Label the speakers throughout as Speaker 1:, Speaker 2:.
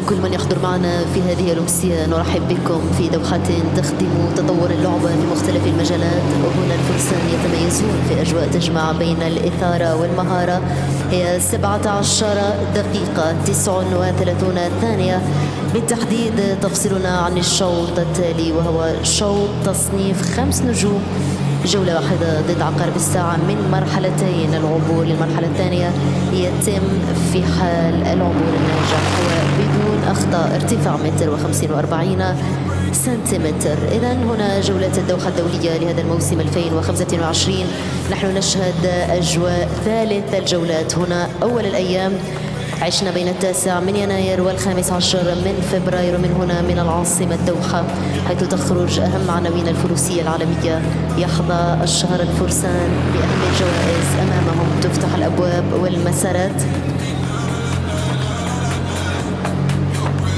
Speaker 1: كل من يحضر معنا في هذه الأمسية. نرحب بكم في دوحة تخدم تطور اللعبة في مختلف المجالات. وهنا الفرسان يتميزون في أجواء تجمع بين الإثارة والمهارة. هي 17 دقيقة 39 ثانية بالتحديد تفصلنا عن الشوط التالي، وهو شوط تصنيف 5 نجوم، جولة واحدة ضد عقارب الساعة من مرحلتين. العبور للمرحلة الثانية يتم في حال العبور الناجح وبدون أخطاء. ارتفاع 1.50 سنتيمتر. إذا هنا جولة الدوحة الدولية لهذا الموسم 2025. نحن نشهد أجواء ثالث الجولات. هنا أول الأيام عشنا بين 9 من يناير و15 من فبراير، من هنا من العاصمة الدوحة حيث تخرج أهم عناوين الفروسية العالمية. يحظى الشهر الفرسان بأهم الجوائز، أمامهم تفتح الأبواب والمسارات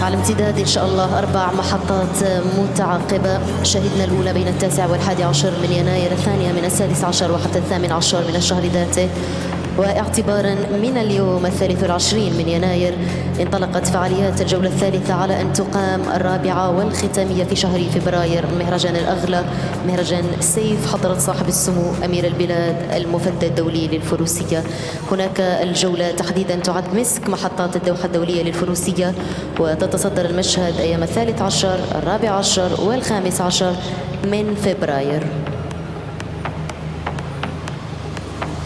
Speaker 1: على امتداد إن شاء الله 4 محطات متعاقبة. شهدنا الأولى بين 9 و11 من يناير، الثانية من 16 وحتى 18 من الشهر ذاته. واعتبارا من اليوم 23 من يناير انطلقت فعاليات الجولة الثالثة على أن تقام الرابعة والختامية في شهر فبراير. مهرجان الأغلى، مهرجان سيف حضرة صاحب السمو أمير البلاد المفدى الدولي للفروسية. هناك الجولة تحديدا تعد مسك محطات الدوحة الدولية للفروسية، وتتصدر المشهد أيام 13 14 و15 من فبراير.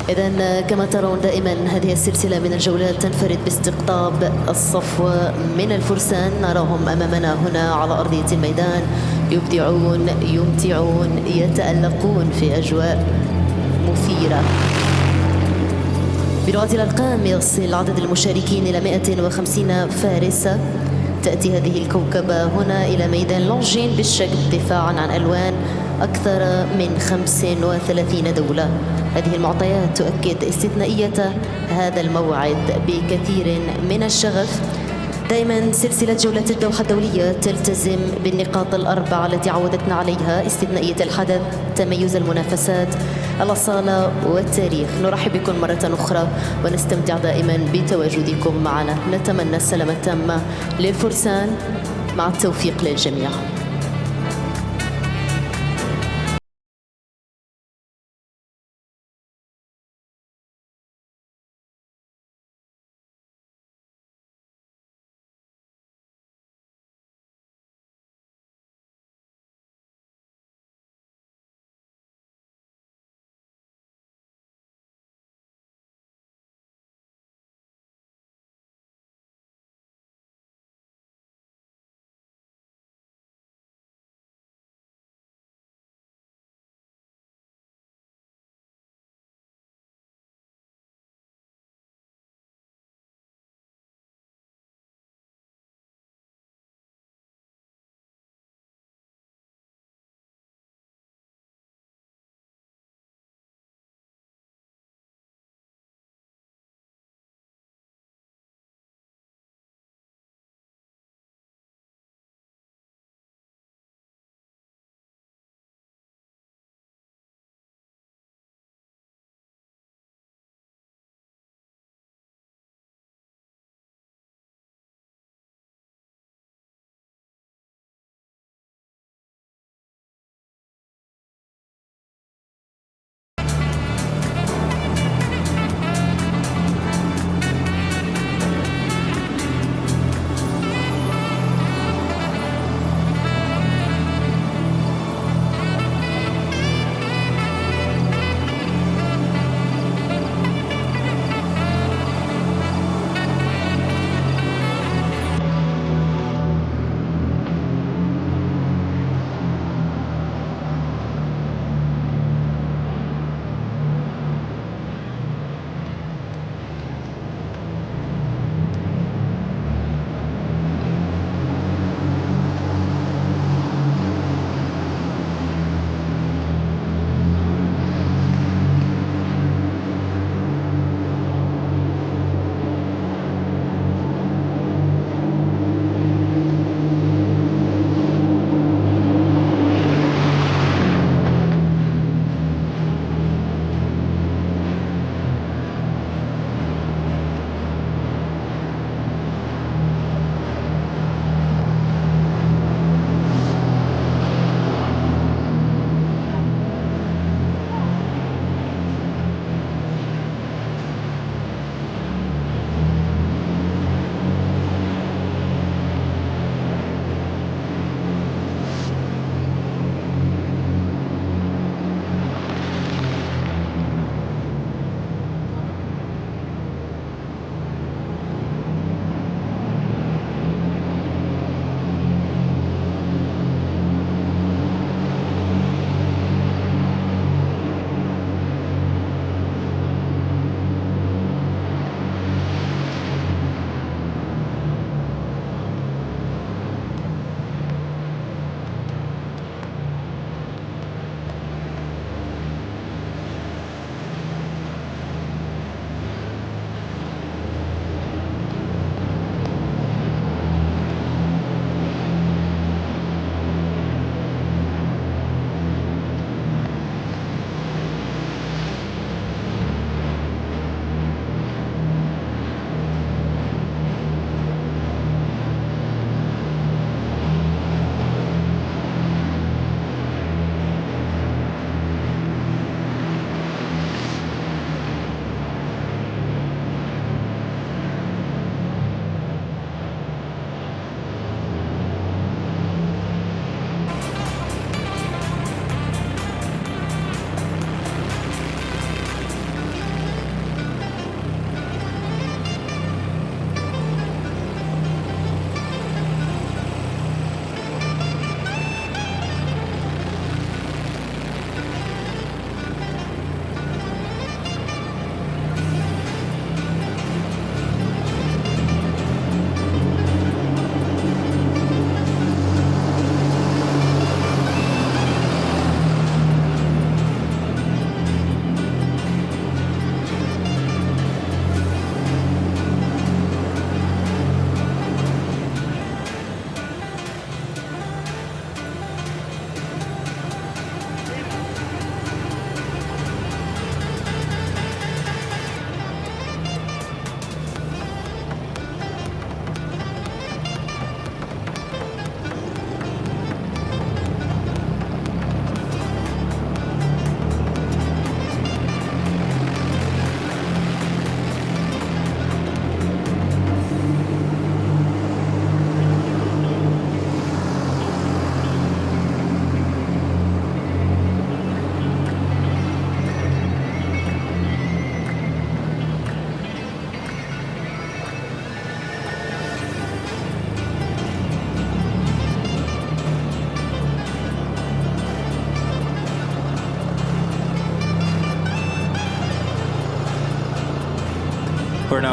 Speaker 1: إذن كما ترون دائما هذه السلسلة من الجولات تنفرد باستقطاب الصفوة من الفرسان. نراهم أمامنا هنا على أرضية الميدان، يبدعون، يمتعون، يتألقون في أجواء مثيرة. بلغة الأرقام يصل عدد المشاركين إلى 150 فارسة. تأتي هذه الكوكبة هنا إلى ميدان لونجين بالشكل دفاعا عن ألوان أكثر من 35 دولة. هذه المعطيات تؤكد استثنائية هذا الموعد بكثير من الشغف. دائما سلسلة جولات الدوحة الدولية تلتزم بالنقاط الأربعة التي عودتنا عليها: استثنائية الحدث، تميز المنافسات، الأصالة والتاريخ. نرحب بكم مرة أخرى ونستمتع دائما بتواجدكم معنا. نتمنى السلامة التامة للفرسان، مع التوفيق للجميع.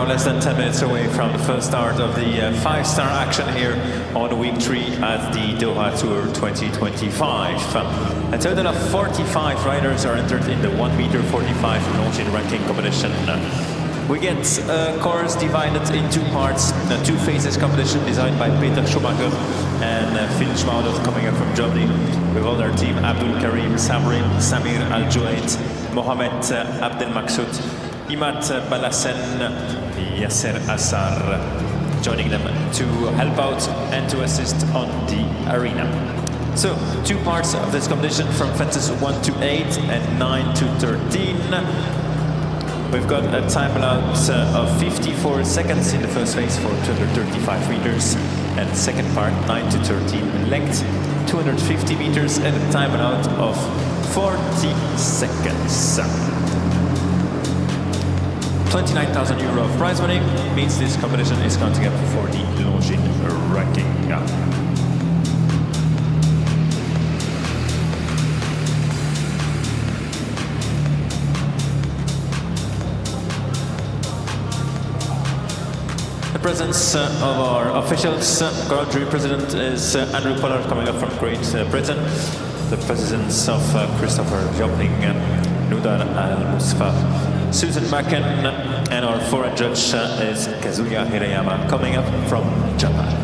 Speaker 2: now less than 10 minutes away from the first start of the five-star action here on week 3 at the Doha Tour 2025. A total of 45 riders are entered in the 1 meter 45 Longines ranking competition. We get a course divided in two parts, a two phases competition designed by Peter Schumacher and Phil Schmaudov coming up from Germany with all their team, Abdul Karim Sabri, Samir Al-Juaid, Mohamed Abdel Maksoud, Imad Balassen, Yasser Assar, joining them to help out and to assist on the arena. So, two parts of this competition from fences 1 to 8 and 9 to 13. We've got a time allowed of 54 seconds in the first phase for 235 meters, and second part 9 to 13 length 250 meters and a time allowed of 40 seconds. 29,000 euro of prize money means this competition is counting up for the Longines ranking. The presence of our officials, country president is Andrew Pollard coming up from Great Britain. The presence of Christopher Jopling, Nudar Al-Musfa, Susan Macken, and our foreign judge is Kazuya Hirayama coming up from Japan.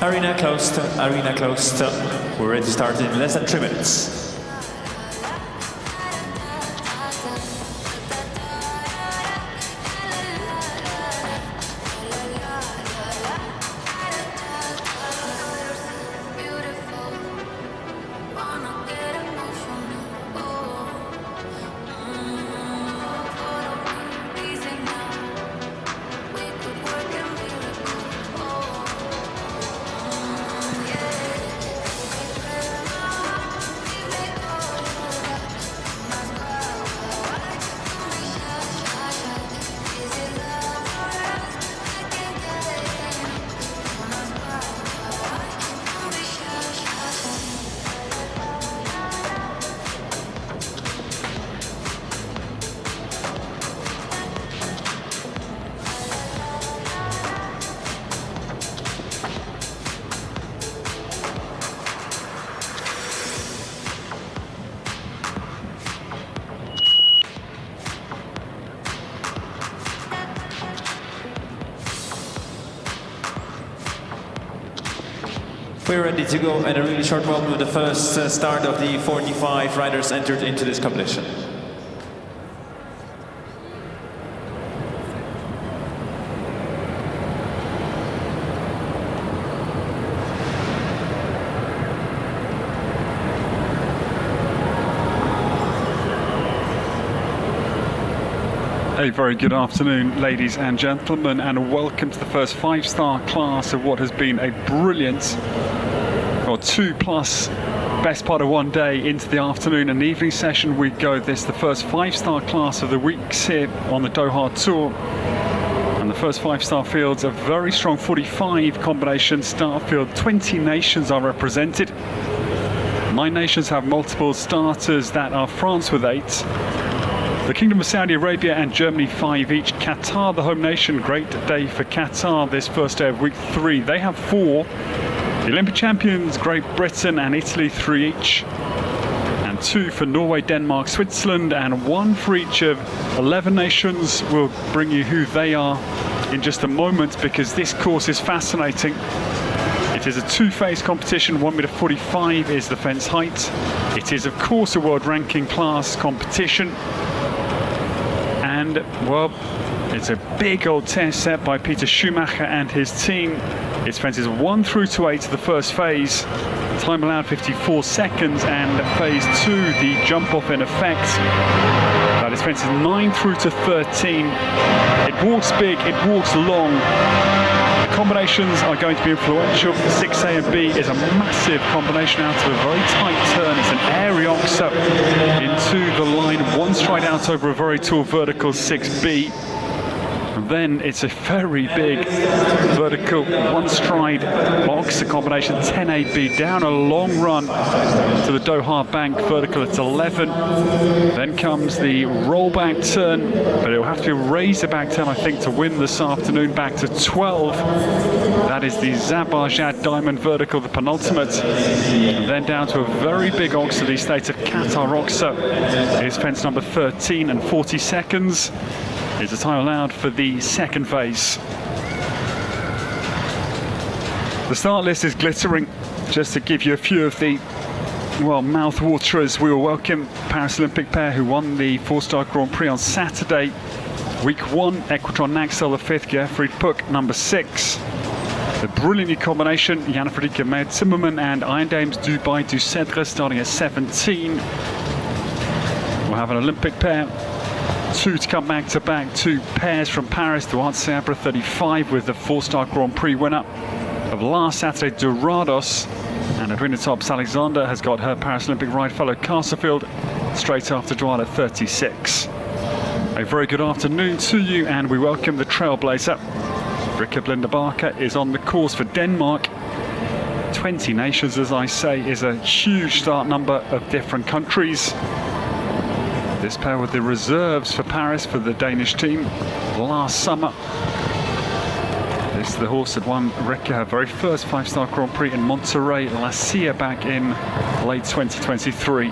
Speaker 2: Arena closed, arena closed. We're ready to start in less than 3 minutes. We're ready to go in a really short moment with the first start of the 45 riders entered into this competition.
Speaker 3: A very good afternoon, ladies and gentlemen, and welcome to the first 5-star class of what has been a brilliant, or 2+ best part of one day into the afternoon and evening session. We go the first 5-star class of the weeks here on the Doha Tour. And the first 5-star fields, a very strong 45 combination start field. 20 nations are represented. 9 nations have multiple starters, that are France with 8. The Kingdom of Saudi Arabia and Germany 5 each. Qatar, the home nation, great day for Qatar this first day of week 3. They have 4. The Olympic champions, Great Britain and Italy, 3 each. And 2 for Norway, Denmark, Switzerland, and 1 for each of 11 nations. We'll bring you who they are in just a moment, because this course is fascinating. It is a 2-phase competition. 1.45 meters is the fence height. It is, of course, a world ranking class competition. And, well, it's a big old test set by Peter Schumacher and his team. Its fences 1 through to 8 the first phase. Time allowed 54 seconds, and phase 2, the jump off in effect. That is fences 9 through to 13. It walks big, it walks long. The combinations are going to be influential. 6A and B is a massive combination out of a very tight turn. It's an airy oxer into the line, 1 stride out over a very tall vertical 6B. And then it's a very big vertical 1 stride oxer combination 10AB down a long run to the Doha bank vertical at 11. Then comes the rollback turn, but it will have to be a razorback turn, I think, to win this afternoon, back to 12. That is the Zabajad diamond vertical, the penultimate. And then down to a very big oxer, the state of Qatar oxer is fence number 13, and 40 seconds is the time allowed for the second phase. The start list is glittering. Just to give you a few of the, well, mouth-waterers, we will welcome Paris Olympic pair who won the 4-star Grand Prix on Saturday. Week 1, Equestrian Naxel, the 5th, Gerfried Puck, number 6. The brilliant new combination, Jan Fredrika Meyer Zimmerman and Iron Dames Dubai du Cedre, starting at 17. We'll have an Olympic pair. 2 to come back to back, 2 pairs from Paris. Duarte Seabra 35 with the 4-star Grand Prix winner of last Saturday, Dorados. And Edwina Tops Alexander has got her Paris Olympic ride fellow Castlefield straight after Duarte 36. A very good afternoon to you, and we welcome the trailblazer. Rikke Blinde Barker is on the course for Denmark. 20 nations, as I say, is a huge start number of different countries. This pair with the reserves for Paris for the Danish team last summer. This is the horse that won Rikke her very first 5-star Grand Prix in Monterey La Silla back in late 2023.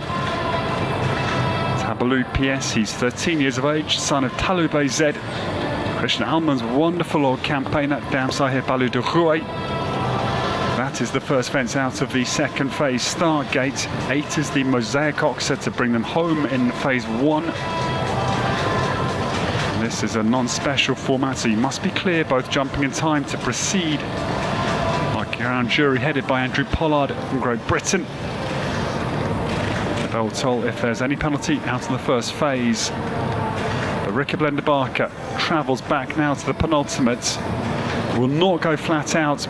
Speaker 3: Tabalou PS, he's 13 years of age, son of Taloube Z. Christian Alman's wonderful old campaigner, Damsahir Balou de Rouet. That is the first fence out of the second phase start gate. 8 is the Mosaic ox set to bring them home in phase 1. This is a non-special format, so you must be clear both jumping and time to proceed. Our ground jury headed by Andrew Pollard from Great Britain. The bell will toll if there's any penalty out in the first phase. But Ricky Blender-Barker travels back now to the penultimate. Will not go flat out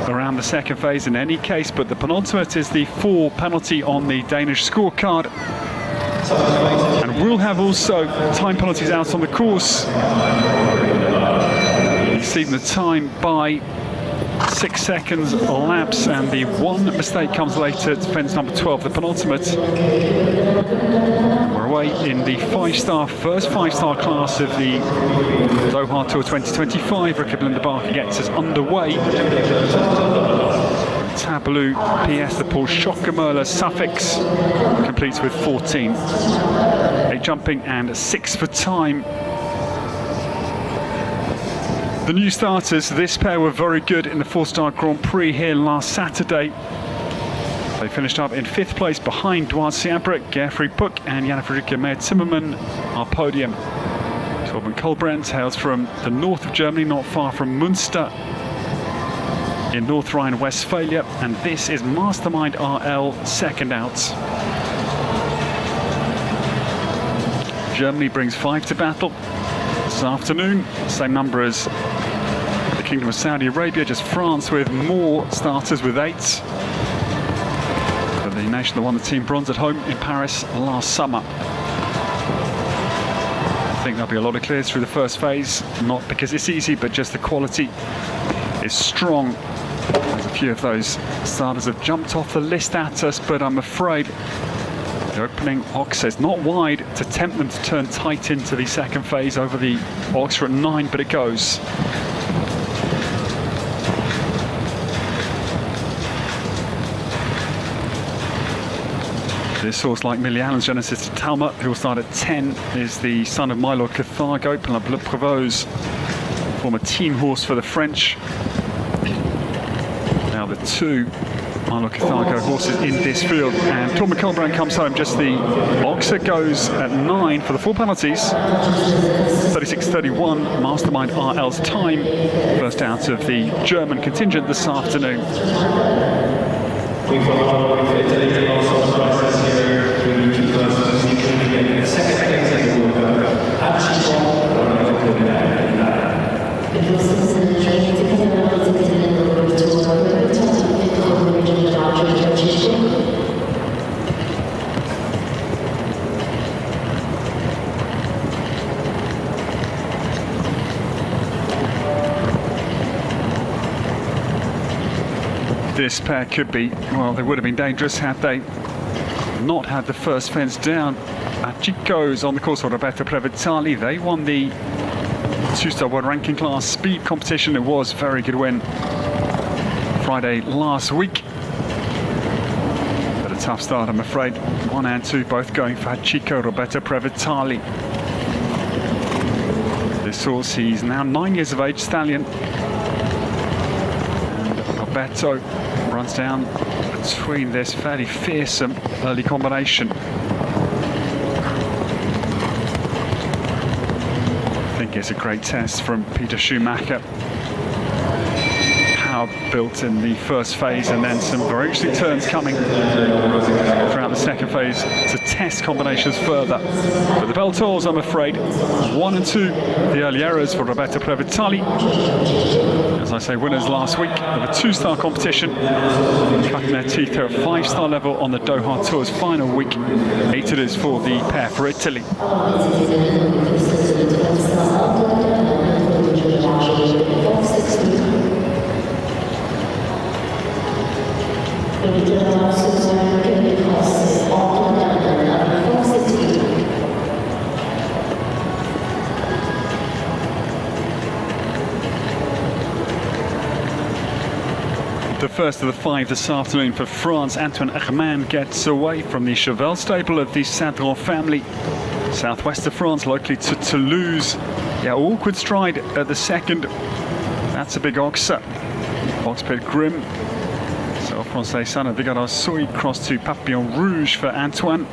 Speaker 3: around the second phase in any case, but the penultimate is the 4 penalty on the Danish scorecard. And we'll have also time penalties out on the course. Exceeding the time by 6 seconds elapse, and the one mistake comes later at fence number 12, the penultimate. We're away in the first 5-star class of the Doha Tour 2025. Ricky Blender-Barker gets us underway. Tableau PS, the Paul Schockermöller suffix, completes with 14. 8 jumping and 6 for time. The new starters, this pair were very good in the 4-star Grand Prix here last Saturday. They finished up in 5th place behind Duarte Siabra, Geoffrey Puck and Jana Fredrika Meyer-Zimmermann. Our podium. Torben Kolbrand hails from the north of Germany, not far from Münster in North Rhine-Westphalia, and this is Mastermind RL second out. Germany brings 5 to battle this afternoon, same number as the Kingdom of Saudi Arabia, just France with more starters with 8. But the nation that won the team bronze at home in Paris last summer. I think there'll be a lot of clears through the first phase, not because it's easy, but just the quality is strong. There's a few of those starters have jumped off the list at us, but I'm afraid the opening ox is not wide to tempt them to turn tight into the second phase over the ox at 9, but it goes. This horse, like Millie Allen's Genesis to Talma, who will start at 10, is the son of Milo Carthago, Le Prévost, former team horse for the French. Now the 2 Milo Carthago horses in this field, and Torben Kolbrand comes home. Just the Oxer goes at 9 for the 4 penalties. 36.31, Mastermind RL's time. First out of the German contingent this afternoon. This pair could be, well, they would have been dangerous had they not had the first fence down. Chico's on the course for Roberto Previtali. They won the 2-star world ranking class speed competition. It was a very good win Friday last week. But a tough start, I'm afraid. 1 and 2 both going for Chico Roberto Previtali. This horse, he's now 9 years of age, stallion. And Roberto runs down between this fairly fearsome early combination. I think it's a great test from Peter Schumacher. Power built in the first phase, and then some very interesting turns coming throughout the second phase to test combinations further. But the bell tolls, I'm afraid. 1 and 2, the early errors for Roberto Previtali. As I say, winners last week of a 2-star competition, cutting their teeth here at 5-star level on the Doha Tour's final week. 8 it is for the pair for Italy. The first of the 5 this afternoon for France, Antoine Herman gets away from the Cheval stable of the Sadron family. Southwest of France, likely to Toulouse. Yeah, awkward stride at the second. That's a big ox. Oxpit Grim Francais Sana Vigara Soy crossed to Papillon Rouge for Antoine.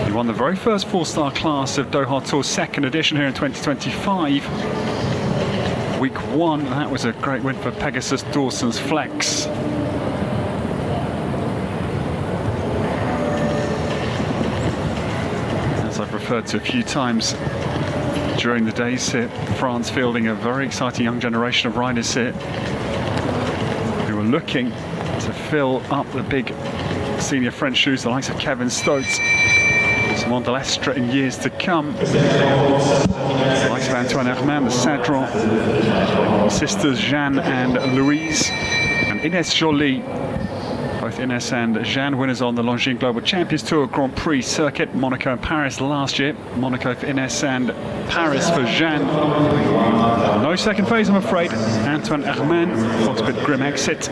Speaker 3: He won the very first 4-star class of Doha Tour's second edition here in 2025. Week 1, that was a great win for Pegasus Dawson's Flex. As I've referred to a few times during the days here, France fielding a very exciting young generation of riders here who are looking to fill up the big senior French shoes, the likes of Kevin Stokes, Simon Delestre in years to come. The likes of Antoine Herman, the Sadron, sisters Jeanne and Louise, and Ines Joly. Both Ines and Jeanne winners on the Longines Global Champions Tour Grand Prix circuit, Monaco and Paris last year. Monaco for Ines and Paris for Jeanne. No second phase, I'm afraid. Antoine Herman, Foxpit grim exit.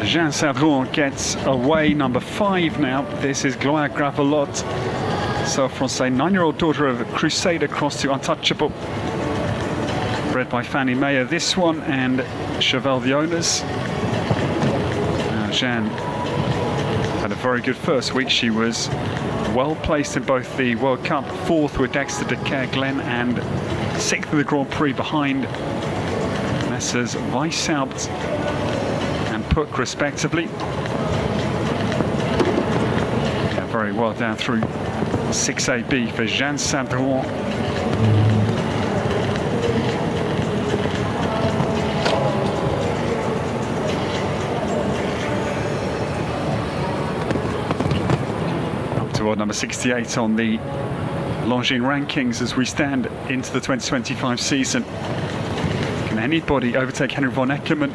Speaker 3: Jean Savron gets away, number 5 now. This is Gloire Gravelotte, Francais, 9-year-old daughter of Crusader, crossed to Untouchable. Bred by Fanny Mayer, this one, and Cheval the owners. Jeanne had a very good first week. She was well placed in both the World Cup, 4th with Dexter de Kerguelen and 6th in the Grand Prix behind Messrs Weishaupt and Puck respectively. Yeah, very well down through 6AB for Jeanne Savron. Number 68 on the Longines rankings as we stand into the 2025 season. Can anybody overtake Henry von Eckermann?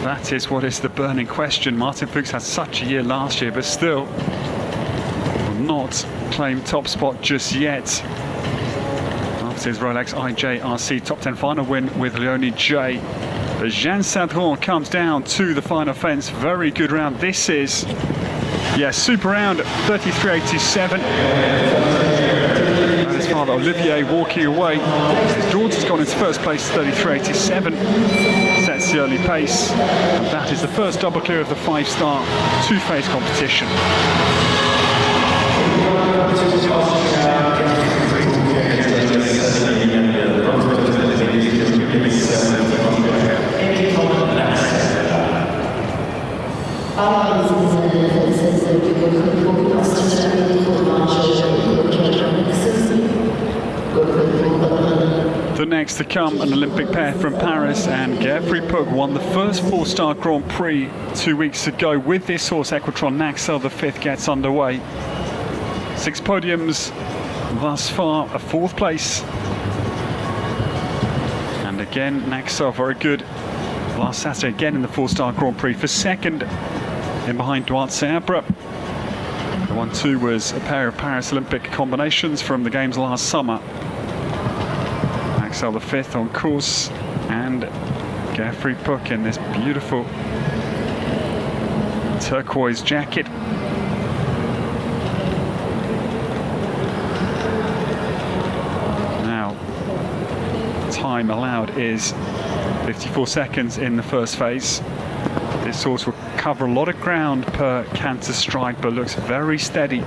Speaker 3: That is what is the burning question. Martin Fuchs had such a year last year, but still will not claim top spot just yet. After his Rolex IJRC top 10 final win with Leonie J. But Jean Sadron comes down to the final fence. Very good round. This is, yes, super round, 33.87. And his father Olivier walking away. His daughter's gone into first place, 33.87. Sets the early pace. And that is the first double clear of the 5-star 2-phase competition. The next to come, an Olympic pair from Paris, and Geoffrey Puck won the first 4-star Grand Prix 2 weeks ago with this horse. Equestrian Naxel, the 5th, gets underway. 6 podiums thus far, a 4th place. And again, Naxel very good last Saturday, again in the 4-star Grand Prix for 2nd, in behind Duarte Sabre. The 1-2 was a pair of Paris Olympic combinations from the games last summer. Naxel the 5th on course, and Geoffrey Puck in this beautiful turquoise jacket. Now, time allowed is 54 seconds in the first phase. This horse will cover a lot of ground per canter stride, but looks very steady.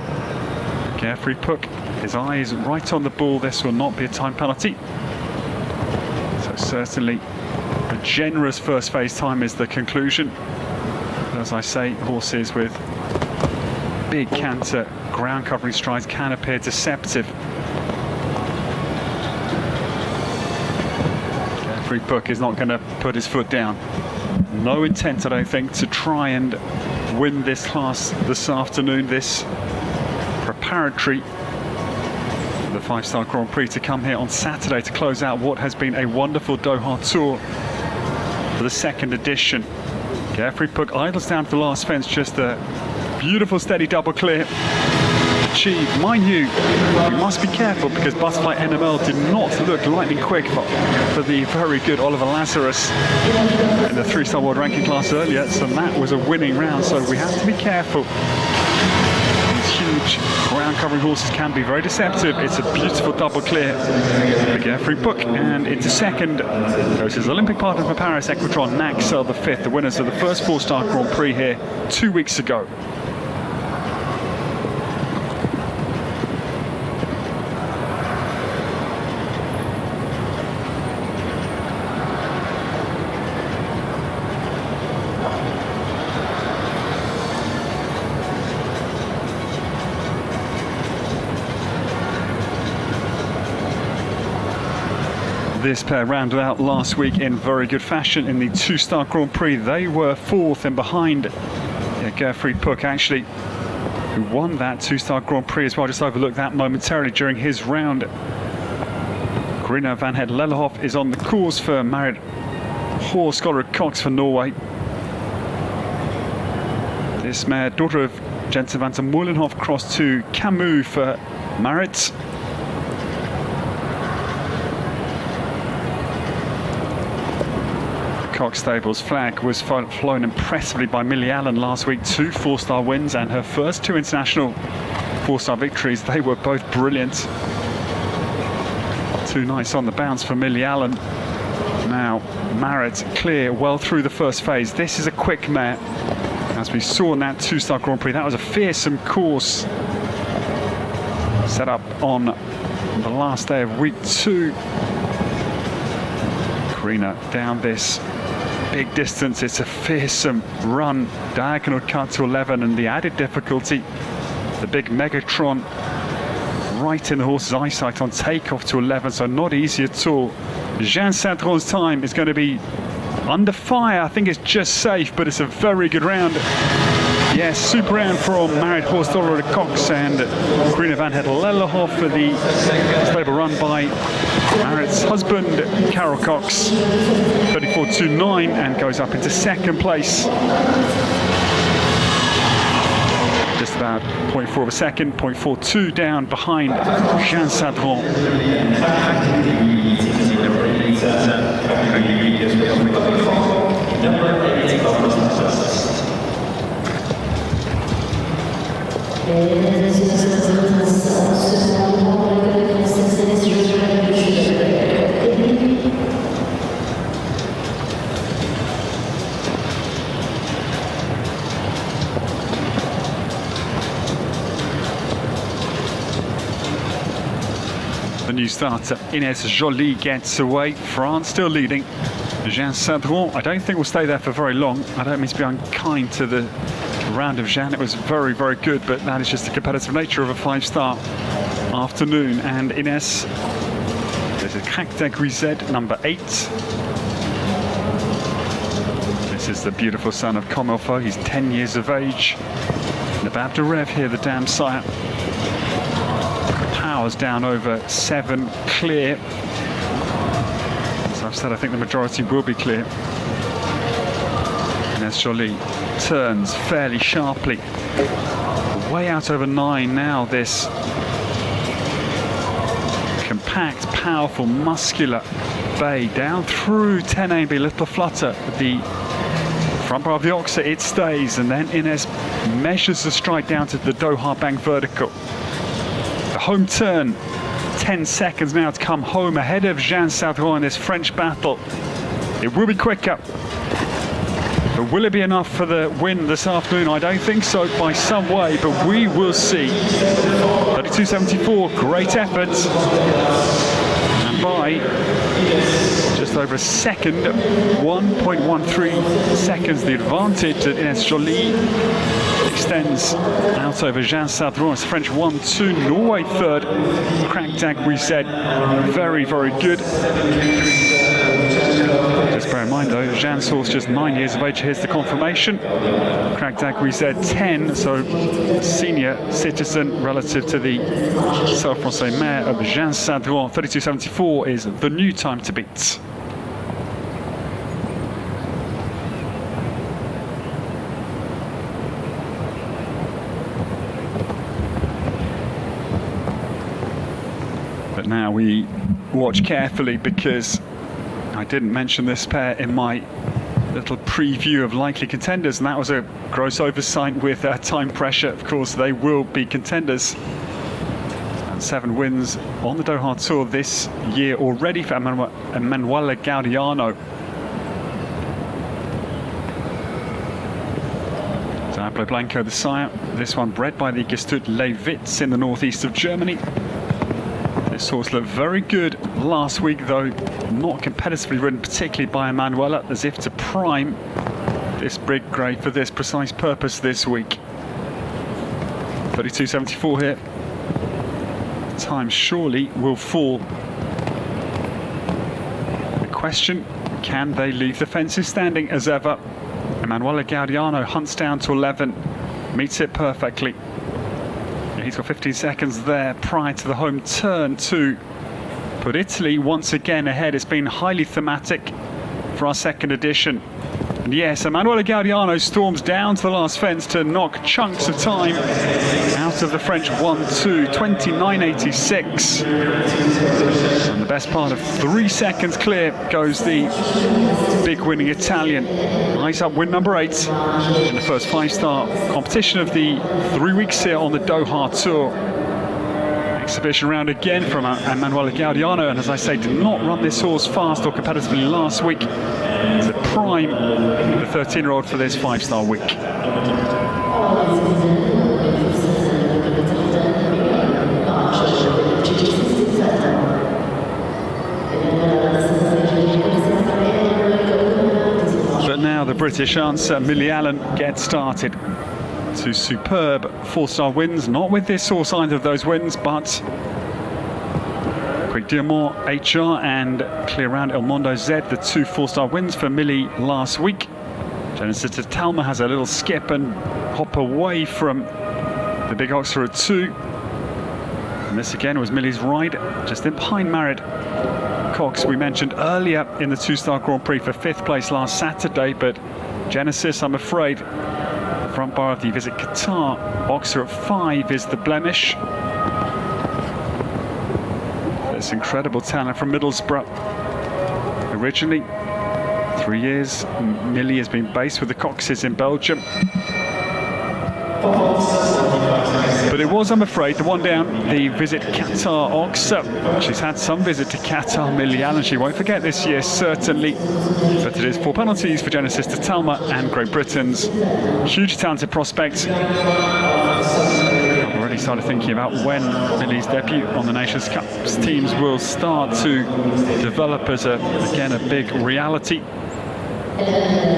Speaker 3: Geoffrey Puck, his eyes right on the ball. This will not be a time penalty. So certainly a generous first phase time is the conclusion. But as I say, horses with big canter ground covering strides can appear deceptive. Geoffrey Puck is not going to put his foot down. No intent, I don't think, to try and win this class this afternoon, this preparatory for the 5-star Grand Prix to come here on Saturday to close out what has been a wonderful Doha Tour for the 2nd edition. Geoffrey Puck idles down to the last fence, just a beautiful steady double clear. achieve. Mind you, we must be careful because Butterfly NML did not look lightning quick for the very good Oliver Lazarus in the 3-star world ranking class earlier, so that was a winning round, so we have to be careful. These huge ground covering horses can be very deceptive. It's a beautiful double clear. Big air free book, and into second goes his Olympic partner for Paris, Equestrian, Naxel the 5th, the winners of the first 4-star Grand Prix here 2 weeks ago. This pair rounded out last week in very good fashion in the 2-star Grand Prix. They were 4th and behind Gerfried Puck, actually, who won that 2-star Grand Prix as well. Just overlooked that momentarily during his round. Karina van Het Lellehoff is on the course for married horse Scholar Cox for Norway. This mare, daughter of Jens van der Moelenhof, crossed to Camus for Marit. Cox Stables flag was flown impressively by Millie Allen last week. 2 4-star wins and her first 2 international 4-star victories. They were both brilliant. 2 nights on the bounce for Millie Allen. Now Marit clear well through the first phase. This is a quick mare, as we saw in that 2-star Grand Prix. That was a fearsome course set up on the last day of week 2. Karina down this big distance. It's a fearsome run, diagonal cut to 11, and the added difficulty, the big Megatron right in the horse's eyesight on takeoff to 11, so not easy at all. Jean Sadron's time is going to be under fire. I think it's just safe, but it's a very good round. Yes, super round from married horse Dollar Cox and Karina van Het Lellehoff for the stable run by Marit's husband, Carol Cox, 34.29, and goes up into second place. Just about 0.4 of a second, 0.42 down behind Jean Sadron. The new starter, Ines Joly, gets away. France still leading. Jean Sadron, I don't think will stay there for very long. I don't mean to be unkind to the round of Jean. It was very, very good, but that is just the competitive nature of a 5-star afternoon. And Ines, this is Crac d'Aiguizette, number 8. This is the beautiful son of Comilfo. He's 10 years of age. Nabab de Rev here, the dam sire. Powers down over 7 clear. As I've said, I think the majority will be clear. Ines Joly turns fairly sharply. Way out over 9 now, this compact, powerful, muscular bay down through 10AB, little flutter. The front bar of the Oxa, it stays, and then Ines measures the stride down to the Doha bank vertical. The home turn, 10 seconds now to come home ahead of Jean Sadron in this French battle. It will be quicker. But will it be enough for the win this afternoon? I don't think so by some way, but we will see. 32.74, great effort. And by just over a second, 1.13 seconds, the advantage that Ines Joly extends out over Jean Sadron. It's French 1-2, Norway 3rd. Crac d'Aiguizette, very, very good. Just bear in mind though, Jean's horse just 9 years of age. Here's the confirmation. Crac d'Aiguizette 10, so senior citizen relative to the Salle-Francais mare of Jean Sadron. 32.74 is the new time to beat. But now we watch carefully, because I didn't mention this pair in my little preview of likely contenders, and that was a gross oversight with time pressure. Of course, they will be contenders. And 7 wins on the Doha Tour this year already for Emanuele Gaudiano. Diablo Blanco, the sire. This one bred by the Gestüt Lewitz in the northeast of Germany. This horse looked very good last week, though not competitively ridden, particularly by Emanuele, as if to prime this big grey for this precise purpose this week. 32.74 here. Time surely will fall. The question, can they leave the fences standing as ever? Emanuele Gaudiano hunts down to 11, meets it perfectly. He's got 15 seconds there prior to the home turn to put Italy once again ahead. It's been highly thematic for our second edition. And yes, Emanuele Gaudiano storms down to the last fence to knock chunks of time out of the French 1-2, 29.86. And the best part of 3 seconds clear goes the big winning Italian. Eyes up win number 8 in the first 5-star competition of the 3 weeks here on the Doha Tour. Exhibition round again from Emanuele Gaudiano, and as I say, did not run this horse fast or competitively last week. It's a prime, the 13-year-old for this 5-star week. But now the British answer, Millie Allen, gets started. 2 superb 4-star wins, not with this horse either of those wins, but Quick Diamant HR and Clear Round El Mondo Z, the 2 4-star wins for Millie last week. Genesis de Talma has a little skip and hop away from the big Oxer at 2. And this again was Millie's ride, just in behind Marid Cox, we mentioned earlier in the 2-star Grand Prix for 5th place last Saturday, but Genesis, I'm afraid, front bar of the Visit Qatar Oxer at 5 is the blemish. This incredible talent from Middlesbrough. Originally, 3 years, Millie has been based with the Coxes in Belgium. But it was, I'm afraid, the one down the Visit Qatar Oxer. She's had some visit to Qatar, Millie Allen. She won't forget this year, certainly. But it is 4 penalties for Genesis de Talma and Great Britain's hugely talented prospects. I've already started thinking about when Millie's debut on the Nations Cup teams will start to develop as, again, a big reality.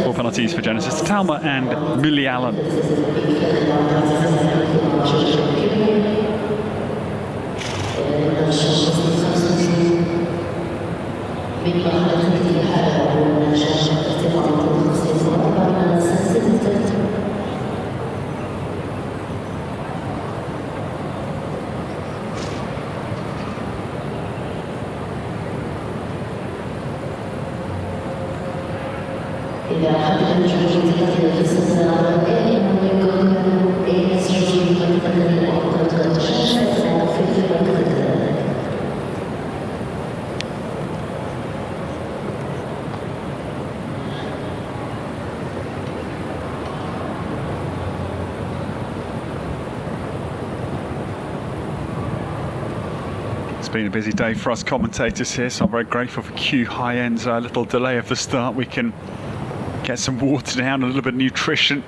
Speaker 3: 4 penalties for Genesis de Talma and Millie Allen. It's been a busy day for us commentators here, so I'm very grateful for Q High End's little delay of the start. We can get some water down, a little bit of nutrition.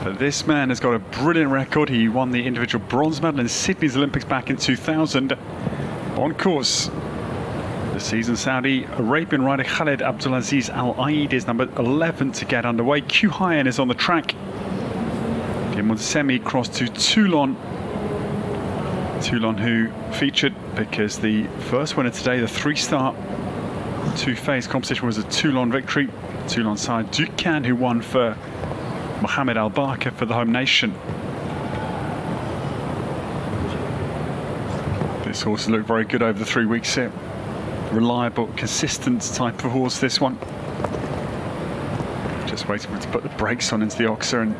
Speaker 3: But this man has got a brilliant record. He won the individual bronze medal in Sydney's Olympics back in 2000. On course, the seasoned Saudi Arabian rider Khaled Abdulaziz Al Aid is number 11 to get underway. Q High End is on the track. Semi crossed to Toulon. Toulon, who featured because the first winner today, the 3-star 2-phase competition, was a Toulon victory. Toulon side Ducan, who won for Mohamed Al Barker for the home nation. This horse looked very good over the 3 weeks here. Reliable, consistent type of horse, this one. Just waiting for it to put the brakes on into the Oxer and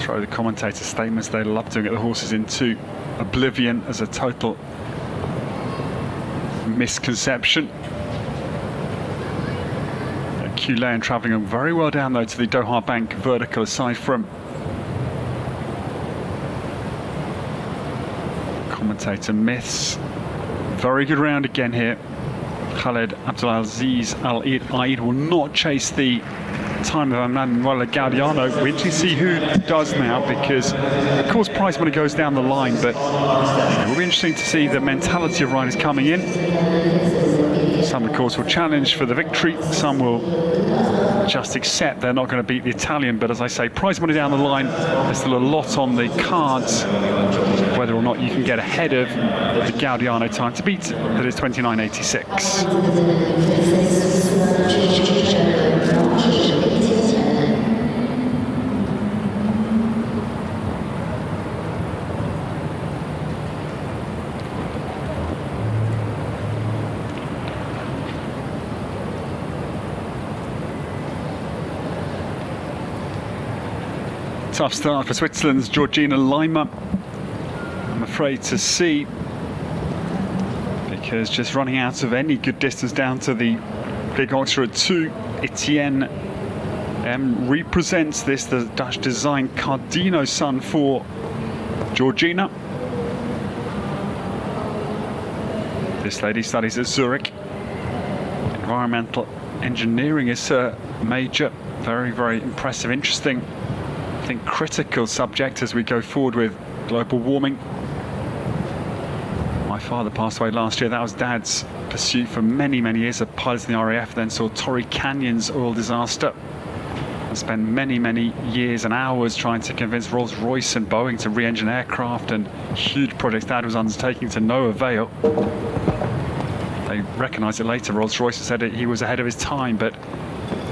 Speaker 3: throw the commentator statements they love doing at the horses into oblivion as a total misconception. Q-Lane travelling very well down though to the Doha bank vertical, aside from commentator myths. Very good round again here. Khaled Abdulaziz Al Aid will not chase the time of Emanuele Gaudiano. We need to see who does now, because of course prize money goes down the line, but it will be interesting to see the mentality of riders coming in. Some of course will challenge for the victory, some will just accept they're not going to beat the Italian, but as I say, prize money down the line. There's still a lot on the cards, whether or not you can get ahead of the Gaudiano time to beat, that is 29.86. Tough start for Switzerland's Georgina Lima, I'm afraid to see, because just running out of any good distance down to the big oxer at 2. Etienne represents this, the Dutch design Cardino son for Georgina. This lady studies at Zurich. Environmental engineering is her major. Very, very impressive, interesting, I think critical subject as we go forward with global warming. My father passed away last year. That was Dad's pursuit for many, many years, a pilot in the RAF, then saw Torrey Canyon's oil disaster and spent many, many years and hours trying to convince Rolls-Royce and Boeing to re-engine aircraft, and huge projects Dad was undertaking to no avail. They recognised it later. Rolls-Royce said he was ahead of his time, but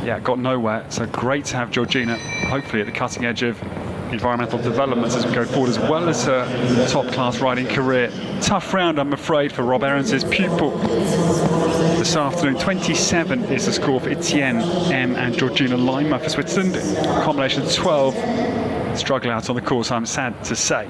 Speaker 3: yeah, got nowhere. So great to have Georgina, hopefully at the cutting edge of environmental developments as we go forward, as well as her top-class riding career. Tough round, I'm afraid, for Rob Aarons' pupil this afternoon. 27 is the score for Etienne M and Georgina Lima for Switzerland. Combination 12. Struggle out on the course, I'm sad to say.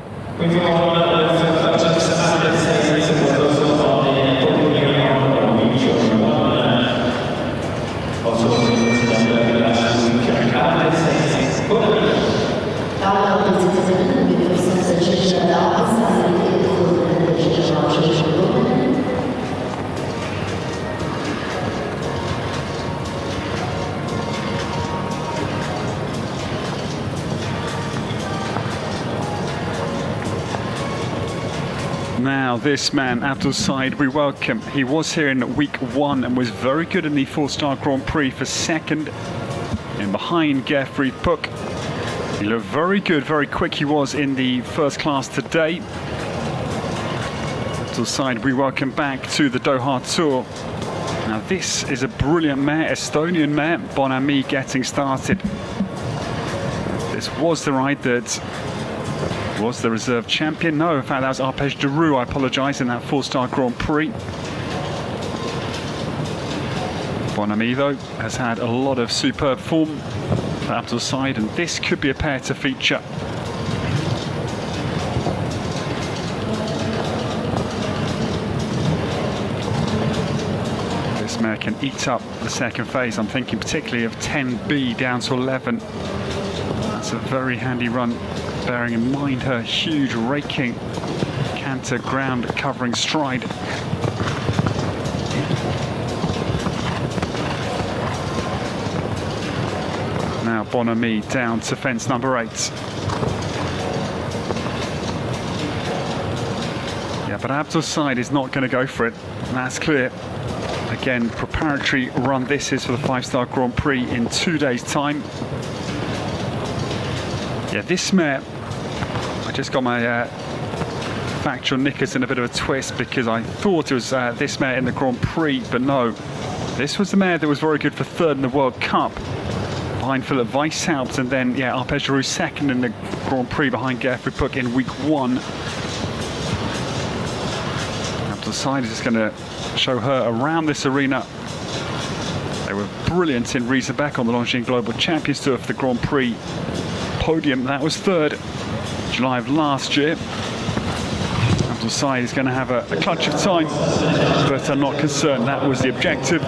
Speaker 3: Now this man, Abdul Said, we welcome. He was here in week 1 and was very good in the 4-star Grand Prix for second, and behind Gerfried Puck. He looked very good, very quick he was in the first class today. Abdul Said, we welcome back to the Doha Tour. Now this is a brilliant mare, Estonian mare, Bon Ami getting started. This was the ride that was the reserve champion. No, in fact that was Arpège de Roux, I apologise, in that 4-star Grand Prix. Bon Ami though has had a lot of superb form for Abdul Said, and this could be a pair to feature. This mare can eat up the second phase. I'm thinking particularly of 10B down to 11. That's a very handy run, bearing in mind her huge raking canter ground covering stride. Now Bon Ami down to fence number 8. Yeah, but Abdul Said is not going to go for it, and that's clear. Again, preparatory run this is for the 5-star Grand Prix in 2 days' time. Yeah, this mare, I just got my factual knickers in a bit of a twist, because I thought it was this mare in the Grand Prix, but no. This was the mare that was very good for 3rd in the World Cup, behind Philip Weishaupt, and then, yeah, Arpège de Roux 2nd in the Grand Prix behind Gerfried Puck in week 1. Abdul Said is just going to show her around this arena. They were brilliant in Riesenbeck on the Longines Global Champions Tour for the Grand Prix podium. That was 3rd, July of last year. Abdul neutral side is going to have a clutch of time, but I'm not concerned. That was the objective.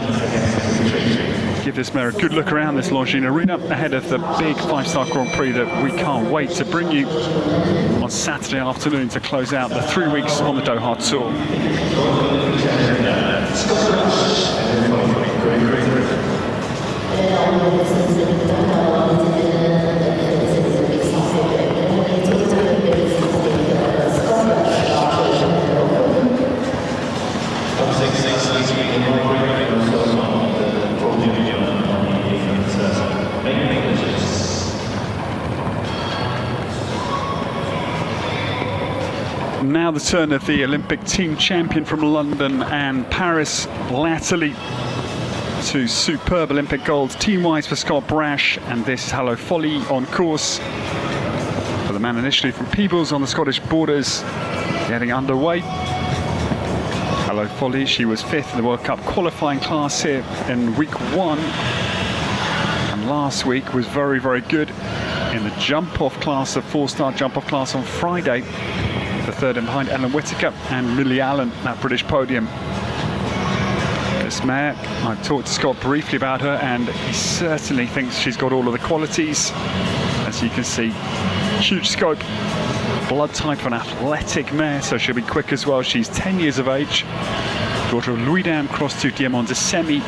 Speaker 3: Give this mare a good look around this Longines arena ahead of the big 5-star Grand Prix that we can't wait to bring you on Saturday afternoon to close out the 3 weeks on the Doha Tour. Now the turn of the Olympic team champion from London and Paris, latterly to superb Olympic gold team-wise for Scott Brash, and this is Hello Folly on course for the man initially from Peebles on the Scottish borders, getting underway. Hello Folly, she was 5th in the World Cup qualifying class here in week 1, and last week was very, very good in the jump-off class, the 4-star jump-off class on Friday. The third in behind Ellen Whittaker and Millie Allen, that British podium. This mare, I talked to Scott briefly about her, and he certainly thinks she's got all of the qualities. As you can see, huge scope, blood type of an athletic mare, so she'll be quick as well. She's 10 years of age, daughter of Louis-Dam, crossed to Diamond de Semi.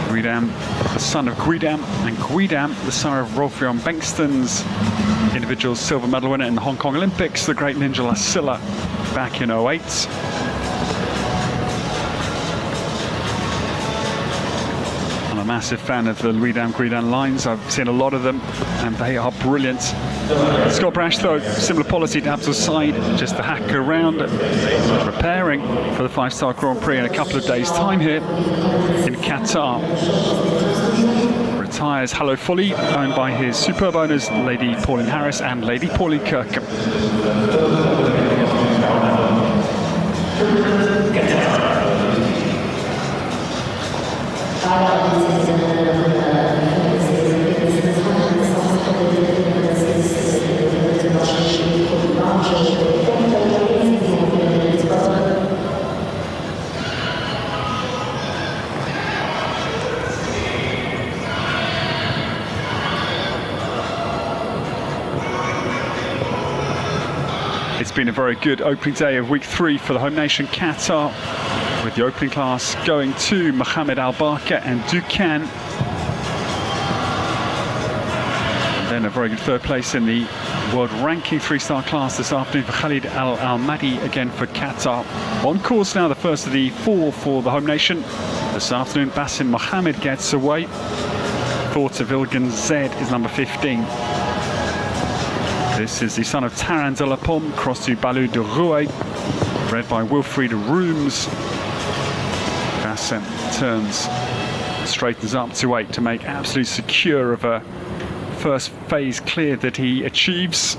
Speaker 3: Louis-Dam, the son of Guidam, and Guidam, the son of Rolfion Bengtson's individual silver medal winner in the Hong Kong Olympics, the great Ninja Lassila, back in 08. I'm a massive fan of the Louis-Dam Guidam lines. I've seen a lot of them, and they are brilliant. Scott Brash, though, similar policy to Abdul Said, just to hack around, preparing for the 5-star Grand Prix in a couple of days' time here in Qatar. Retires Hello Folly, owned by his superb owners, Lady Pauline Harris and Lady Pauline Kirkham. It's been a very good opening day of week 3 for the home nation Qatar, with the opening class going to Mohamed Al Barka and Dukan. And then a very good third place in the world ranking 3-star class this afternoon for Khalid Al Almadi, again for Qatar. On course now, the first of the 4 for the home nation. This afternoon, Basim Mohammed gets away. Thought of Ilgan Zed is number 15. This is the son of Taran de la Pomme, crossed to Balou de Rouet, bred by Wilfried Rooms. Bassem turns, straightens up to 8 to make absolutely secure of a first phase clear that he achieves.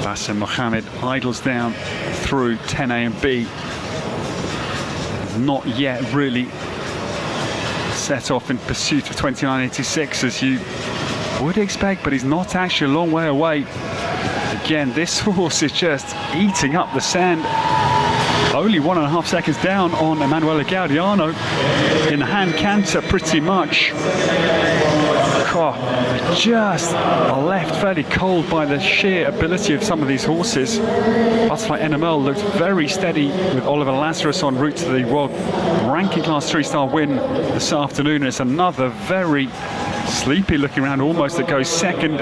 Speaker 3: Bassem Mohammed idles down through 10A and B. Not yet really set off in pursuit of 29.86 as you would expect, but he's not actually a long way away. Again, this horse is just eating up the sand. Only 1.5 seconds down on Emanuele Gaudiano in the hand canter, pretty much. Just left fairly cold by the sheer ability of some of these horses. Butterfly NML looked very steady with Oliver Lazarus en route to the world ranking class 3-star win this afternoon. It's another very sleepy looking round, almost, that goes second.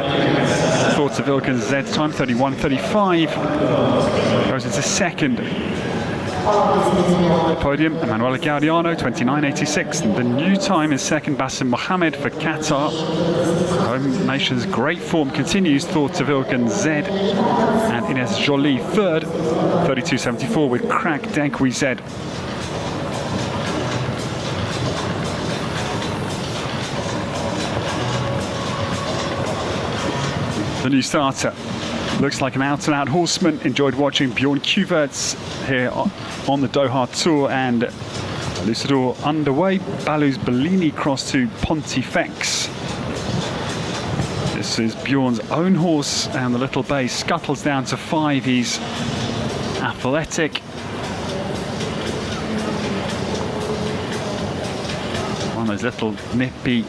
Speaker 3: Thoughts of Ilgan Zed's time, 31.35. Goes into second. The podium, Emanuele Gaudiano, 29.86. And the new time is second, Basim Mohammed for Qatar. Home nation's great form continues. Thoughts of Ilgan Zed and Ines Jolie third, 32.74 with Crack Denkwi Zed. The new starter looks like an out-and-out horseman. Enjoyed watching Bjorn Kuvertz here on the Doha Tour, and Lucidor underway. Balus Bellini cross to Pontifex. This is Bjorn's own horse, and the Little Bay scuttles down to 5. He's athletic. One of those little nippy,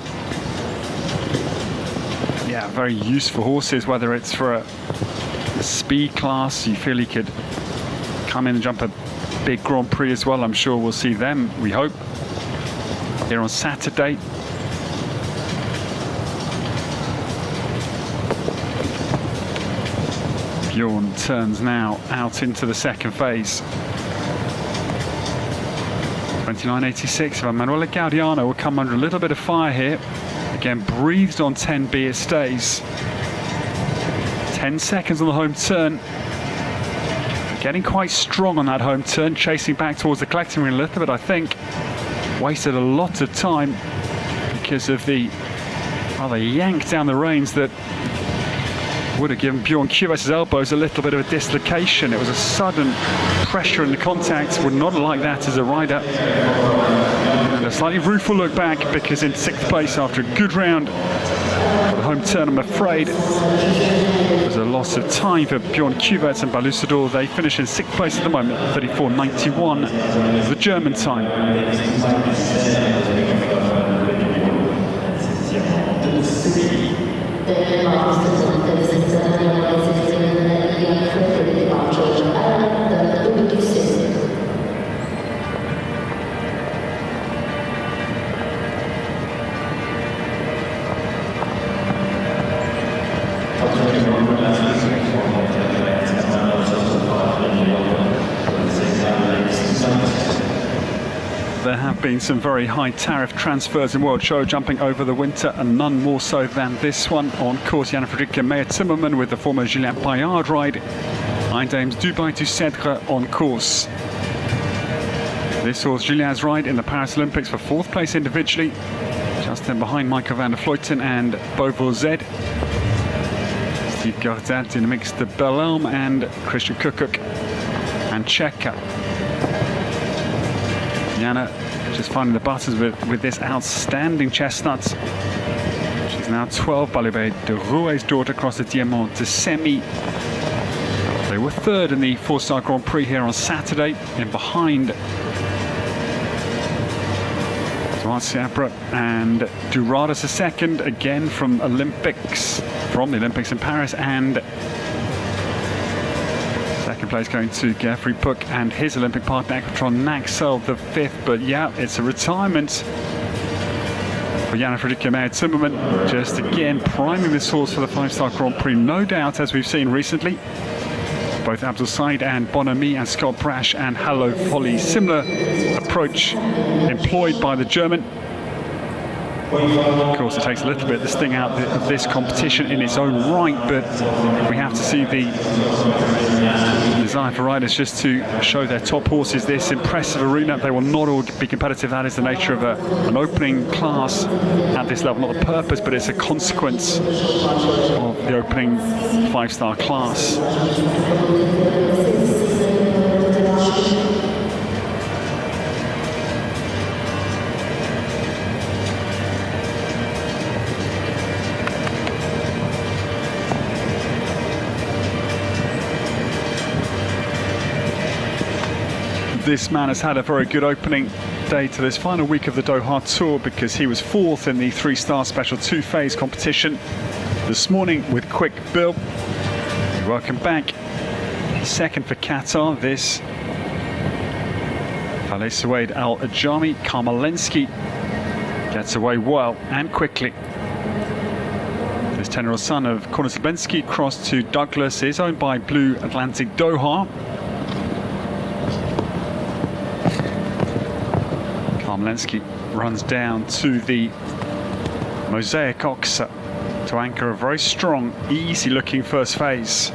Speaker 3: very useful horses, whether it's for a speed class. You feel he could come in and jump a big Grand Prix as well. I'm sure we'll see them, we hope, here on Saturday. Bjorn turns now out into the second phase. 29.86 of Emanuele Gaudiano will come under a little bit of fire here. Again, breathed on 10B, it stays. 10 seconds on the home turn. Getting quite strong on that home turn, chasing back towards the collecting ring a little bit, I think. Wasted a lot of time because of the yank down the reins that would have given Bjorn Cuvet's elbows a little bit of a dislocation. It was a sudden pressure in the contact. Would not like that as a rider. And a slightly rueful look back because in 6th place after a good round. For the home turn, I'm afraid, was a loss of time for Bjorn Cuvet and Balucidor. They finish in 6th place at the moment, 34.91, the German time. There have been some very high tariff transfers in World Show jumping over the winter, and none more so than this one. On course, Jan Fredrik Meyer-Timmerman with the former Julien Bayard ride. Eindames Dubai to Cèdre on course. This horse, Julien's ride in the Paris Olympics for 4th place individually, just in behind Michael van der Vleuten and Bovo Z. Steve Gardat in the mix to Belelm and Christian Kukuk and Cheka. Jana just finding the buttons with this outstanding chestnut. She's now 12. Balubé de Rouet's daughter across the Diamant to semi. They were 3rd in the 4-star Grand Prix here on Saturday, in behind Siabra and Duradas a 2nd, again from the Olympics in Paris, and 2nd place going to Geoffrey Puck and his Olympic partner Equestrian Naxel, the 5th. But yeah, it's a retirement for Jan Fredrik Meyer-Timmerman, just again priming this horse for the 5-star Grand Prix. No doubt, as we've seen recently, both Abdul Said and Bonami and Scott Brash and Hallo Folly, similar approach employed by the German. Of course, it takes a little bit of the sting out of this competition in its own right, but we have to see the desire for riders just to show their top horses this impressive arena. They will not all be competitive. That is the nature of an opening class at this level. Not the purpose, but it's a consequence of the opening 5-star class. This man has had a very good opening day to this final week of the Doha Tour, because he was 4th in the 3-star special 2-phase competition this morning with Quick Bill. Welcome back. 2nd for Qatar, this Fale Suede Al Ajami. Karmalensky gets away well and quickly. This 10-year-old son of Corner Slabensky crossed to Douglas is owned by Blue Atlantic Doha. Karmalensky runs down to the Mosaic Ox to anchor a very strong, easy-looking first phase.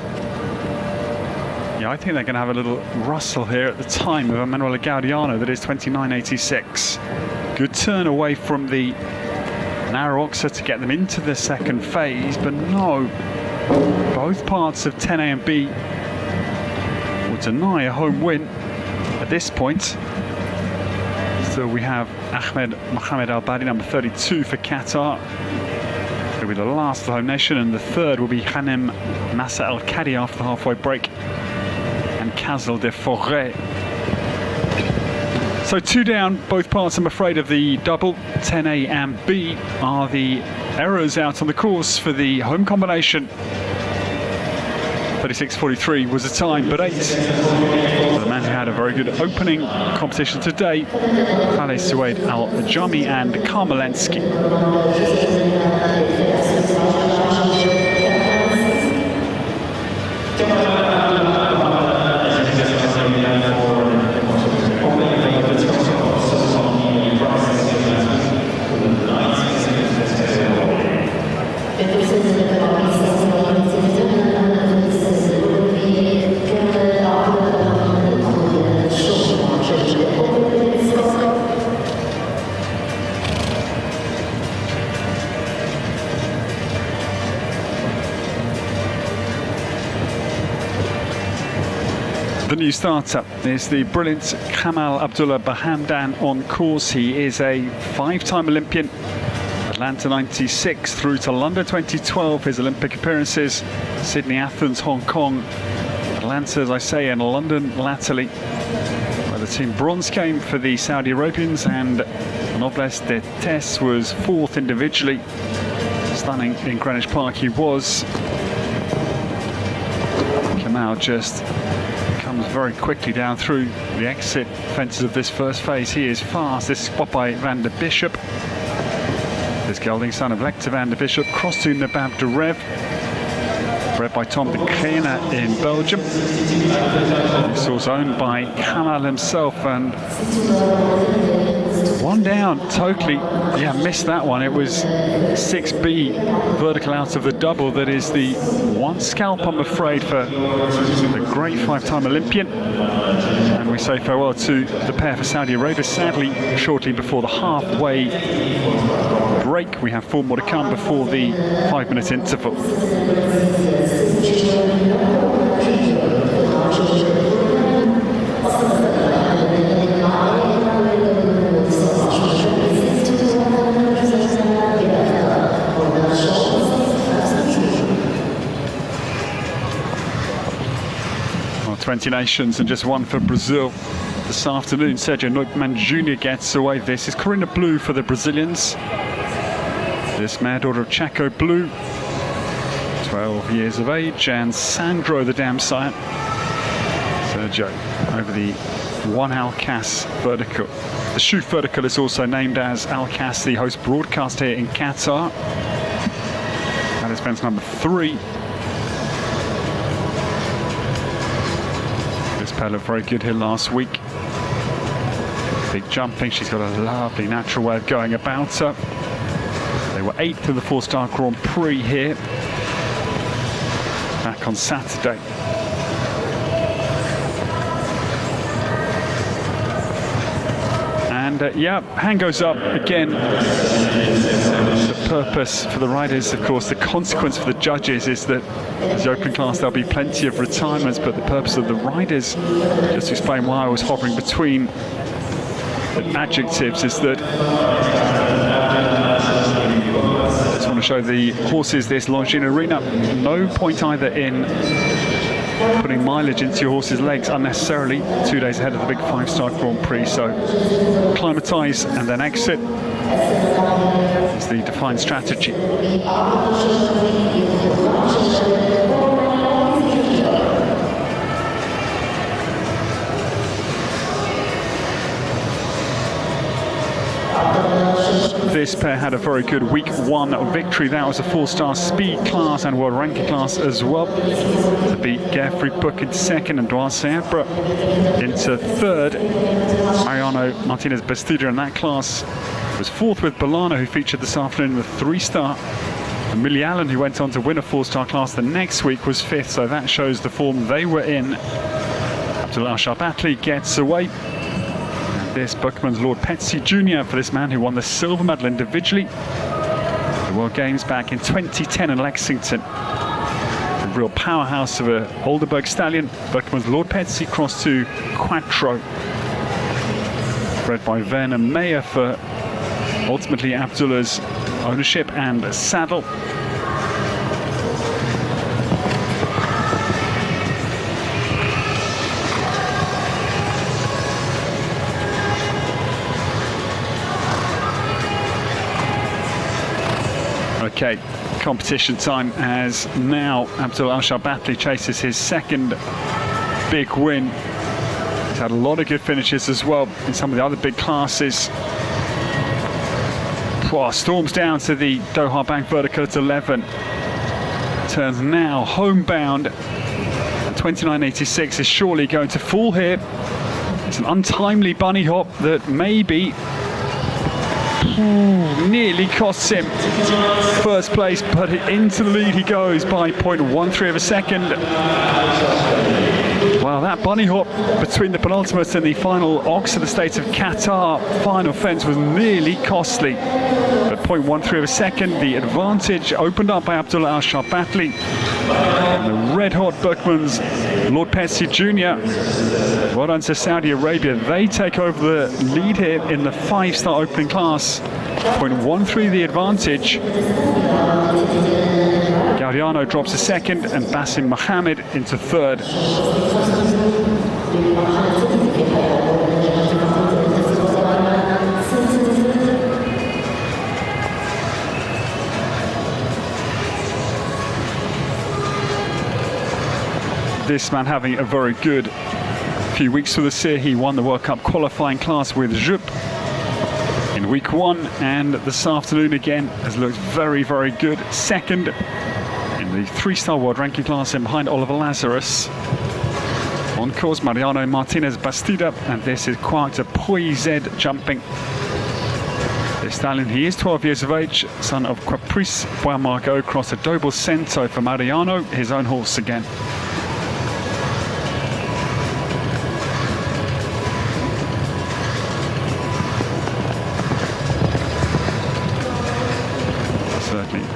Speaker 3: Yeah, I think they're going to have a little rustle here at the time of Emanuele Gaudiano, that is 29.86. Good turn away from the narrow Oxer to get them into the 2nd phase, but no, both parts of 10A and B will deny a home win at this point. So we have Ahmed Mohamed Al-Badi, number 32 for Qatar. He'll be the last of the home nation, and the third will be Hanem Massa Al-Kadi after the halfway break, and Kazel de Forêt. So 2 down, both parts, I'm afraid, of the double. 10A and B are the errors out on the course for the home combination. 36.43 was the time, but 8 for the man who had a very good opening competition today, Fale Suede Al-Jami and Karmelensky. The new starter is the brilliant Kamal Abdullah Bahamdan on course. He is a 5-time Olympian. Atlanta 96 through to London 2012, his Olympic appearances. Sydney, Athens, Hong Kong, Atlanta, as I say, and London latterly, where the team bronze came for the Saudi Arabians, and Noblesse de Tess was 4th individually. Stunning in Greenwich Park he was. Kamal just comes very quickly down through the exit fences of this first phase. He is fast. This is spot by Van der Bishop. This gelding, son of Lecter Van der Bishop, crossed to Nabab de Rev, bred by Tom de Krene in Belgium. This was owned by Kamal himself, and 1 down, totally, missed that one. It was 6B, vertical out of the double. That is the 1 scalp, I'm afraid, for the great 5-time Olympian. And we say farewell to the pair for Saudi Arabia. Sadly, shortly before the halfway break, we have 4 more to come before the 5-minute interval. Well, 20 nations and just 1 for Brazil this afternoon. Sergio Neupmann Jr. gets away. This is Corinna Blue for the Brazilians. This mare, daughter of Chaco Blue, 12 years of age, and Sandro, the dam sire. Sergio over the 1 Alcas vertical. The Shoot vertical is also named as Alcas, the host broadcast here in Qatar. That is fence number 3. This pair looked very good here last week. Big jumping, she's got a lovely natural way of going about her. They were 8th in the 4-star Grand Prix here back on Saturday. And hand goes up again. The purpose for the riders, of course, the consequence for the judges is that as the open class there'll be plenty of retirements, but the purpose of the riders, just to explain why I was hovering between the adjectives, is that I just want to show the horses this Longines arena. No point either in putting mileage into your horse's legs unnecessarily 2 days ahead of the big 5-star Grand Prix. So acclimatise and then exit is the defined strategy. This pair had a very good week 1 victory. That was a 4-star speed class and world ranking class as well. To beat Geoffrey Book into 2nd and Duarte Seabra into 3rd. Mariano Martinez Bastida in that class was 4th with Bolano, who featured this afternoon with 3-star. And Millie Allen, who went on to win a 4-star class the next week, was 5th. So that shows the form they were in. Abdullah Sharbatli gets away. This Buckman's Lord Petsy Jr. for this man who won the silver medal individually at the World Games back in 2010 in Lexington. A real powerhouse of a Olderberg stallion. Buckman's Lord Petsy crossed to Quattro. bred by Werner Meyer for ultimately Abdullah's ownership and saddle. Okay, competition time as now Abdullah Al-Sharbatli chases his second big win. He's had a lot of good finishes as well in some of the other big classes. Storms down to the Doha Bank vertical at 11. Turns now homebound. 29.86 is surely going to fall here. It's an untimely bunny hop that maybe nearly costs him first place, but into the lead he goes by 0.13 of a second. Wow, that bunny hop between the penultimate and the final Ox of the state of Qatar final fence was nearly costly. But 0.13 of a second, the advantage opened up by Abdullah Al-Sharbatli. And the red-hot Berkman's Lord Percy Jr. Well done to Saudi Arabia. They take over the lead here in the 5-star opening class. 0.13 the advantage. Gaudiano drops to second and Basim Mohammed into third. This man having a very good few weeks for the Seer. He won the World Cup qualifying class with Jup in week 1, and this afternoon again has looked very, very good. Second in the 3-star world ranking class and behind Oliver Lazarus. On course, Mariano Martinez Bastida, and this is quite a poised jumping. This stallion, he is 12 years of age, son of Caprice Boamargo, cross a Doble Cento for Mariano, his own horse again.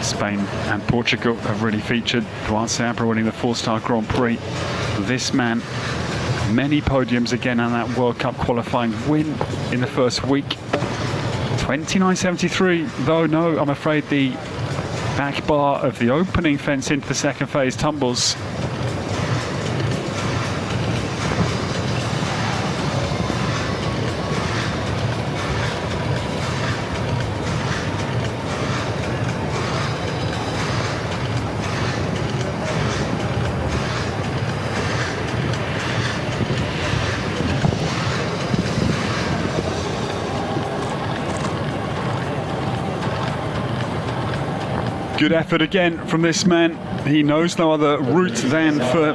Speaker 3: Spain and Portugal have really featured. Duarte Abra winning the 4-star Grand Prix. This man, many podiums again, and that World Cup qualifying win in the first week. 29.73, though no, I'm afraid the back bar of the opening fence into the second phase tumbles. Good effort again from this man. He knows no other route than for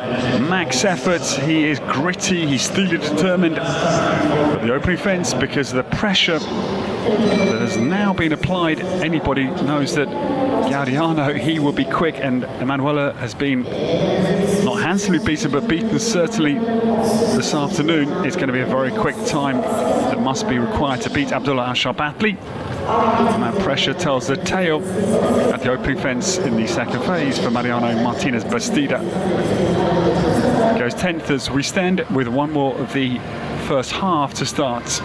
Speaker 3: max effort. He is gritty, he's steely determined. But the opening fence, because of the pressure that has now been applied, anybody knows that Gaudiano, he will be quick, and Emanuela has been not handsomely beaten, but beaten certainly this afternoon. It's going to be a very quick time that must be required to beat Abdullah Al-Sharbatli. And that pressure tells the tale at the opening fence in the second phase for Mariano Martinez Bastida. Goes 10th as we stand with one more of the first half to start.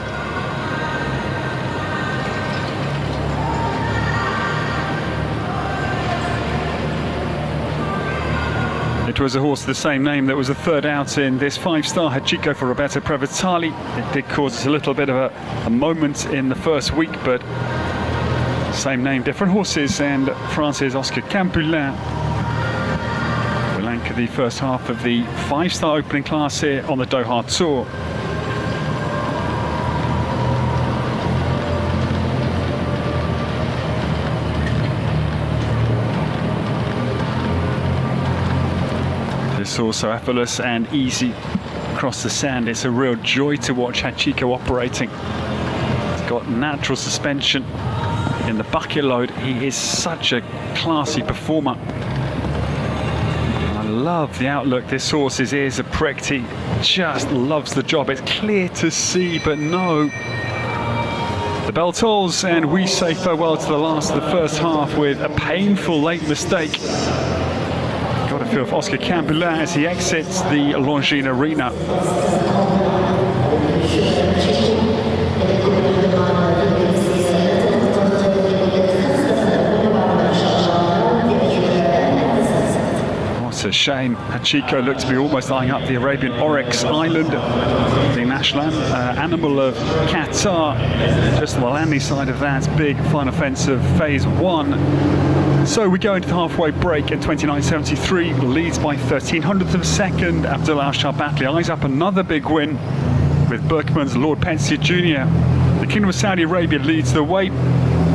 Speaker 3: It was a horse of the same name that was the third out in this 5-star Hachiko for Roberto Previtali. It did cause us a little bit of a moment in the first week, but same name, different horses, and France's Oscar Campulin will anchor the first half of the 5-star opening class here on the Doha Tour. It's also effortless and easy across the sand. It's a real joy to watch Hachiko operating. He's got natural suspension in the bucket load. He is such a classy performer. And I love the outlook. This horse's ears are pricked. He just loves the job. It's clear to see, but no. The bell tolls and we say farewell to the last of the first half with a painful late mistake. Got a feel for Oscar Campulin as he exits the Longines arena. a shame. Hachiko looked to be almost eyeing up the Arabian Oryx Island, the national animal of Qatar. Just on the landing side of that big final fence of phase 1. So we go into the halfway break at 29.73, leads by 1300th of a second. Abdullah Al-Sharbatli eyes up another big win with Berkman's Lord Pensier Jr. The Kingdom of Saudi Arabia leads the way.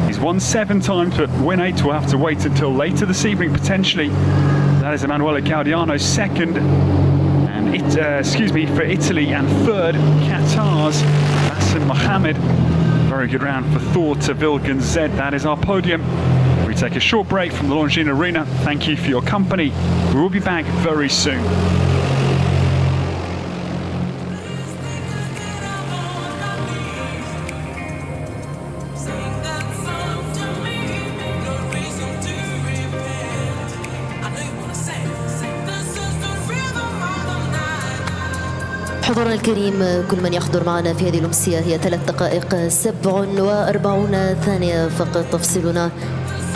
Speaker 3: He's won 7 times, but win 8 will have to wait until later this evening, potentially. That is Emanuele Gaudiano's second. And for Italy, and third, Qatar's Bassem Mohammed. Very good round for Thor to Vilgen Z. That is our podium. We take a short break from the Longines Arena. Thank you for your company. We will be back very soon.
Speaker 1: حضورنا الكريم، كل من يحضر معنا في هذه الأمسية، هي 3 دقائق 47 ثانية فقط تفصلنا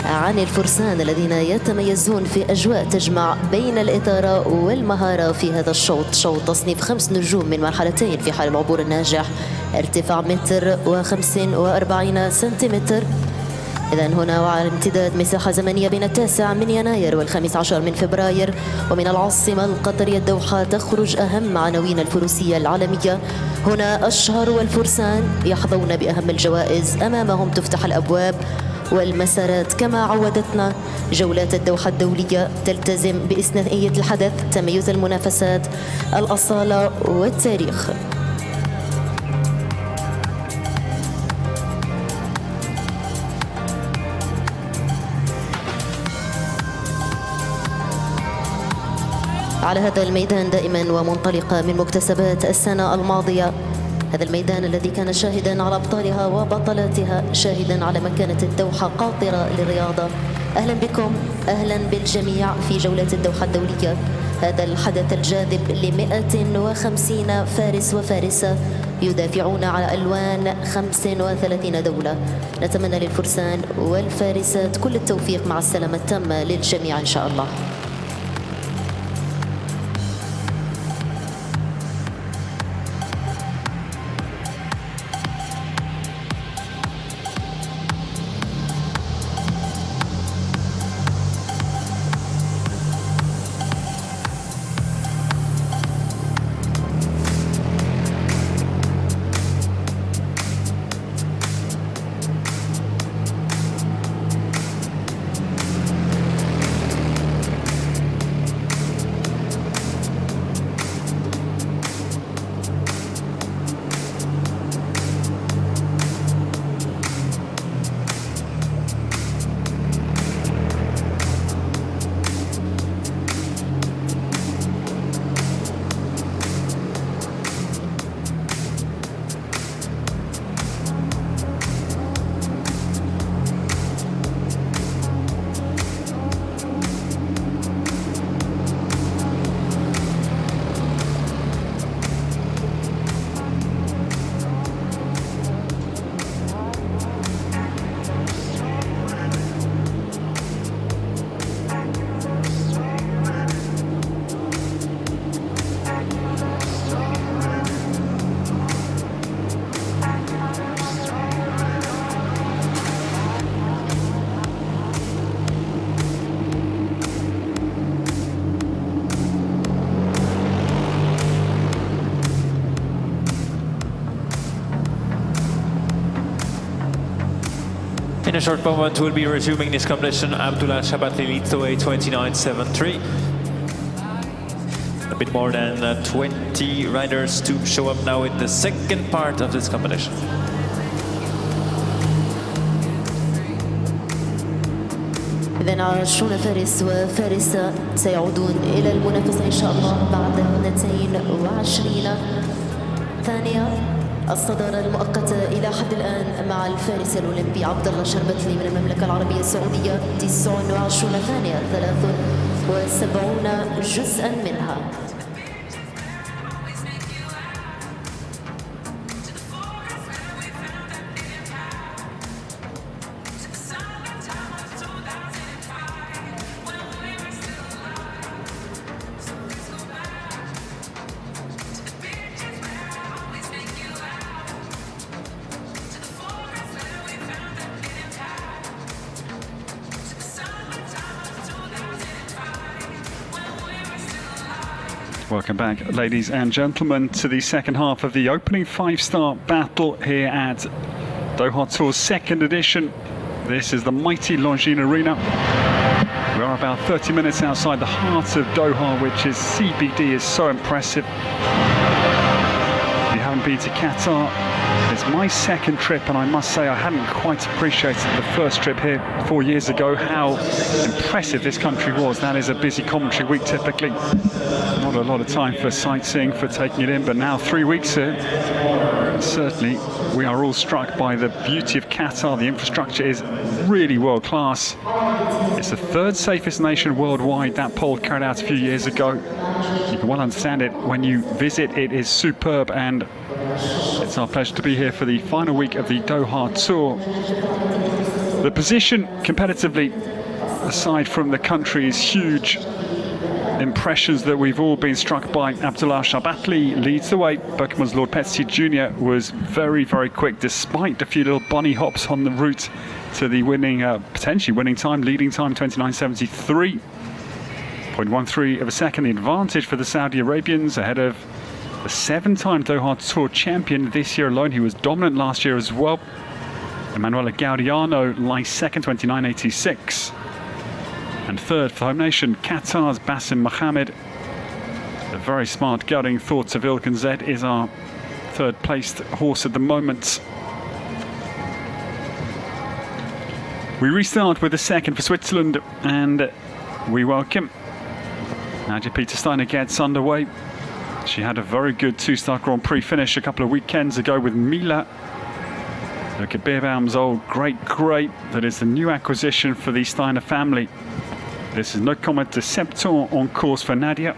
Speaker 1: عن الفرسان الذين يتميزون في أجواء تجمع بين الإثارة والمهارة في هذا الشوط. شوط تصنيف 5 نجوم من مرحلتين في حال العبور الناجح، ارتفاع 1.45 سنتيمتر. إذن هنا وعلى امتداد مساحة زمنية بين 9 من يناير وال15 من فبراير، ومن العاصمة القطرية الدوحة تخرج أهم عناوين الفروسية العالمية. هنا أشهر والفرسان يحظون بأهم الجوائز، أمامهم تفتح الأبواب والمسارات كما عودتنا. جولات الدوحة الدولية تلتزم بإثنائية الحدث، تميز المنافسات، الأصالة والتاريخ. على هذا الميدان دائما ومنطلقة من مكتسبات السنة الماضية، هذا الميدان الذي كان شاهدا على أبطالها وبطلاتها، شاهدا على مكانة الدوحة قاطرة للرياضة. أهلا بكم، أهلا بالجميع في جولات الدوحة الدولية، هذا الحدث الجاذب ل150 فارس وفارسة يدافعون على ألوان 35 دولة. نتمنى للفرسان والفارسات كل التوفيق مع السلامة التامة للجميع إن شاء الله.
Speaker 2: In a short moment, we'll be resuming this competition. Abdullah Al-Sharbatli leads the way, 29.73. A bit more than 20 riders to show up now in the second part of this competition.
Speaker 1: إذن 20 فارس وفارسة سيعودون إلى المنافسة إن شاء الله بعد 22 ثانية. الصدارة المؤقتة إلى حد الآن مع الفارس الأولمبي عبد الله الشربتلي من المملكة العربية السعودية، 29 ثانية، 73 جزءا منها.
Speaker 3: Welcome back, ladies and gentlemen, to the second half of the opening five-star battle here at Doha Tour's second edition. This is the mighty Longines Arena. We are about 30 minutes outside the heart of Doha, which is CBD, is so impressive. If you haven't been to Qatar, it's my second trip, and I must say I hadn't quite appreciated the first trip here 4 years ago, how impressive this country was. That is a busy commentary week typically. Not a lot of time for sightseeing, for taking it in, but now 3 weeks here. Certainly, we are all struck by the beauty of Qatar. The infrastructure is really world class. It's the third safest nation worldwide. That poll carried out a few years ago. You can well understand it when you visit. It is superb, and it's our pleasure to be here for the final week of the Doha Tour. The position competitively, aside from the country's huge impressions that we've all been struck by, Abdullah Shabatli leads the way. Bokemon's Lord Petty Jr. was very, very quick, despite a few little bunny hops on the route to the winning, potentially winning time, leading time, 29.73. 0.13 of a second, the advantage for the Saudi Arabians ahead of the seven-time Doha Tour champion this year alone. He was dominant last year as well. Emanuele Gaudiano lies second, 29.86. And third for the home nation, Qatar's Bassem Mohammed. The very smart Gelding Thoughts of Ilkan Z is our third-placed horse at the moment. We restart with the second for Switzerland, and we welcome Nadia Peter-Steiner gets underway. She had a very good two-star Grand Prix finish a couple of weekends ago with Mila. Look at Beerbaum's old Great Great. That is the new acquisition for the Steiner family. This is No Comment de Septembre on course for Nadia.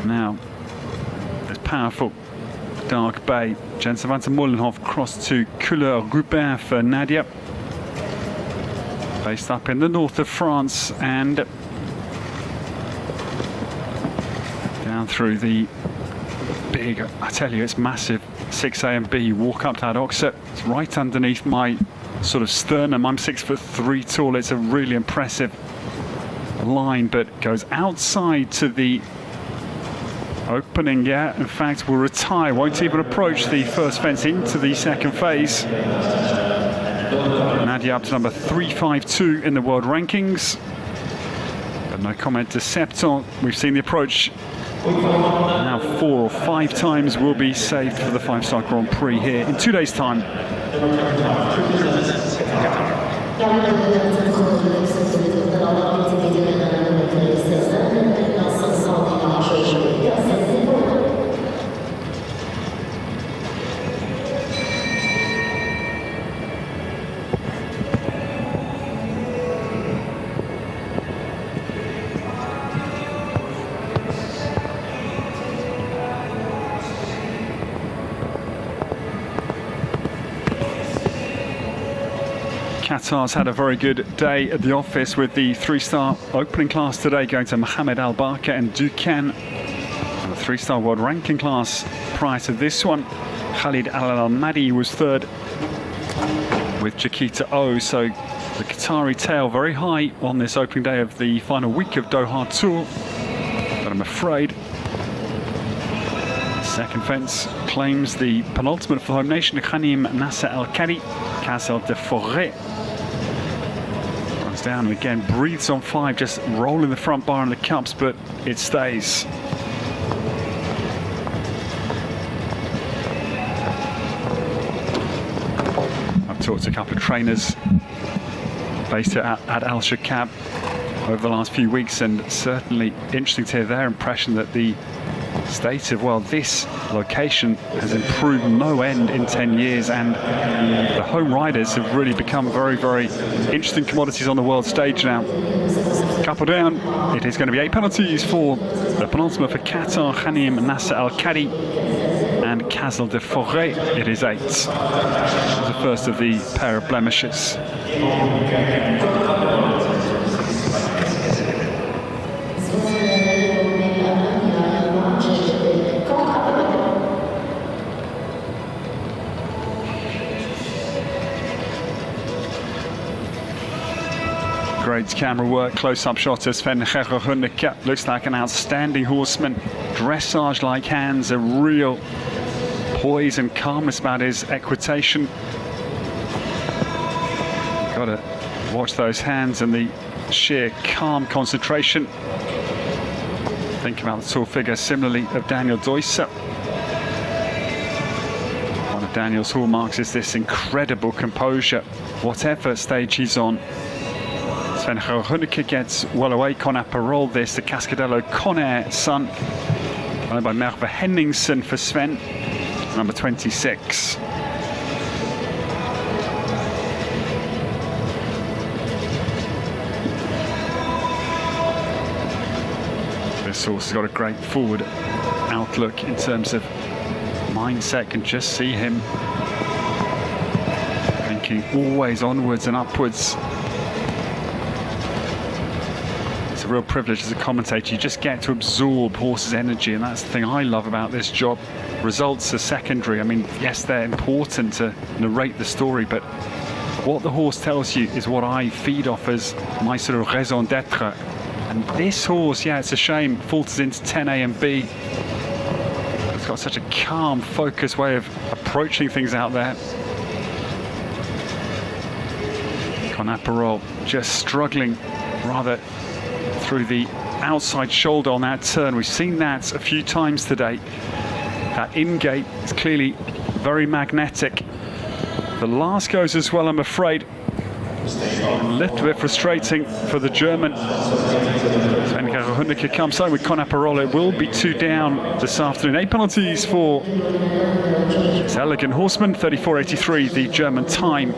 Speaker 3: Now, this powerful Dark Bay. Jens van der Molenhof crossed to Couleur-Goubin for Nadia. Based up in the north of France, and down through the big, I tell you, it's massive 6A and B. You walk up to that Oxet, it's right underneath my sort of sternum. I'm 6'3" tall. It's a really impressive line, but goes outside to the opening. Yeah, in fact, will retire, won't even approach the first fence into the second phase. Nadia up to number 352 in the world rankings. But No Comment de Septembre. We've seen the approach now 4 or 5 times. Will be saved for the 5-star Grand Prix here in 2 days' time. Qatar's had a very good day at the office with the 3-star opening class today going to Mohamed Al Barka and Dukan. And the 3-star world ranking class prior to this one, Khalid Al Almadi was third with Chiquita O. So the Qatari tail very high on this opening day of the final week of Doha Tour. But I'm afraid the second fence claims the penultimate for the home nation, Khanim Nasser Al-Kadi, Castle de Forêt. Down and again, breathes on 5, just rolling the front bar in the cups, but it stays. I've talked to a couple of trainers based at Al Shaqab over the last few weeks, and certainly interesting to hear their impression that the state of, well, this location has improved no end in 10 years, and the home riders have really become very, very interesting commodities on the world stage now. Couple down, it is going to be 8 penalties for the penultimate for Qatar, Khanim Nasser Al-Kadi and Castle de Forêt. It is 8. The first of the pair of blemishes. Great camera work, close-up shot of Sven Gerhardhunneke. Looks like an outstanding horseman. Dressage-like hands, a real poise and calmness about his equitation. Got to watch those hands and the sheer calm concentration. Think about the tall figure similarly of Daniel Deusser. One of Daniel's hallmarks is this incredible composure, whatever stage he's on. Sven Gerhardhunneke gets well away. Conor Parol, this, the Cascadello Conair son. Followed by Merve Henningsen for Sven, number 26. This horse has got a great forward outlook in terms of mindset. Can just see him thinking always onwards and upwards. It's a real privilege as a commentator. You just get to absorb horses' energy, and that's the thing I love about this job. Results are secondary. I mean, yes, they're important to narrate the story, but what the horse tells you is what I feed off as my sort of raison d'etre. And this horse, yeah, it's a shame, falters into 10A and B. It's got such a calm, focused way of approaching things out there. Conor Parol just struggling rather through the outside shoulder on that turn. We've seen that a few times today. That in-gate is clearly very magnetic. The last goes as well, I'm afraid. A little bit frustrating for the German. Sven Gerhardhunneke comes home with Conor Parol. It will be 2 down this afternoon. 8 penalties for this elegant horseman. 34.83 the German time.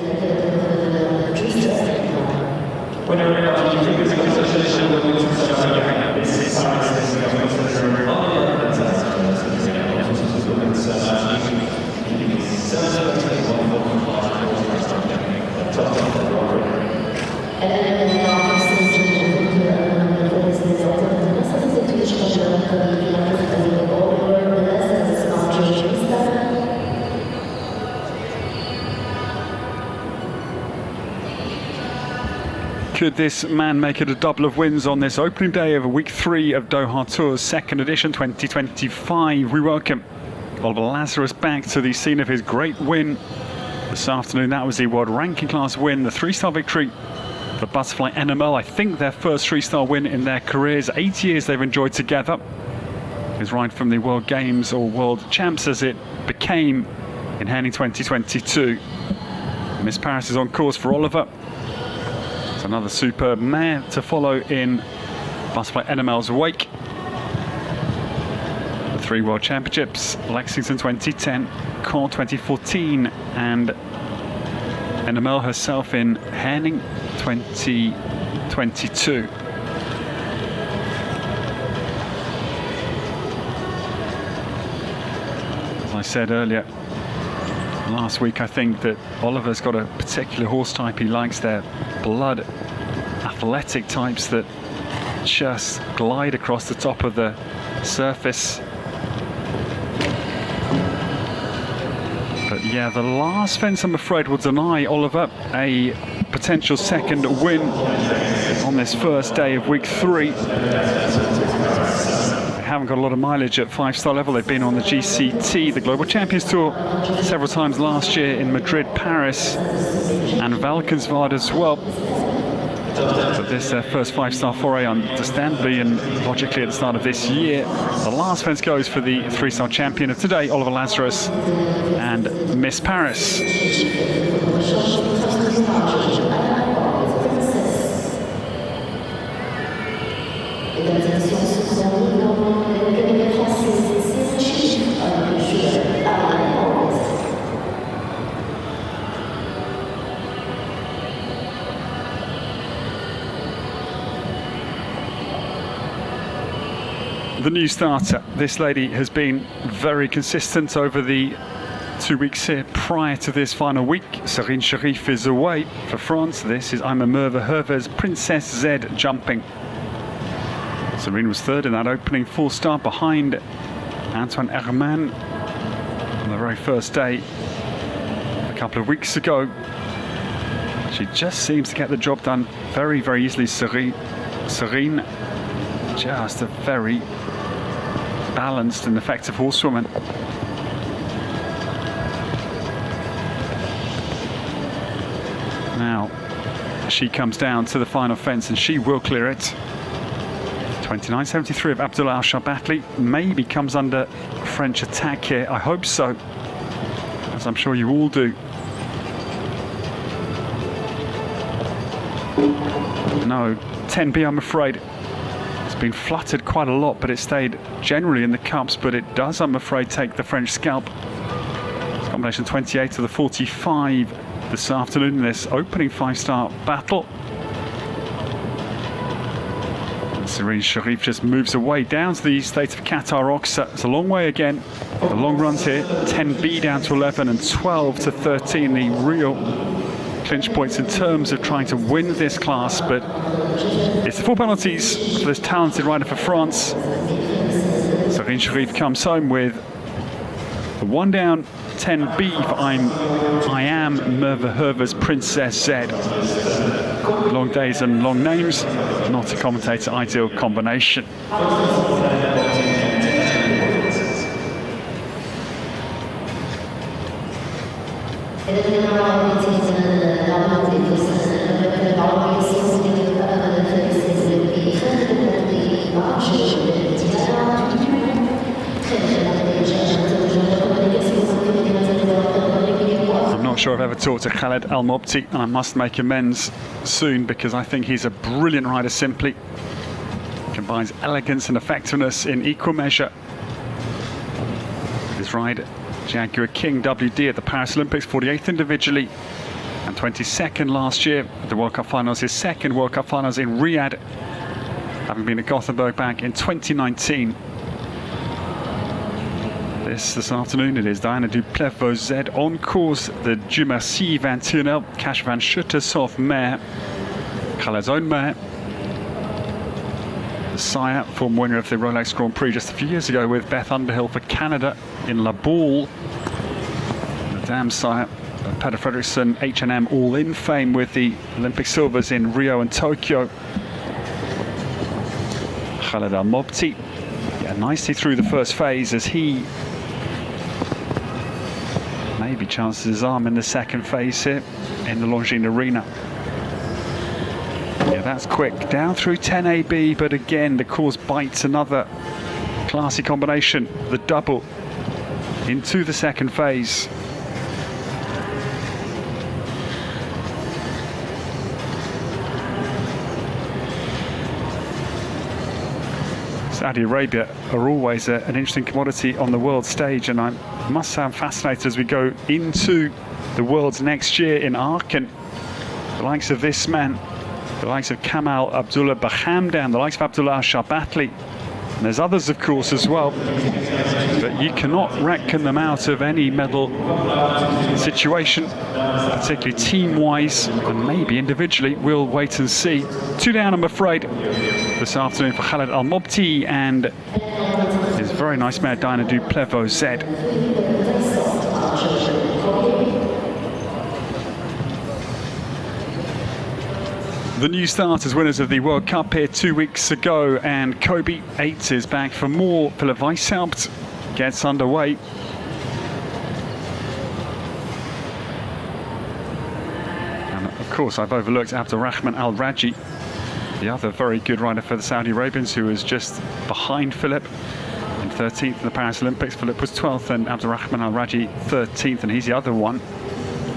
Speaker 3: Could this man make it a double of wins on this opening day of week 3 of Doha Tour's second edition 2025? We welcome Oliver Lazarus back to the scene of his great win this afternoon. That was the world ranking class win, the 3-star victory for Butterfly NML. I think their first 3-star win in their careers. 8 years they've enjoyed together. His ride from the World Games, or World Champs as it became, in Henning 2022. Miss Paris is on course for Oliver. It's another superb mare to follow in Butterfly NML's wake. The 3 World Championships, Lexington 2010, Caen 2014, and NML herself in Henning 2022. As I said earlier, last week, I think that Oliver's got a particular horse type he likes. Their blood athletic types that just glide across the top of the surface. But yeah, the last fence, I'm afraid, will deny Oliver a potential second win on this first day of week 3. Haven't got a lot of mileage at 5-star level. They've been on the GCT, the Global Champions Tour, several times last year in Madrid, Paris, and Valkenswaard as well. But this is their first 5-star foray, understandably and logically, at the start of this year. The last fence goes for the 3-star champion of today, Oliver Lazarus, and Miss Paris. The new starter, this lady has been very consistent over the 2 weeks here prior to this final week. Serene Sharif is away for France. This is Ima Merve Herves Princess Z jumping. Serene was third in that opening 4-star behind Antoine Herman on the very first day a couple of weeks ago. She just seems to get the job done very, very easily. Serene, just a very balanced and effective horsewoman. Now, she comes down to the final fence and she will clear it. 29.73 of Abdullah Al-Shabatli. Maybe comes under French attack here. I hope so, as I'm sure you all do. No, 10B, I'm afraid. It's been fluttered quite a lot, but it stayed generally in the cups, but it does, I'm afraid, take the French scalp. It's combination 28 to the 45 this afternoon in this opening 5-star battle. Serene Sharif just moves away down to the state of Qatar rocks. It's a long way again. The long runs here, 10B down to 11 and 12 to 13, the real clinch points in terms of trying to win this class, but it's the 4 penalties for this talented rider for France. Serene Sharif comes home with the 1 down, 10B for I Am Merve Herver's Princess Z. Long days and long names, not a commentator ideal combination. I'm not sure I've ever talked to Khaled Al Mobti, and I must make amends soon because I think he's a brilliant rider simply. Combines elegance and effectiveness in equal measure. His ride, Jaguar King WD at the Paris Olympics, 48th individually and 22nd last year at the World Cup Finals. His second World Cup Finals in Riyadh, having been at Gothenburg back in 2019. This afternoon it is Diana Duplevaux Z on course, the Dumercy Van Tunnel, Cash Van Schuttershoff mare, Khaled's own mare. The sire, former winner of the Rolex Grand Prix just a few years ago with Beth Underhill for Canada in La Baule. The dam sire, Peter Fredriksson, H&M all-in fame with the Olympic silvers in Rio and Tokyo. Khaled Al Mobti, yeah, nicely through the first phase as he maybe chances his arm in the second phase here in the Longines arena. Yeah, that's quick. Down through 10AB, but again, the course bites another classy combination. The double into the second phase. Saudi Arabia are always an interesting commodity on the world stage, and I must sound fascinated as we go into the Worlds next year in Aachen. The likes of this man, the likes of Kamal Abdullah Bahamdan, the likes of Abdullah Al-Shabatli, and there's others of course as well, but you cannot reckon them out of any medal situation, particularly team-wise and maybe individually. We'll wait and see. 2 down, I'm afraid, this afternoon for Khaled Al Mobti and his very nice mare Diana Duplevaux Z. The new starters, winners of the World Cup here 2 weeks ago, and Kobe 8 is back for more. Philipp Weishaupt gets underway. And of course, I've overlooked Abdurrahman Al Raji, the other very good rider for the Saudi Arabians, who was just behind Philipp in 13th in the Paris Olympics. Philipp was 12th and Abdurrahman Al Raji 13th, and he's the other one.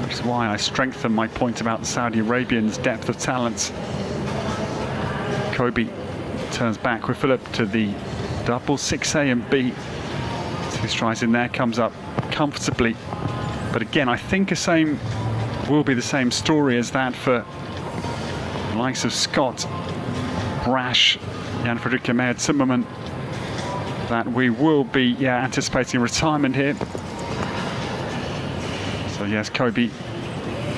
Speaker 3: Which is why I strengthen my point about the Saudi Arabians' depth of talent. Kobe turns back with Philipp to the double 6A and B. 2 strides in there, comes up comfortably. But again, I think the same will be the same story as that for the likes of Scott, Brash, Jan Fredrik Meyer Zimmerman, that we will be anticipating retirement here. So yes, Kobe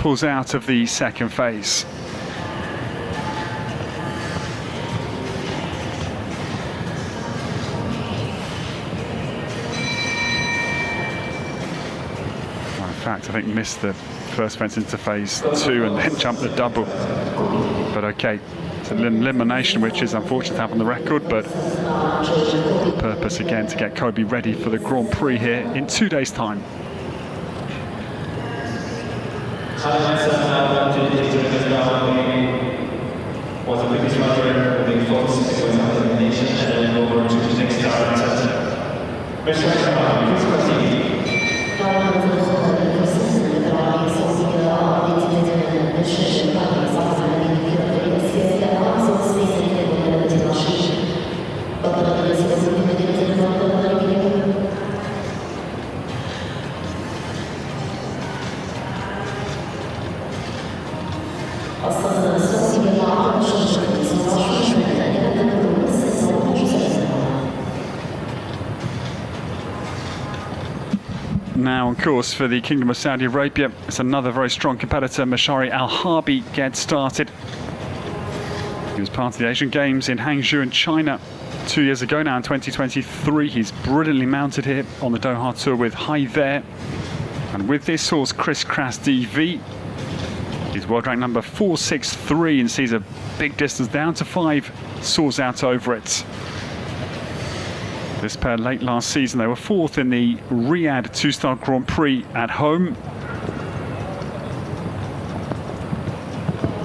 Speaker 3: pulls out of the second phase. Well, in fact, I think missed the first fence into phase 2 and then jump the double. But okay, it's an elimination which is unfortunate to have on the record, but the purpose again to get Kobe ready for the Grand Prix here in 2 days' time. Now, of course, for the Kingdom of Saudi Arabia, it's another very strong competitor. Mashari Al-Harbi gets started. He was part of the Asian Games in Hangzhou in China 2 years ago now in 2023. He's brilliantly mounted here on the Doha Tour with High There. And with this horse, Crisscross DV, he's world rank number 463 and sees a big distance down to 5, soars out over it. This pair late last season, they were 4th in the Riyadh 2-star Grand Prix at home.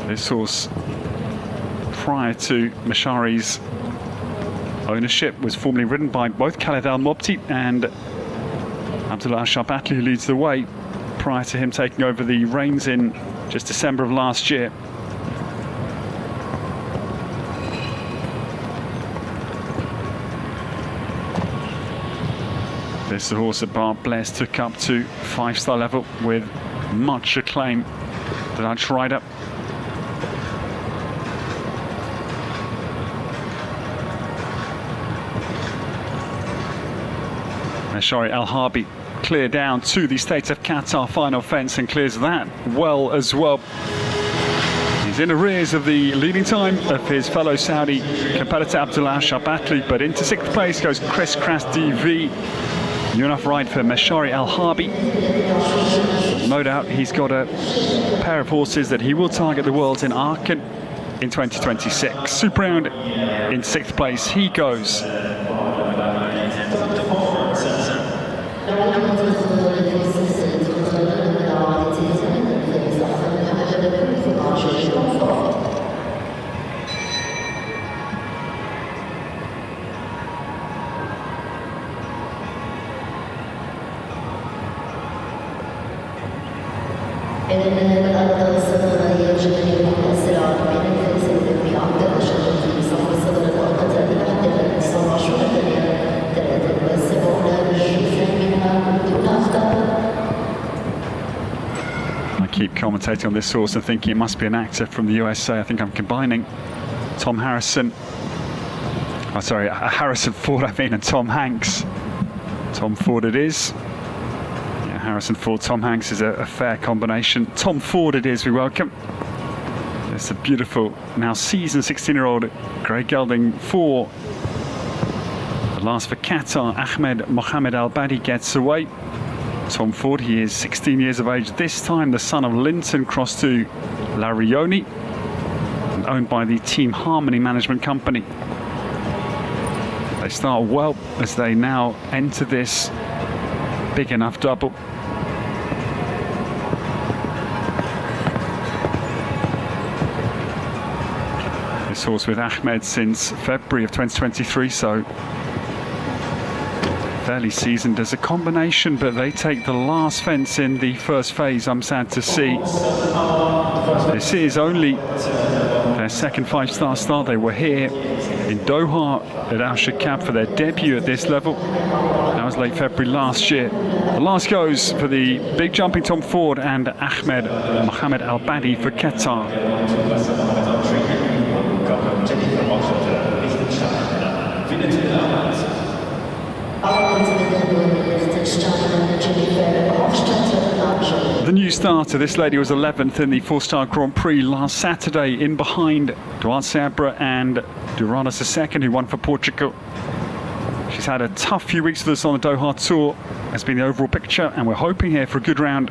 Speaker 3: This horse, prior to Mashari's ownership, was formerly ridden by both Khaled Al Mobti and Abdullah Shaqab, who leads the way, prior to him taking over the reins in just December of last year. This is the horse that Bart Bless took up to 5-star level with much acclaim. The Dutch rider. Mashari Al-Harbi clear down to the State of Qatar final fence and clears that well as well. He's in arrears of the leading time of his fellow Saudi competitor Abdullah Shabatli, but into 6th place goes Crisscross DV. New enough ride for Mashari Al-Harbi. No doubt he's got a pair of horses that he will target the Worlds in Aachen in 2026. Super round in 6th place he goes. Keep commentating on this horse and thinking it must be an actor from the USA. I think I'm combining Harrison Ford, and Tom Hanks. Tom Ford it is. Yeah, Harrison Ford, Tom Hanks is a fair combination. Tom Ford it is, we welcome. It's a beautiful, now seasoned 16-year-old grey gelding for the last for Qatar. Ahmed Mohammed Al-Badi gets away. Tom Ford, he is 16 years of age this time, the son of Linton, crossed to Larioni, and owned by the Team Harmony Management Company. They start well as they now enter this big enough double. This horse with Ahmed since February of 2023, so fairly seasoned as a combination, but they take the last fence in the first phase, I'm sad to see. This is only their second 5-star start. They were here in Doha at Al Shaqab for their debut at this level. That was late February last year. The last goes for the big jumping Tom Ford and Ahmed Mohammed Al-Badi for Qatar. The new starter, this lady was 11th in the 4-star Grand Prix last Saturday, in behind Duarte Sabra and Duranas II, who won for Portugal. She's had a tough few weeks with us on the Doha Tour. Has been the overall picture, and we're hoping here for a good round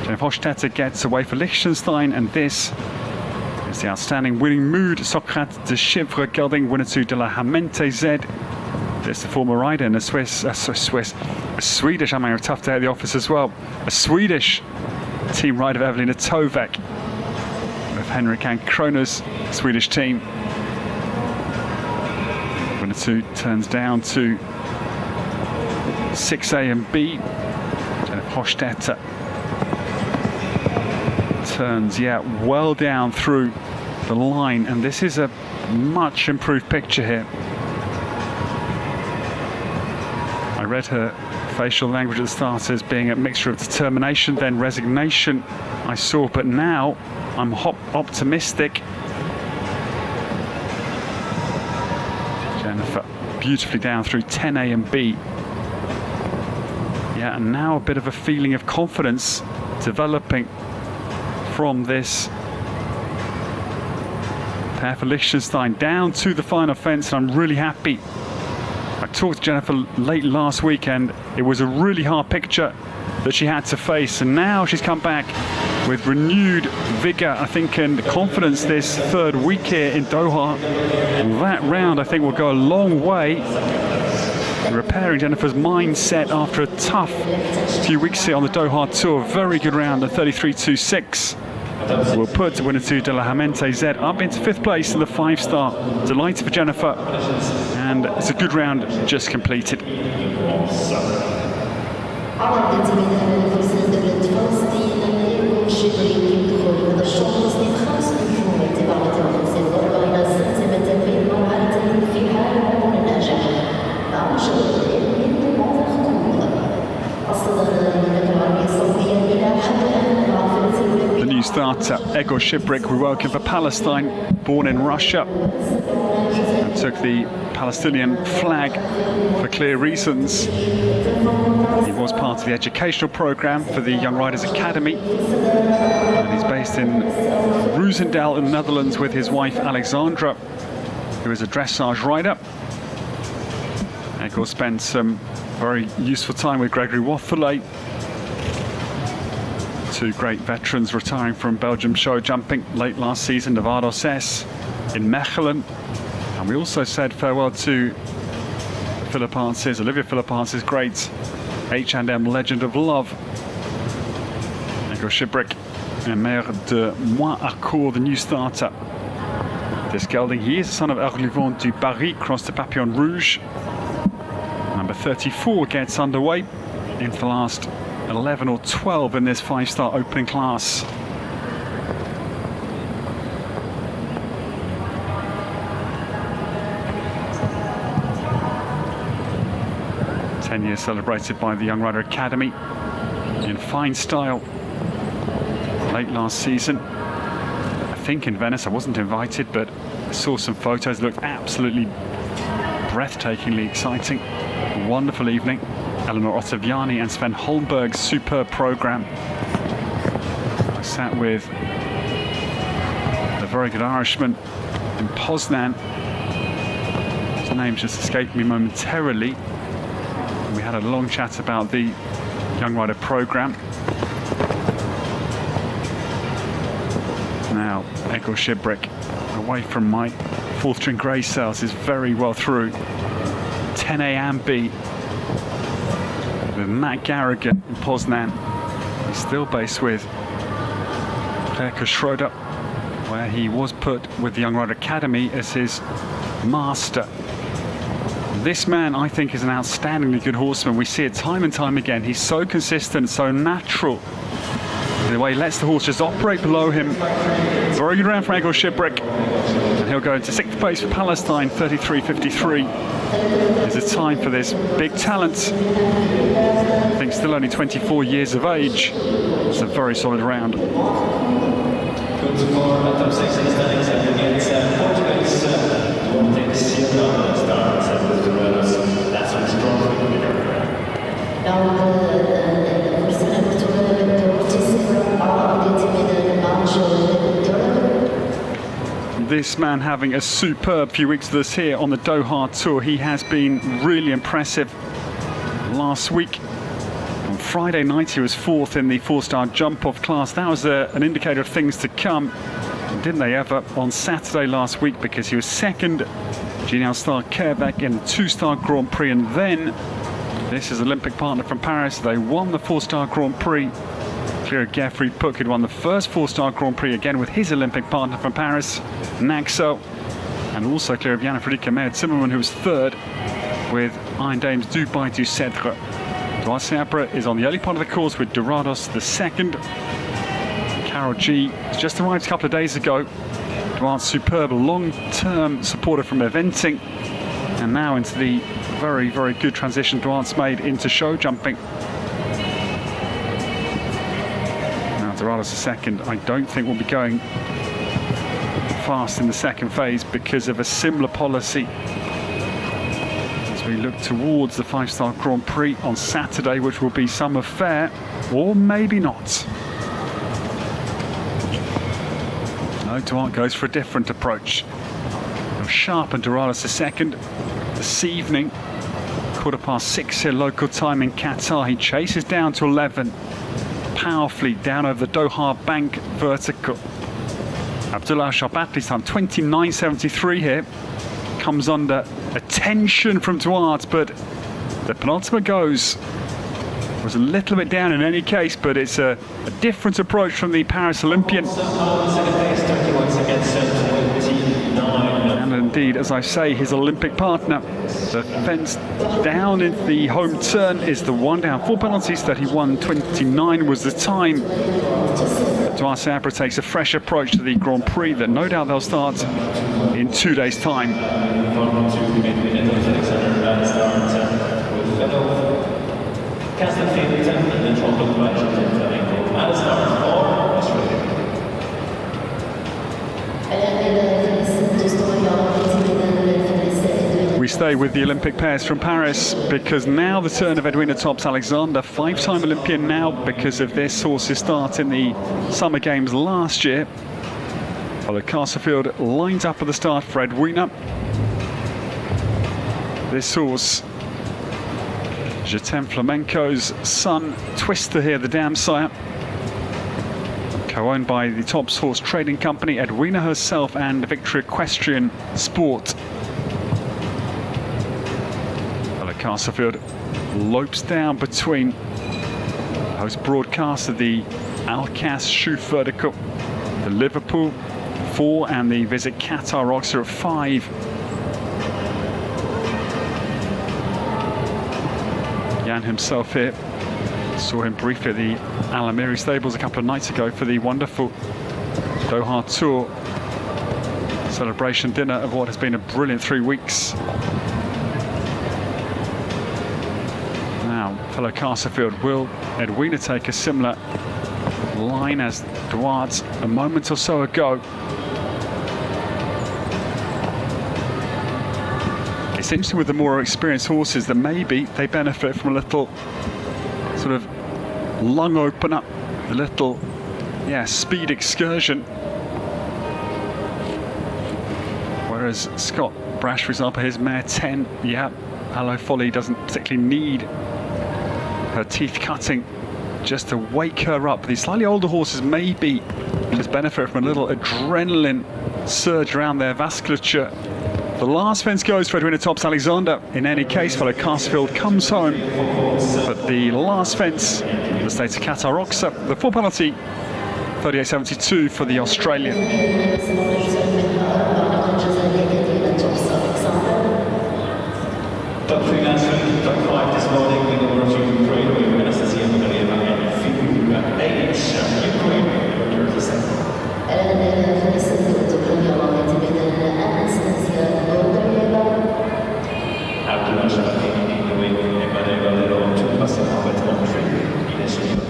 Speaker 3: Jennifer Hochstetter gets away for Liechtenstein, and this is the outstanding winning mood. Socrates de Chivre gelding winner 2 de la Hamente Z. There's the former rider and a Swedish, I may have a tough day at the office as well. A Swedish team rider of Evelina Tovek with Henrik and Kroner's Swedish team. Winner 2 turns down to 6A and B. Jennifer Hochstetter turns, well down through the line, and this is a much improved picture here. I read her facial language at the start as being a mixture of determination, then resignation, I saw, but now I'm optimistic. Jennifer beautifully down through 10A and B. Yeah, and now a bit of a feeling of confidence developing from this pair for Liechtenstein down to the final fence, and I'm really happy. I talked to Jennifer late last weekend. It was a really hard picture that she had to face, and now she's come back with renewed vigour, I think, and confidence this third week here in Doha. And that round, I think, will go a long way in repairing Jennifer's mindset after a tough few weeks here on the Doha Tour. Very good round at 33.26. Will put winner 2 de la Hamente Z up into 5th place in the 5-star. Delighted for Jennifer, and it's a good round just completed. The new starter, Egor Shibrik, we welcome for Palestine, born in Russia, and took the Palestinian flag for clear reasons. He was part of the educational program for the Young Riders Academy, and he's based in Roosendaal in the Netherlands with his wife Alexandra, who is a dressage rider. Egor spent some very useful time with Gregory Wathelet, two great veterans retiring from Belgium show jumping late last season, Nevados S in Mechelen. And we also said farewell to Olivia Philippance's great H&M Legend of Love, Egor Shibrik, and Maire de Moisharcourt, the new starter. This gelding, he is the son of Erluvon du Barry, crossed to Papillon Rouge. Number 34 gets underway into the last 11 or 12 in this 5-star opening class. Years celebrated by the Young Rider Academy in fine style late last season. I think in Venice. I wasn't invited, but I saw some photos. It looked absolutely breathtakingly exciting. A wonderful evening. Eleanor Ottaviani and Sven Holmberg's superb program. I sat with a very good Irishman in Poznan. His name just escaped me momentarily. We had a long chat about the Young Rider program. Now, Egor Shibrik, away from my 4th string grey cells, is very well through. 10A and B. With Matt Garrigan in Poznan. He's still based with Claire Schroeder, where he was put with the Young Rider Academy as his master. This man, I think, is an outstandingly good horseman. We see it time and time again. He's so consistent, so natural. The way he lets the horse just operate below him. Very good round for Egor Shibrik. And he'll go into 6th place for Palestine, 33.53. There's a time for this big talent. I think still only 24 years of age. It's a very solid round. This man having a superb few weeks with us here on the Doha Tour. He has been really impressive. Last week on Friday night he was 4th in the 4-star jump-off class. That was an indicator of things to come. Didn't they ever on Saturday last week, because he was 2nd Genial Star Kerbeck in the 2-star Grand Prix, and then this is Olympic partner from Paris. They won the 4-star Grand Prix. Clear Geoffrey Puck had won the first 4-star Grand Prix again with his Olympic partner from Paris, Naxo, and also clear of Jan Frederica Meyer Zimmerman, who was 3rd with Iron Dames Dubai du Cèdre. Duarte Seabra is on the early part of the course with Dorados the 2nd. Carol G has just arrived a couple of days ago. Duarte's superb long-term supporter from eventing, and now into the very, very good transition Duarte's made into show jumping. Now Dorados the 2nd, I don't think will be going fast in the second phase because of a similar policy as we look towards the 5-star Grand Prix on Saturday, which will be some affair, or maybe not. No, Duarte goes for a different approach. He'll sharpen Dorados the 2nd this evening, 6:15 here local time in Qatar. He chases down to 11, powerfully down over the Doha bank vertical. Abdullah Shabatli's time 29.73 here, comes under attention from Duarte, but the penultimate goes was a little bit down in any case, but it's a different approach from the Paris Olympian. And indeed, as I say, his Olympic partner. The fence down into the home turn is the one down. 4 penalties, 31.29 was the time. Duarte Seabra takes a fresh approach to the Grand Prix that no doubt they'll start in 2 days' time. We stay with the Olympic pairs from Paris because now the turn of Edwina Tops-Alexander, 5-time Olympian now because of this horse's start in the Summer Games last year. Although Castlefield lines up at the start for Edwina. This horse, Jetem Flamenco's son, Twister here, the dam sire, co-owned by the Tops Horse Trading Company, Edwina herself and Victory Equestrian Sport. Castlefield lopes down between the host broadcaster, the Alcas Shoot Vertical, the Liverpool 4 and the Visit Qatar Oxer at 5. Jan himself here, saw him briefly at the Alamiri stables a couple of nights ago for the wonderful Doha Tour celebration dinner of what has been a brilliant 3 weeks. Fellow Castlefield, will Edwina take a similar line as Duarte a moment or so ago? It seems to, with the more experienced horses, that maybe they benefit from a little sort of lung opener, a little speed excursion. Whereas Scott Brash, for example, his mare 10, Hello Folly doesn't particularly need her teeth cutting just to wake her up. These slightly older horses maybe just benefit from a little adrenaline surge around their vasculature. The last fence goes for Edwina Tops-Alexander. In any case, fellow Castlefield comes home, but the last fence, the state of Qatar Oxer, the 4 penalty, 38.72 for the Australian.
Speaker 4: This morning we go to Ukraine, we were going to see him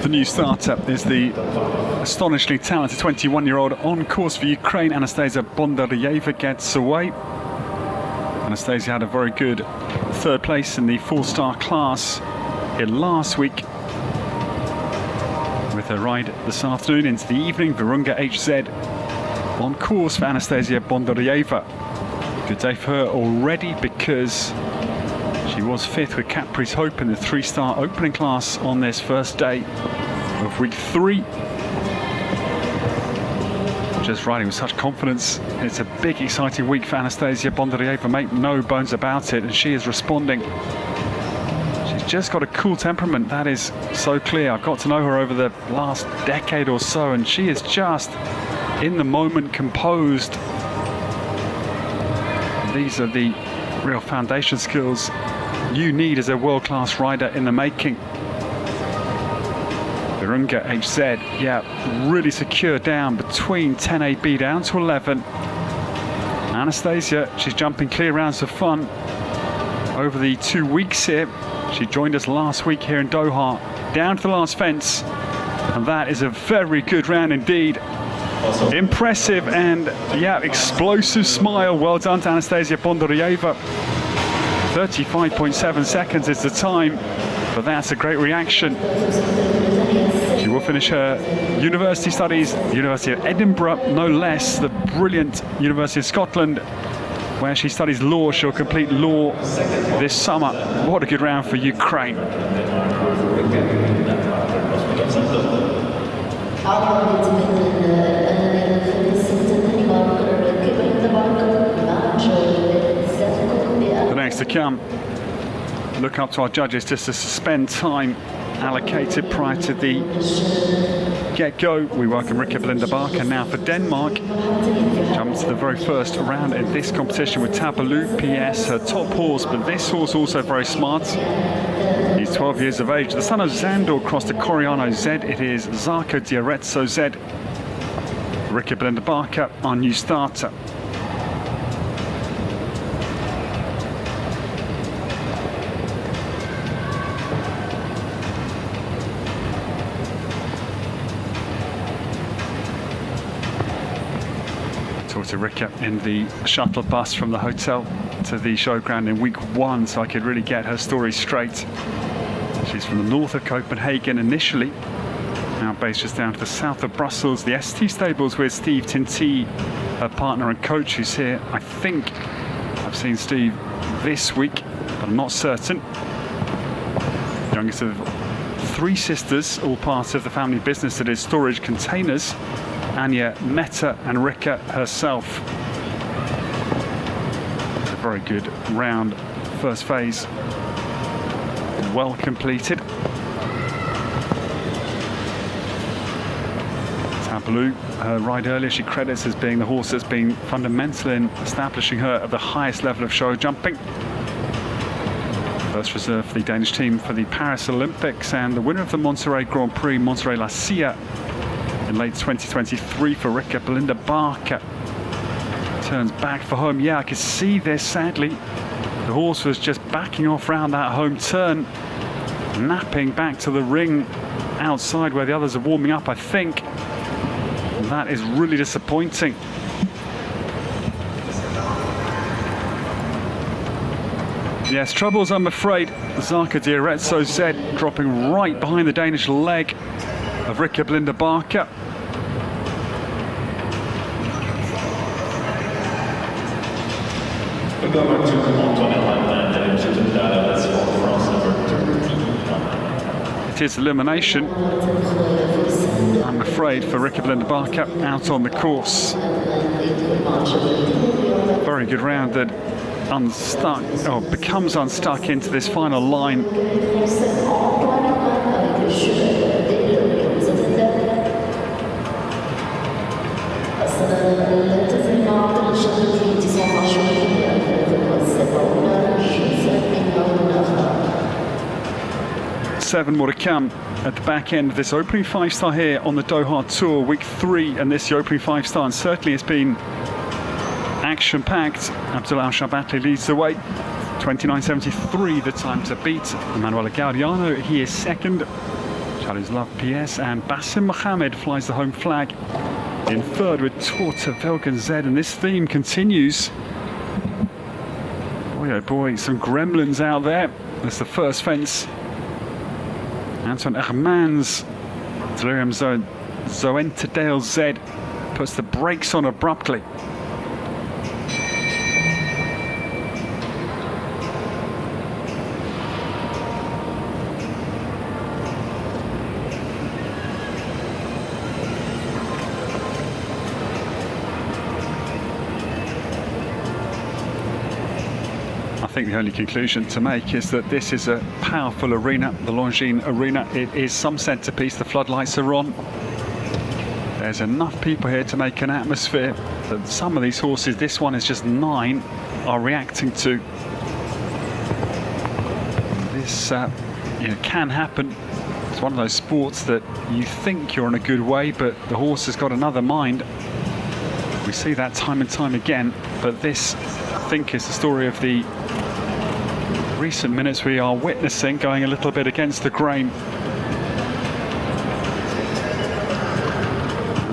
Speaker 3: The new starter is the astonishingly talented 21-year-old on course for Ukraine. Anastasia Bondaryeva gets away. Anastasia had a very good 3rd place in the 4-star class here last week. With her ride this afternoon into the evening, Virunga HZ on course for Anastasia Bondaryeva. Good day for her already because She was 5th with Capri's Hope in the 3-star opening class on this first day of week 3. Just riding with such confidence. It's a big, exciting week for Anastasia Bondaryeva, make no bones about it, and she is responding. She's just got a cool temperament, that is so clear. I've got to know her over the last decade or so, and she is just in the moment, composed. These are the real foundation skills you need as a world-class rider in the making. Virunga HZ, yeah, really secure down between 10AB down to 11. Anastasia, she's jumping clear rounds of fun over the 2 weeks here. She joined us last week here in Doha, down to the last fence, and that is a very good round indeed. Impressive and, yeah, explosive smile. Well done to Anastasia Bondaryeva. 35.7 seconds is the time, but that's a great reaction. She will finish her university studies, University of Edinburgh, no less, the brilliant University of Scotland, where she studies law. She'll complete law this summer. What a good round for Ukraine. The next to come, look up to our judges just to suspend time allocated prior to the get-go. We welcome Rikke Belinda-Barker now for Denmark. Jumps to the very first round in this competition with Tabalu PS, her top horse, but this horse also very smart. He's 12 years of age. The son of Zandor crossed to Coriano Z. It is Zarko di Arezzo Z. Rikke Belinda-Barker, our new starter. To Rikke in the shuttle bus from the hotel to the showground in week 1, so I could really get her story straight. She's from the north of Copenhagen initially, now based just down to the south of Brussels. The ST stables with Steve Tinty, her partner and coach, who's here. I think I've seen Steve this week, but I'm not certain. Youngest of 3 sisters, all part of the family business that is Storage Containers. Anya, Meta and Rikke herself. A very good round, first phase, well completed. Tabalu, her ride earlier, she credits as being the horse that's been fundamental in establishing her at the highest level of show jumping. First reserve for the Danish team for the Paris Olympics, and the winner of the Monterey Grand Prix, Monterey-La Silla, in late 2023 for Rikke Belinda-Barker. Turns back for home. Yeah, I could see this, sadly. The horse was just backing off round that home turn, napping back to the ring outside where the others are warming up, I think. And that is really disappointing. Yes, troubles, I'm afraid. Zarko di Arezzo Z dropping right behind the Danish leg of Rikke Belinda-Barker. It is elimination, I'm afraid, for Rikke Belinda-Barker out on the course. Very good round that unstuck, or becomes unstuck into this final line. Seven more to come at the back end of this opening 5-star here on the Doha Tour, week 3, and this the opening 5-star, and certainly it's been action-packed. Abdul Al-Shabatli leads the way, 29.73 the time to beat. Emanuele Gaudiano, he is second. Charlie's Love PS, and Basim Mohammed flies the home flag in third with Torta Velgen Z, and this theme continues. Boy oh boy, some gremlins out there. That's the first fence. Anton Hermans, Delirium Zoentadale Z puts the brakes on abruptly. think the only conclusion to make is that this is a powerful arena, the Longines arena. It is some centrepiece, the floodlights are on. There's enough people here to make an atmosphere that some of these horses, this one is just 9, are reacting to. This can happen. It's one of those sports that you think you're in a good way, but the horse has got another mind. We see that time and time again, but this, I think, is the story of the recent minutes we are witnessing, going a little bit against the grain.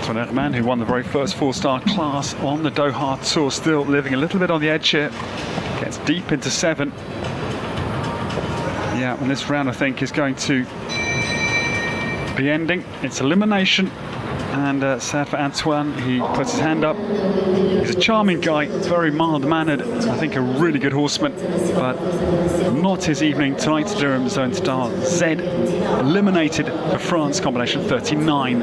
Speaker 3: Herman, who won the very first 4-star class on the Doha Tour, still living a little bit on the edge here, gets deep into 7. Yeah, and this round I think is going to be ending. It's elimination, and sad for Antoine, he puts his hand up. He's a charming guy, very mild-mannered, I think a really good horseman, but not his evening tonight. Durham Zone Star Z eliminated for France, combination 39.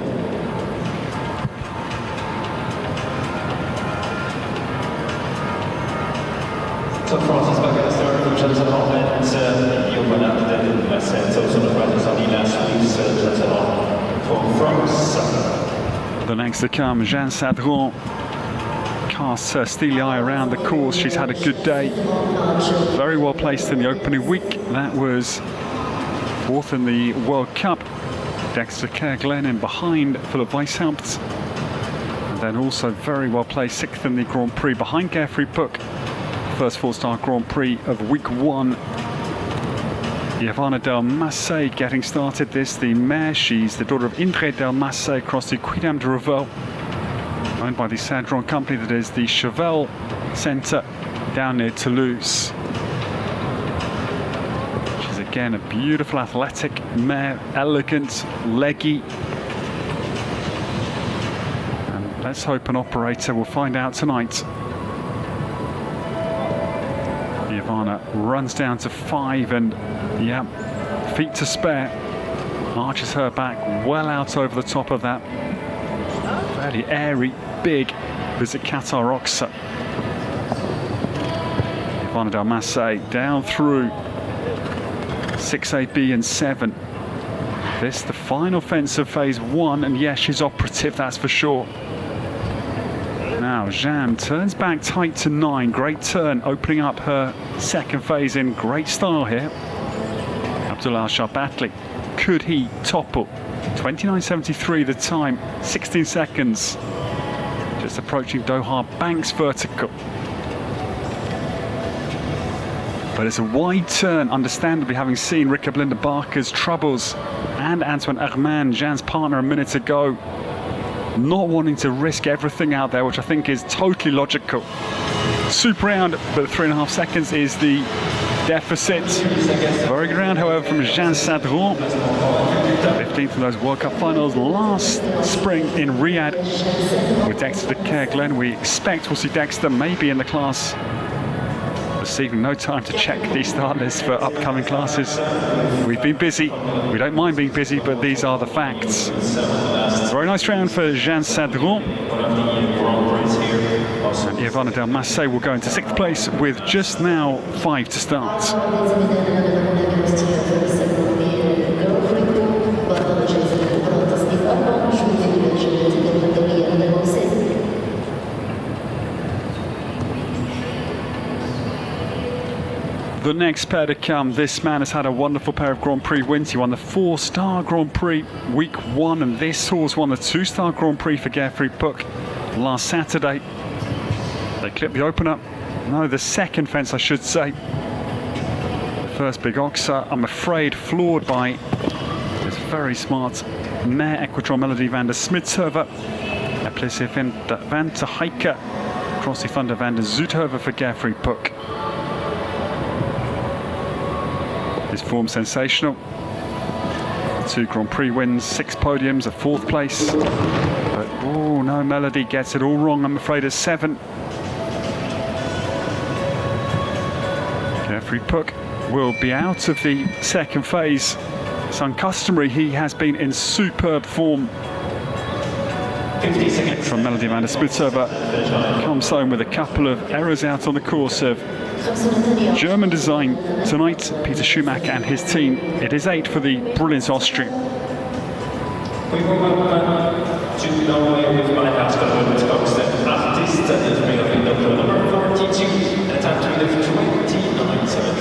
Speaker 4: So France is back at the start, which is a lot, and you'll run out the last set. So the practice on the last week's that's a lot for France.
Speaker 3: The next to come, Jeanne Sadron casts her steely eye around the course. She's had a good day. Very well placed in the opening week. That was 4th in the World Cup. Dexter Kerr-Glenn in behind Philip Weishaupt. And then also very well placed 6th in the Grand Prix behind Geoffrey Puck. First 4-star Grand Prix of week 1. Ivana Del Massé getting started this, the mare. She's the daughter of Indre Del Massé across the Quidam de Revel, owned by the Sadron company that is the Cheval Centre down near Toulouse. She's again a beautiful athletic mare, elegant, leggy. And let's hope an operator will find out tonight. Ivana runs down to 5 and, yeah, feet to spare. Arches her back well out over the top of that fairly airy, big Visit Qatar Oxa. Ivana Del Massé down through 6A, B and 7. This, the final fence of phase 1, and yes, she's operative, that's for sure. Now, Jeanne turns back tight to 9. Great turn, opening up her second phase in great style here. Abdullah Sharbatli, could he topple? 29.73 the time, 16 seconds. Just approaching Doha Banks vertical. But it's a wide turn, understandably, having seen Rika Belinda Barker's troubles and Antoine Herman, Jeanne's partner, a minute ago. Not wanting to risk everything out there, which I think is totally logical. Super round, but 3.5 seconds is the deficit. Very good round, however, from Jeanne Sadron. 15th in those World Cup finals last spring in Riyadh with Dexter Kerr-Glenn. We expect we'll see Dexter maybe in the class this evening. No time to check the start list for upcoming classes. We've been busy. We don't mind being busy, but these are the facts. Very nice round for Jeanne Sadron. And Ivana Del Massé will go into 6th place with just now 5 to start. The next pair to come, this man has had a wonderful pair of Grand Prix wins. He won the 4-star Grand Prix week 1, and this horse won the 2-star Grand Prix for Geoffrey Puck last Saturday. They clipped the opener. No, the second fence, I should say. The first big Oxa, I'm afraid, floored by this very smart mare, Equestrian Melody van der Smitshover. Applice van te Heike, across the Thunder van der Zuidhoven for Geoffrey Puck. His form sensational. 2 Grand Prix wins, 6 podiums, a 4th place. But, oh no, Melody gets it all wrong, I'm afraid, at 7. Geoffrey Puck will be out of the second phase. It's uncustomary, he has been in superb form.
Speaker 4: 50 seconds.
Speaker 3: From Melody Amanda Splitsova comes home with a couple of errors out on the course of German design tonight. Peter Schumacher and his team. It is 8 for the Brilliance Austrian.
Speaker 4: We move on to Norway with my husband, with Coxton. Artist is made of number 42, and a time to live 29.7.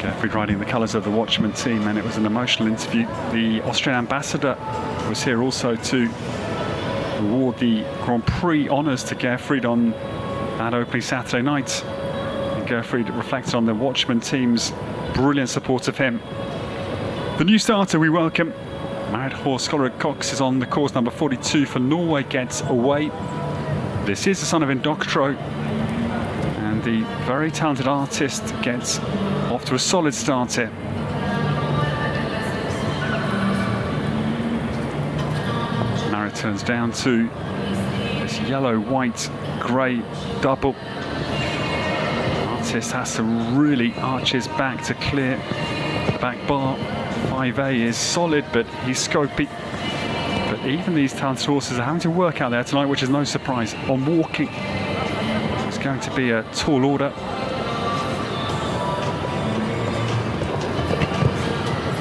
Speaker 3: Carefully riding the colours of the Watchman team, and it was an emotional interview. The Austrian ambassador was here also to award the Grand Prix honours to Gerfried on that opening Saturday night. And Gerfried reflected on the Watchman team's brilliant support of him. The new starter we welcome, Marit Horskård Cox, is on the course number 42 for Norway, gets away. This is the son of Indoctro, and the very talented artist gets off to a solid start here. Marit turns down to this yellow, white, grey double. Artist has to really arch his back to clear the back bar. 5A is solid, but he's scopy. But even these talented horses are having to work out there tonight, which is no surprise. On walking, it's going to be a tall order.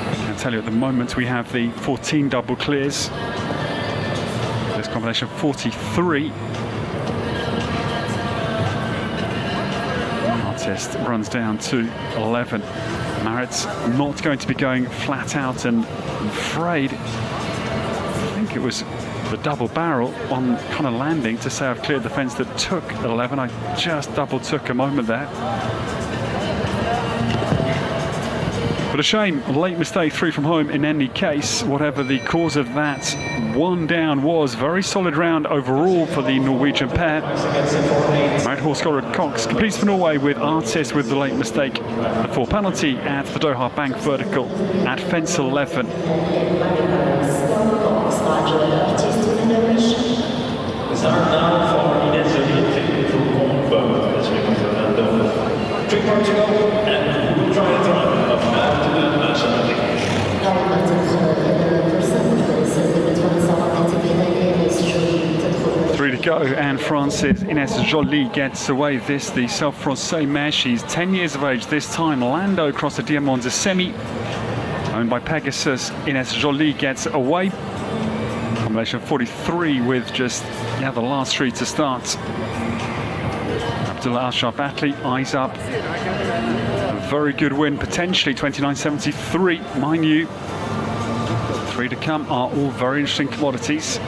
Speaker 3: I can tell you at the moment we have the 14 double clears. This combination 43. Artist runs down to 11. Marit's not going to be going flat out, and I'm afraid I think it was the double barrel on kind of landing to say I've cleared the fence that took 11. I just double took a moment there. But a shame, a late mistake, 3 from home in any case. Whatever the cause of that, 1 down was. Very solid round overall for the Norwegian pair. Marit Horskård Cox completes for Norway with Artist with the late mistake. The 4 penalty at the Doha Bank vertical at fence 11. Three to go, and France's Ines Joly gets away. This, the Self-Francais mare. She's 10 years of age this time. Lando across the Diamond de Semi, owned by Pegasus. Ines Joly gets away. Combination 43 with just the last 3 to start. Abdullah Al-Sharbatli eyes up. A very good win, potentially 29.73, mind you. 3 to come are all very interesting commodities.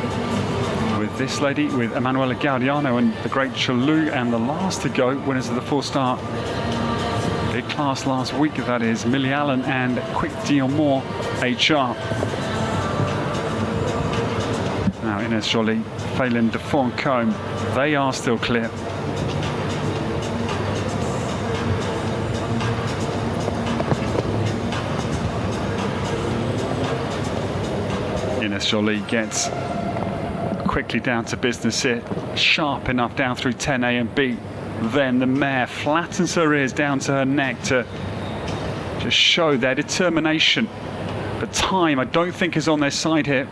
Speaker 3: With this lady, with Emanuela Gaudiano and the great Chalou, and the last to go, winners of the 4-star big class last week, that is Millie Allen and Quick Diamond HR. Now Ines Joly, Phelan de Foncombe, they are still clear. Ines Joly gets quickly down to business here, sharp enough down through 10A and B. Then the mare flattens her ears down to her neck to just show their determination. But time, I don't think, is on their side here.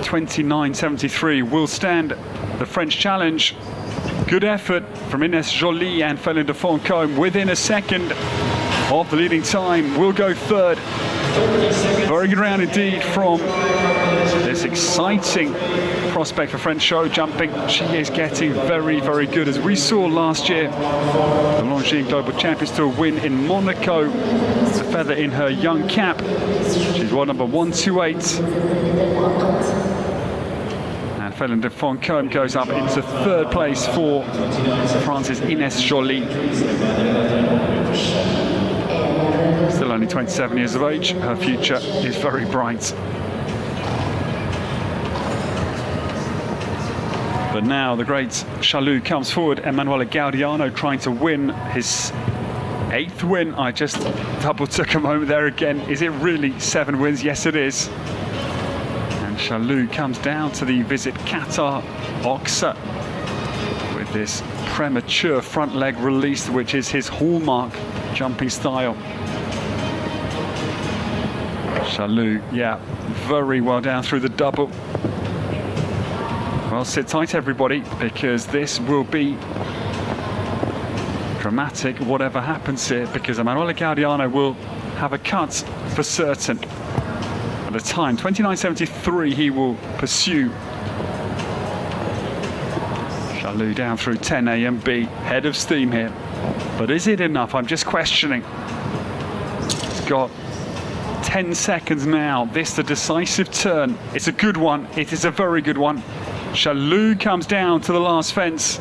Speaker 3: 29.73 will stand the French challenge. Good effort from Ines Joly and Phelan de Foncombe within a second of the leading time. Will go third. Very good round indeed from this exciting prospect for French show jumping. She is getting very, very good, as we saw last year. The Longines Global Champions Tour win in Monaco. A feather in her young cap. She's world number 128. And Phelan de Foncombe goes up into 3rd place for France's Ines Joly. Still only 27 years of age, her future is very bright. But now the great Chalou comes forward. Emanuela Gaudiano trying to win his 8th win. I just double took a moment there again. Is it really 7 wins? Yes, it is. And Chalou comes down to the Visit Qatar Oxa with this premature front leg release, which is his hallmark jumping style. Shaqab, yeah, very well down through the double. Well, sit tight, everybody, because this will be dramatic, whatever happens here, because Emanuele Gaudiano will have a cut for certain. At the time, 29.73, he will pursue. Shaqab down through 10 A and B, head of steam here. But is it enough? I'm just questioning. He's got 10 seconds now. This the decisive turn. It's a good one. It is a very good one. Shaqab comes down to the last fence.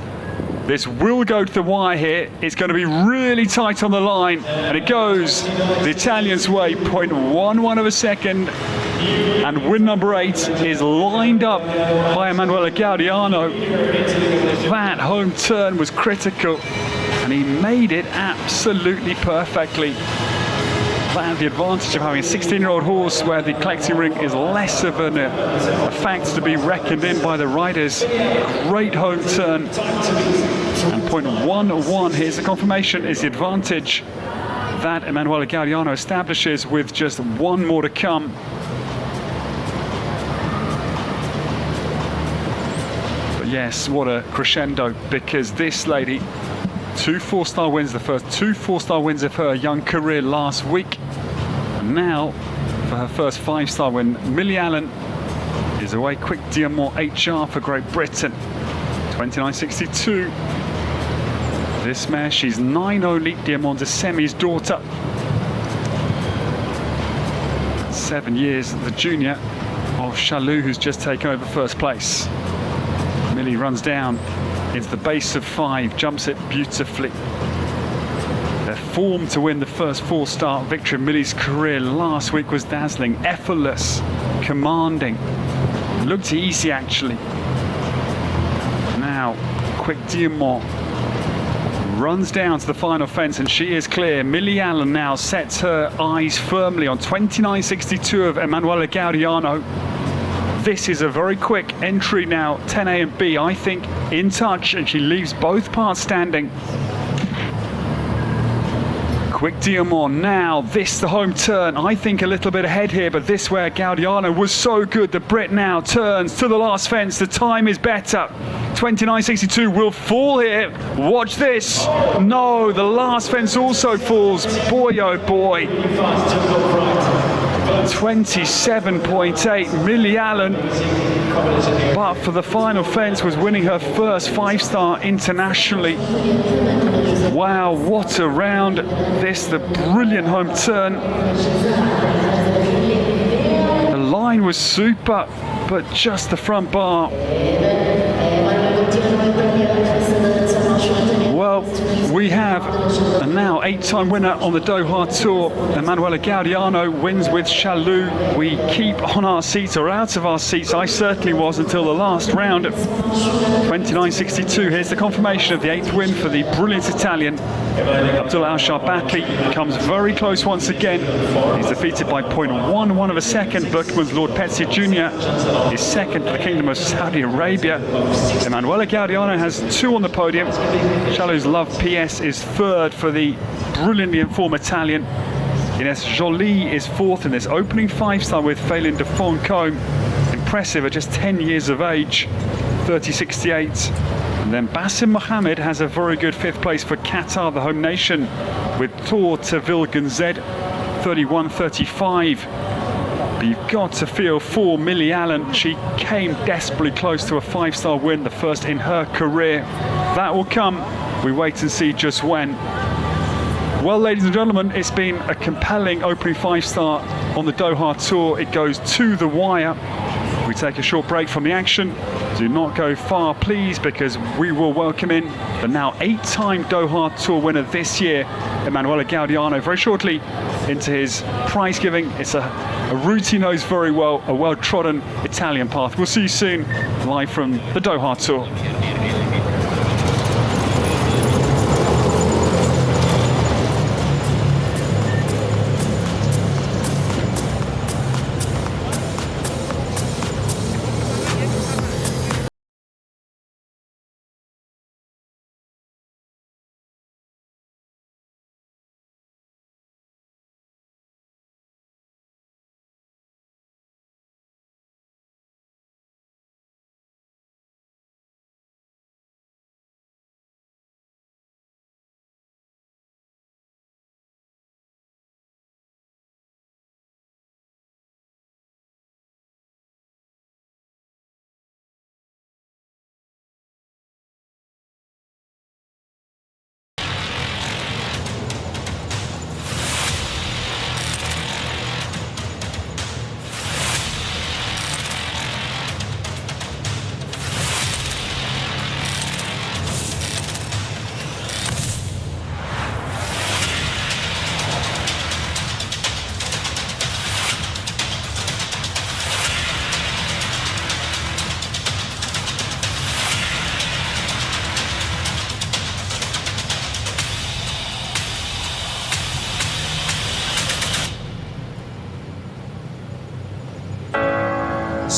Speaker 3: This will go to the wire here. It's going to be really tight on the line. And it goes the Italian's way, 0.11 of a second. And win number 8 is lined up by Emanuele Gaudiano. That home turn was critical. And he made it absolutely perfectly. That the advantage of having a 16-year-old horse where the collecting ring is less of a fact to be reckoned in by the riders. Great home turn. And 0.11, here's the confirmation, is the advantage that Emanuele Gaudiano establishes with just one more to come. But yes, what a crescendo, because this lady, 2 4-star wins, the first 2 4-star wins of her young career last week. And now, for her first 5-star win, Millie Allen is away. Quick Diamant HR for Great Britain. 29.62. This mare, she's 9 only, Diamant de Semi's daughter. 7 years, the junior of Shaqab, who's just taken over first place. Millie runs down into the base of 5, jumps it beautifully. Their form to win the first 4-star victory of Millie's career last week was dazzling, effortless, commanding. Looked easy, actually. Now, Quick Diamant runs down to the final fence, and she is clear. Millie Allen now sets her eyes firmly on 29.62 of Emanuele Gaudiano. This is a very quick entry now, 10A and B, I think, in touch, and she leaves both parts standing. Quick Diamant now, this the home turn, I think a little bit ahead here, but this where Gaudiano was so good. The Brit now turns to the last fence, the time is better. 29.62 will fall here, watch this. No, the last fence also falls, boy oh boy. 27.8, Millie Allen, but for the final fence was winning her first 5-star internationally. Wow, what a round. This, the brilliant home turn. The line was super, but just the front bar. Well, we have a now 8-time winner on the Doha Tour. Emanuele Gaudiano wins with Shaqab. We keep on our seats, or out of our seats. I certainly was until the last round. 29.62. Here's the confirmation of the 8th win for the brilliant Italian. Abdullah Al-Sharbati comes very close once again. He's defeated by 0.11 of a second. Berkman's Lord Petsi Jr. is second for the Kingdom of Saudi Arabia. Emanuele Gaudiano has 2 on the podium. Shaqab's Love PS is 3rd for the brilliantly informed Italian. Ines Jolie is 4th in this opening 5-star with Phelan de Foncombe. Impressive at just 10 years of age, 30.68. And then Bassem Mohammed has a very good 5th place for Qatar, the home nation, with Thor Tevil Gunzed, 31.35. But you've got to feel for Millie Allen. She came desperately close to a 5-star win, the first in her career. That will come. We wait and see just when. Well, ladies and gentlemen, it's been a compelling opening 5-star on the Doha Tour. It goes to the wire. We take a short break from the action. Do not go far, please, because we will welcome in the now 8-time Doha Tour winner this year, Emanuele Gaudiano, very shortly into his prize giving. It's a route he knows very well, a well-trodden Italian path. We'll see you soon, live from the Doha Tour.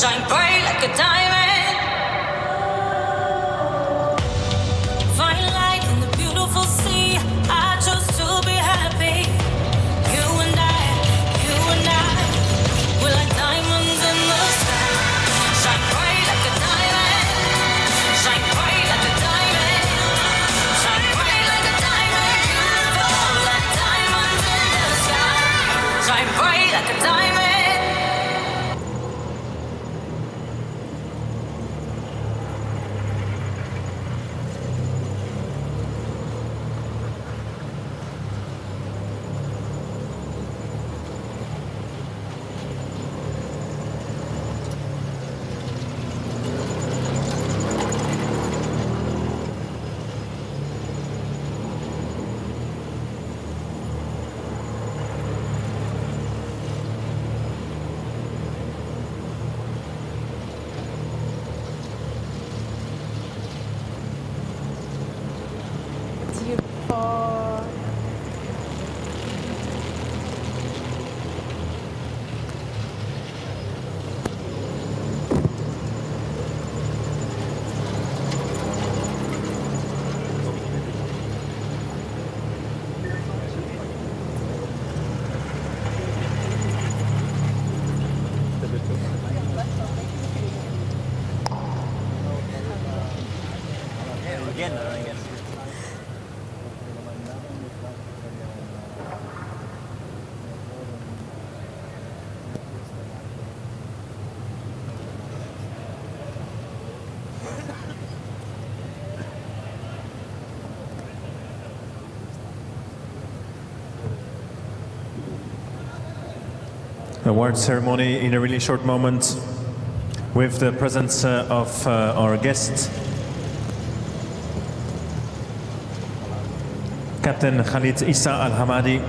Speaker 5: shine bright like a diamond. Find light in the beautiful sea. I chose to be happy. You and I, we're like diamonds in the sky. Shine bright like a diamond. Shine bright like a diamond. Shine bright like a diamond. Beautiful like diamonds in the sky. Shine bright like a diamond.
Speaker 2: Award ceremony in a really short moment with the presence of our guest, Captain Khalid Issa Al-Hamadi,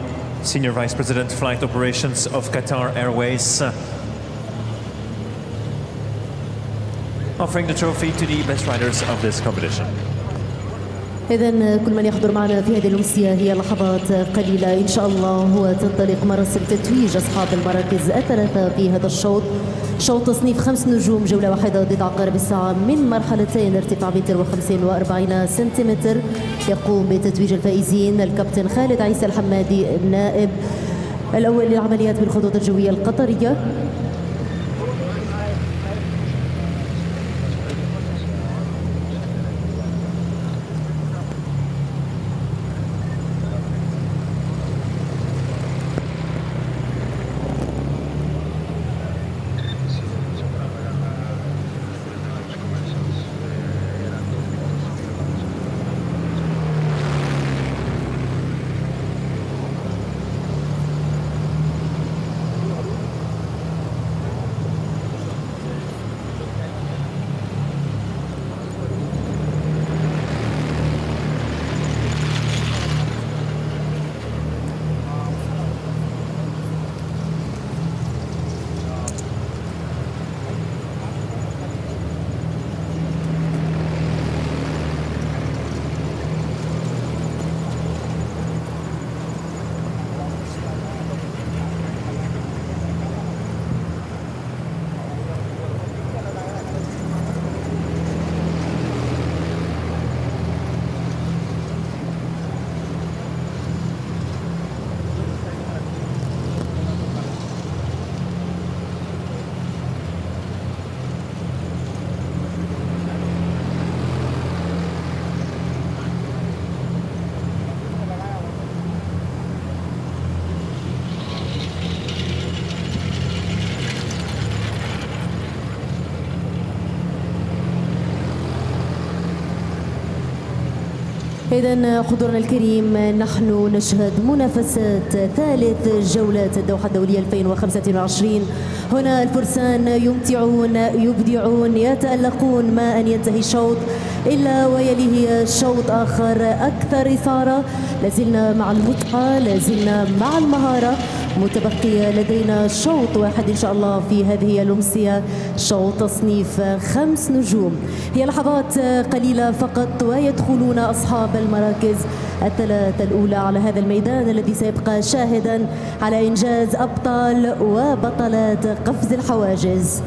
Speaker 2: Senior Vice President Flight Operations of Qatar Airways, offering the trophy to the best riders of this competition.
Speaker 1: إذن كل من يحضر معنا في هذه الأمسية هي لحظات قليلة إن شاء الله وتنطلق مراسم تتويج أصحاب المراكز الثلاثة في هذا الشوط. شوط تصنيف 5 نجوم، جولة واحدة ضد عقارب الساعة من مرحلتين ارتفاع 145 سنتيمتر. يقوم بتتويج الفائزين الكابتن خالد عيسى الحمادي النائب الأول للعمليات بالخطوط الجوية القطرية. إذن حضورنا الكريم، نحن نشهد منافسات ثالث جولات الدوحة الدولية 2025. هنا الفرسان يمتعون، يبدعون، يتألقون ما أن ينتهي شوط إلا ويليه شوط آخر أكثر إثارة. لازلنا مع المتعة، لازلنا مع المهارة. متبقي لدينا شوط واحد إن شاء الله في هذه الأمسية، شوط تصنيف 5 نجوم. هي لحظات قليلة فقط ويدخلون أصحاب المراكز الثلاثة الأولى على هذا الميدان الذي سيبقى شاهدا على إنجاز أبطال وبطلات قفز الحواجز.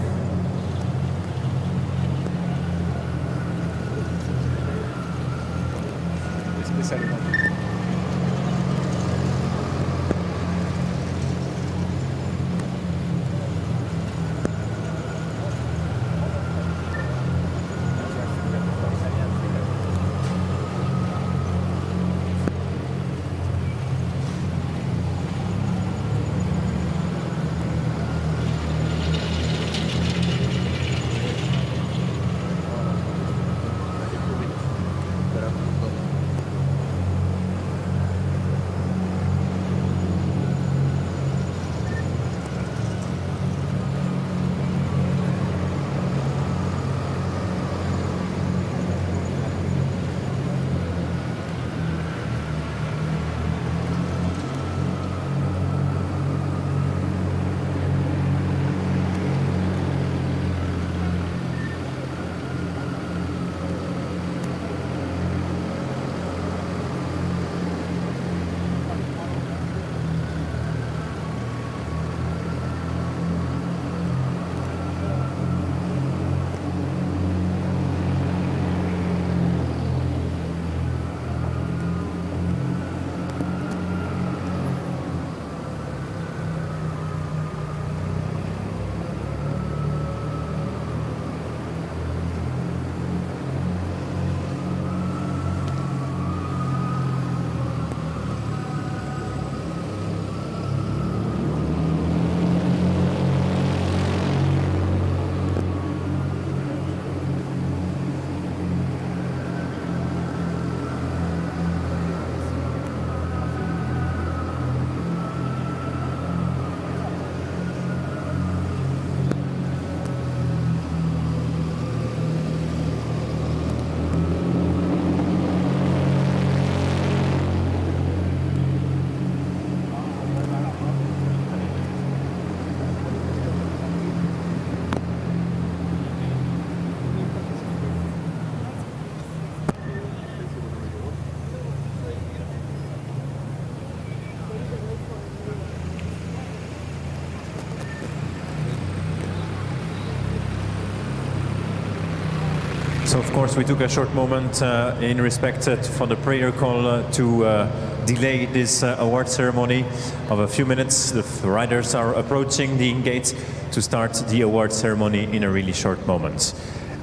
Speaker 2: So of course we took a short moment in respect for the prayer call to delay this award ceremony of a few minutes. The riders are approaching the gate to start the award ceremony in a really short moment.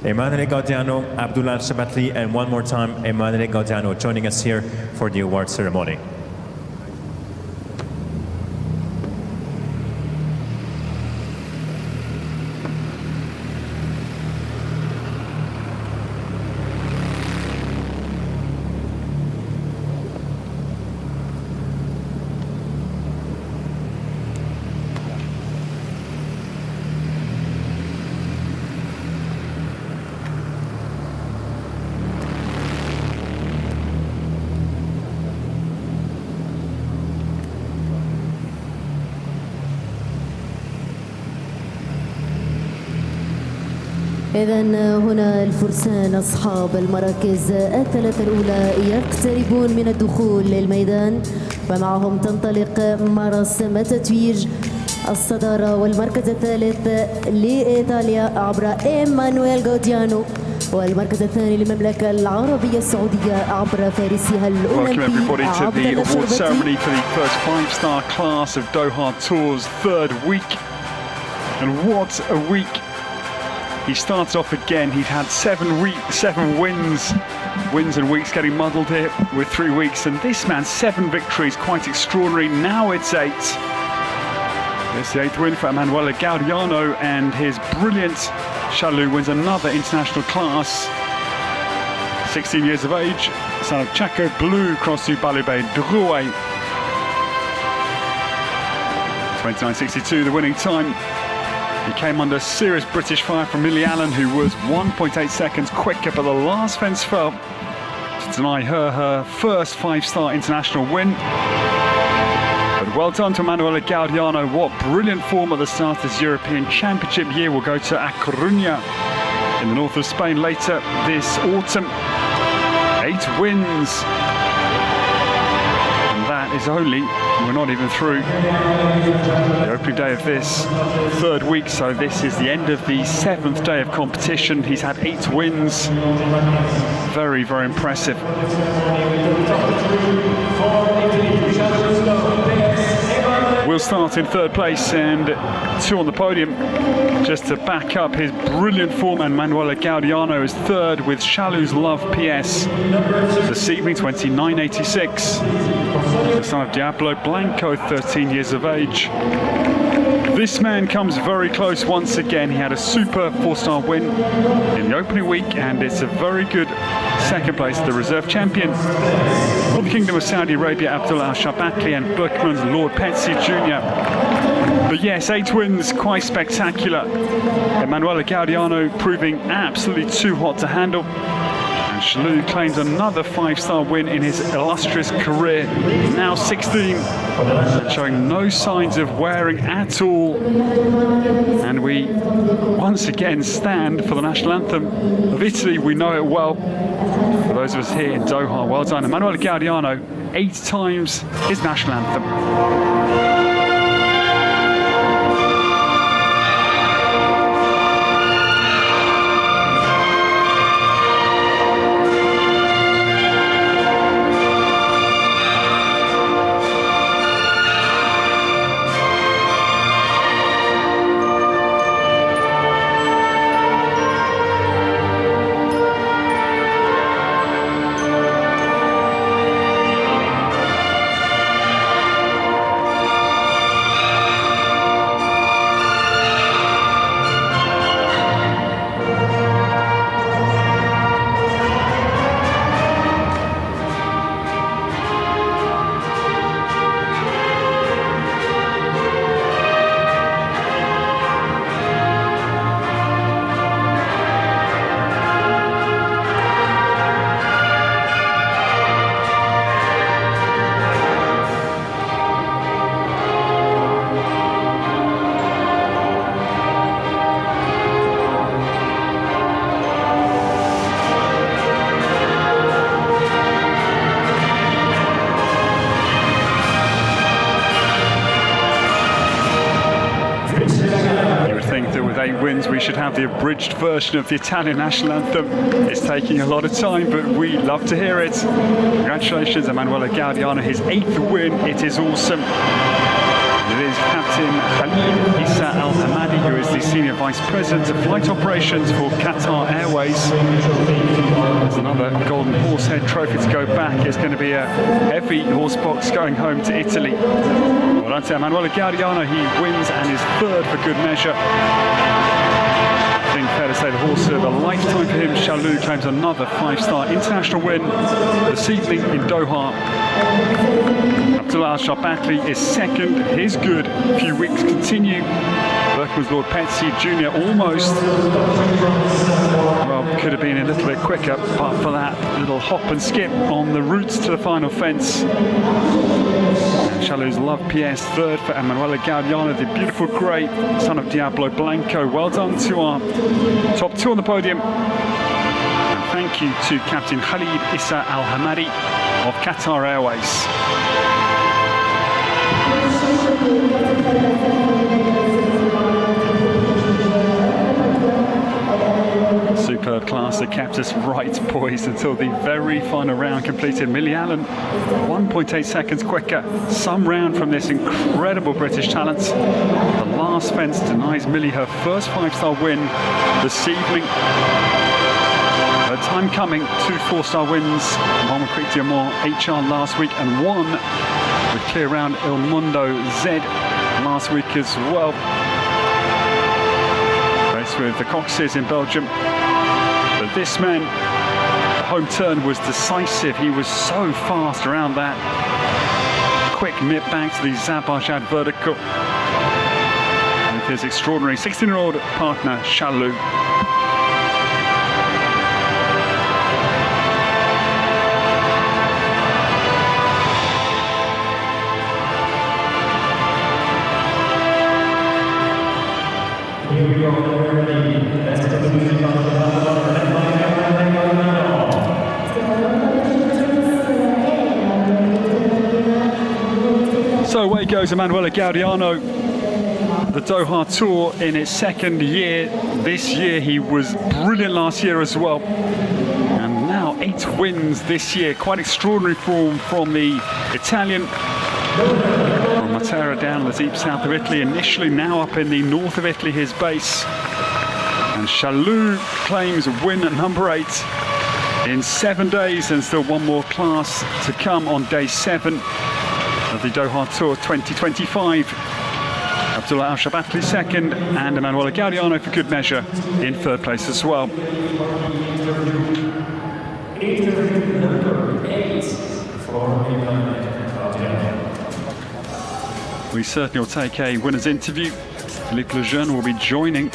Speaker 2: Emanuele Gaudiano, Abdullah Shabatli, and one more time Emanuele Gaudiano joining us here for the award ceremony.
Speaker 1: إذا هنا الفرسان أصحاب المراكز الثلاثة الأولى يقتربون من الدخول للميدان، ومعهم تنطلق مراسم تتويج الصدارة والمركز الثالث لإيطاليا عبر إيمانويل غاوديانو، والمركز الثاني للمملكة العربية السعودية عبر فارسها
Speaker 3: Welcome
Speaker 1: الأولمبي
Speaker 3: everybody to
Speaker 1: عبد
Speaker 3: the
Speaker 1: الله
Speaker 3: award
Speaker 1: الشربتي.
Speaker 3: ceremony for the first 5-star class of Doha Tour's third week. And what a week. He started off again. He's had 7 wins and weeks getting muddled here with 3 weeks. And this man, 7 victories, quite extraordinary. Now it's 8. It's the 8th win for Emanuele Gaudiano, and his brilliant Chalou wins another international class. 16 years of age, son of Shaqab Blue, cross to Balubé Drouet. 29.62, the winning time. He came under serious British fire from Lily Allen, who was 1.8 seconds quicker, but the last fence fell to deny her first 5-star international win. But well done to Emanuele Gaudiano. What brilliant form at the start of this European Championship year. Will go to A Coruña in the north of Spain later this autumn. 8 wins. And that is only, we're not even through the opening day of this third week, so this is the end of the 7th day of competition. He's had 8 wins. Very, very impressive. We'll start in 3rd place and 2 on the podium just to back up his brilliant form. And Emanuele Gaudiano is 3rd with Chalou's Love PS this evening, 29.86. The son of Diablo Blanco, 13 years of age. This man comes very close once again. He had a super 4-star win in the opening week, and it's a very good 2nd place, the reserve champion for the Kingdom of Saudi Arabia, Abdullah Al-Shabatli, and Berkman's Lord Petsy Jr. But yes, 8 wins, quite spectacular. Emanuele Gaudiano proving absolutely too hot to handle. And Chalou claims another 5-star win in his illustrious career, now 16, and showing no signs of wearing at all. And we once again stand for the national anthem of Italy. We know it well. For those of us here in Doha, well done. Emanuele Gaudiano, 8 times his national anthem. 8 wins, we should have the abridged version of the Italian national anthem. It's taking a lot of time, but we love to hear it. Congratulations, Emanuele Gaudiano, his 8th win. It is awesome. It is Captain Khalid Issa Al Hamadi, who is the Senior Vice President of Flight Operations for Qatar Airways. There's another Golden Horsehead trophy to go back. It's going to be a heavy horse box going home to Italy. Well done to Emanuele Gaudiano. He wins and is 3rd for good measure. I think fair to say the horse of a lifetime for him. Chalou claims another 5-star international win this evening in Doha. Abdullah Al-Shabakli is 2nd. His good few weeks continue. Berkman's Lord Petsy Jr. almost, well, could have been a little bit quicker, but for that little hop and skip on the routes to the final fence. And Chalou's Love PS 3rd for Emanuele Gaudiano, the beautiful grey son of Diablo Blanco. Well done to our top 2 on the podium. And thank you to Captain Khalid Issa Al Hamadi of Qatar Airways. Superb class that kept us right poised until the very final round completed. Millie Allen 1.8 seconds quicker. Some round from this incredible British talent. The last fence denies Millie her first 5-star win this evening. Her time coming, 2 4-star wins, one with Quick Diamond HR last week and one with clear round Il Mundo Z last week as well. Race with the Coxes in Belgium. But this man, the home turn was decisive. He was so fast around that quick nip back to the Zabajad vertical. And with his extraordinary 16-year-old partner, Chalou. So away goes Emanuele Gaudiano, the Doha Tour in its 2nd year. This year he was brilliant last year as well. And now 8 wins this year. Quite extraordinary form from the Italian. From Matera down in the deep south of Italy initially, now up in the north of Italy, his base. And Chalou claims win number 8 in 7 days, and still one more class to come on day 7 of the Doha Tour 2025. Abdullah Al-Shabakli 2nd, and Emanuele Gaudiano for good measure in 3rd place as well. We certainly will take a winner's interview. Philippe Lejeune will be joining.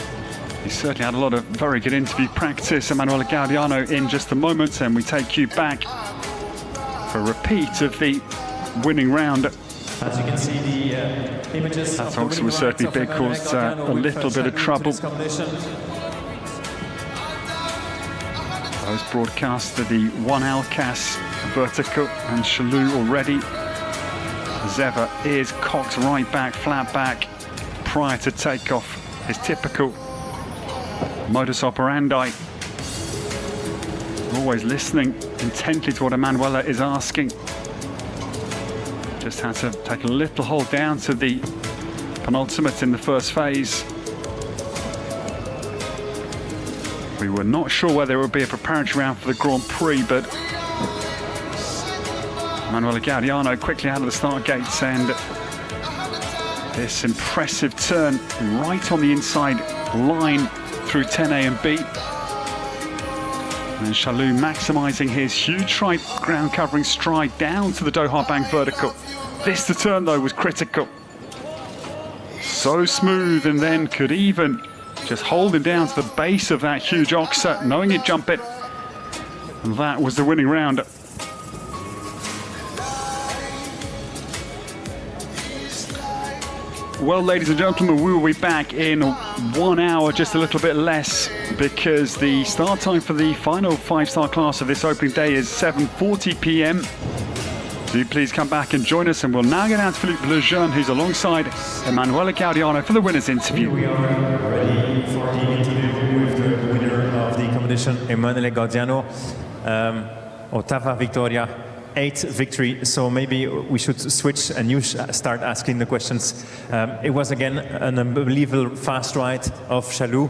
Speaker 3: He certainly had a lot of very good interview practice. Emanuele Gaudiano in just a moment, and we take you back for a repeat of the winning round.
Speaker 4: As you can see, the images
Speaker 3: that Oxford was certainly big, caused a little bit of trouble. Those broadcast the 1 Alcas vertical, and Chalou already, as ever, is cocked right back, flat back, prior to takeoff. His typical modus operandi. Always listening intently to what Emanuele is asking. Just had to take a little hold down to the penultimate in the first phase. We were not sure whether it would be a preparatory round for the Grand Prix, but Emanuele Gaudiano quickly out of the start gates, and this impressive turn right on the inside line through 10A and B. And Chalou maximising his huge ground covering stride down to the Doha Bank vertical. This to turn though was critical. So smooth, and then could even just hold him down to the base of that huge oxer, knowing he'd jump it. And that was the winning round. Well, ladies and gentlemen, we will be back in 1 hour, just a little bit less, because the start time for the final 5-star class of this opening day is 7:40 p.m. Do please come back and join us, and we'll now get down to Philippe Lejeune, who's alongside Emanuele Gaudiano for the winner's interview.
Speaker 2: We are ready for the interview with the winner of the competition, Emanuele Gaudiano. Ottava Victoria, 8th victory. So maybe we should switch and you start asking the questions. It was again an unbelievable fast ride of Chalou.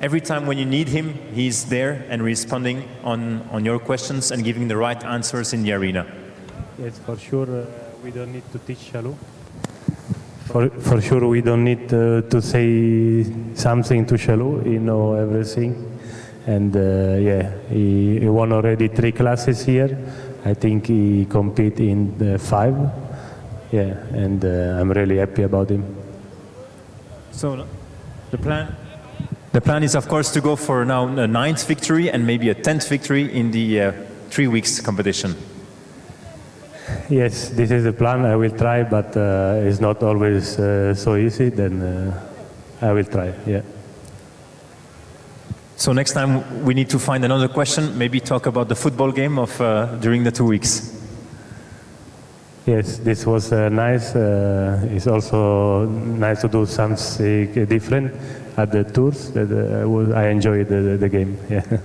Speaker 2: Every time when you need him, he's there and responding on your questions and giving the right answers in the arena.
Speaker 6: Yes, for sure, we don't need to teach Chalou. For sure, we don't need to say something to Chalou. He knows everything. And yeah, he won already 3 classes here. I think he compete in the 5. Yeah, and I'm really happy about him.
Speaker 2: So the plan is, of course, to go for now a 9th victory and maybe a 10th victory in the 3 weeks competition.
Speaker 6: Yes, this is the plan. I will try, but it's not always so easy. Then I will try. Yeah.
Speaker 2: So next time we need to find another question. Maybe talk about the football game of during the 2 weeks.
Speaker 6: Yes, this was nice. It's also nice to do something different at the tours. I enjoyed the game. Yeah.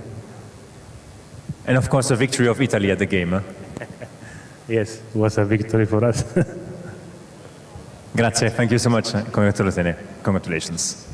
Speaker 2: And of course, the victory of Italy at the game. Huh?
Speaker 6: Yes, it was a victory for us.
Speaker 2: Grazie. Thank you so much. Congratulations.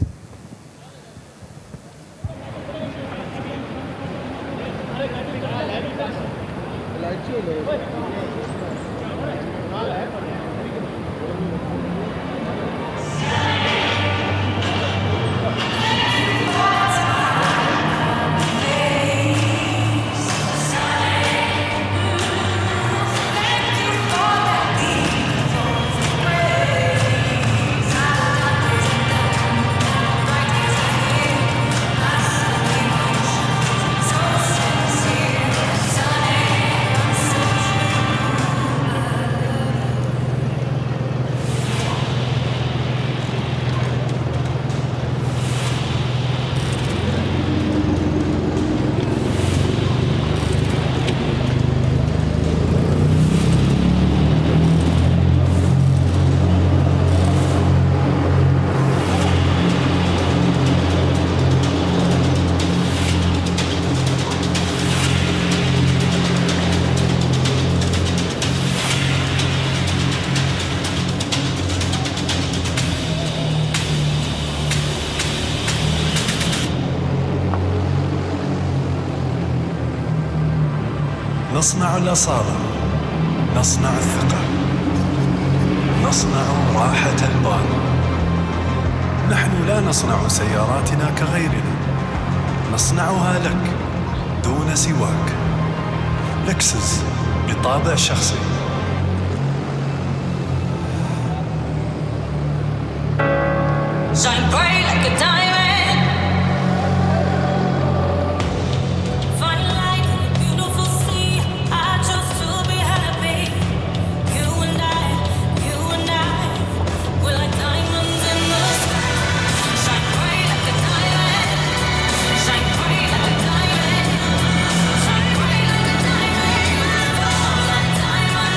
Speaker 7: نصنع الأصالة، نصنع الثقة، نصنع راحة البال. نحن لا نصنع سياراتنا كغيرنا، نصنعها لك دون سواك. لكسس بطابع شخصي.
Speaker 5: Shine bright like a diamond. Fine light in a beautiful sea. I chose to be happy. You and I, we're like diamonds in the sky. Shine bright like a diamond. Shine bright like a diamond. Shine bright like a diamond. Like diamond.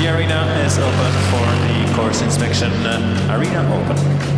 Speaker 2: the arena is open for the course inspection. Arena open.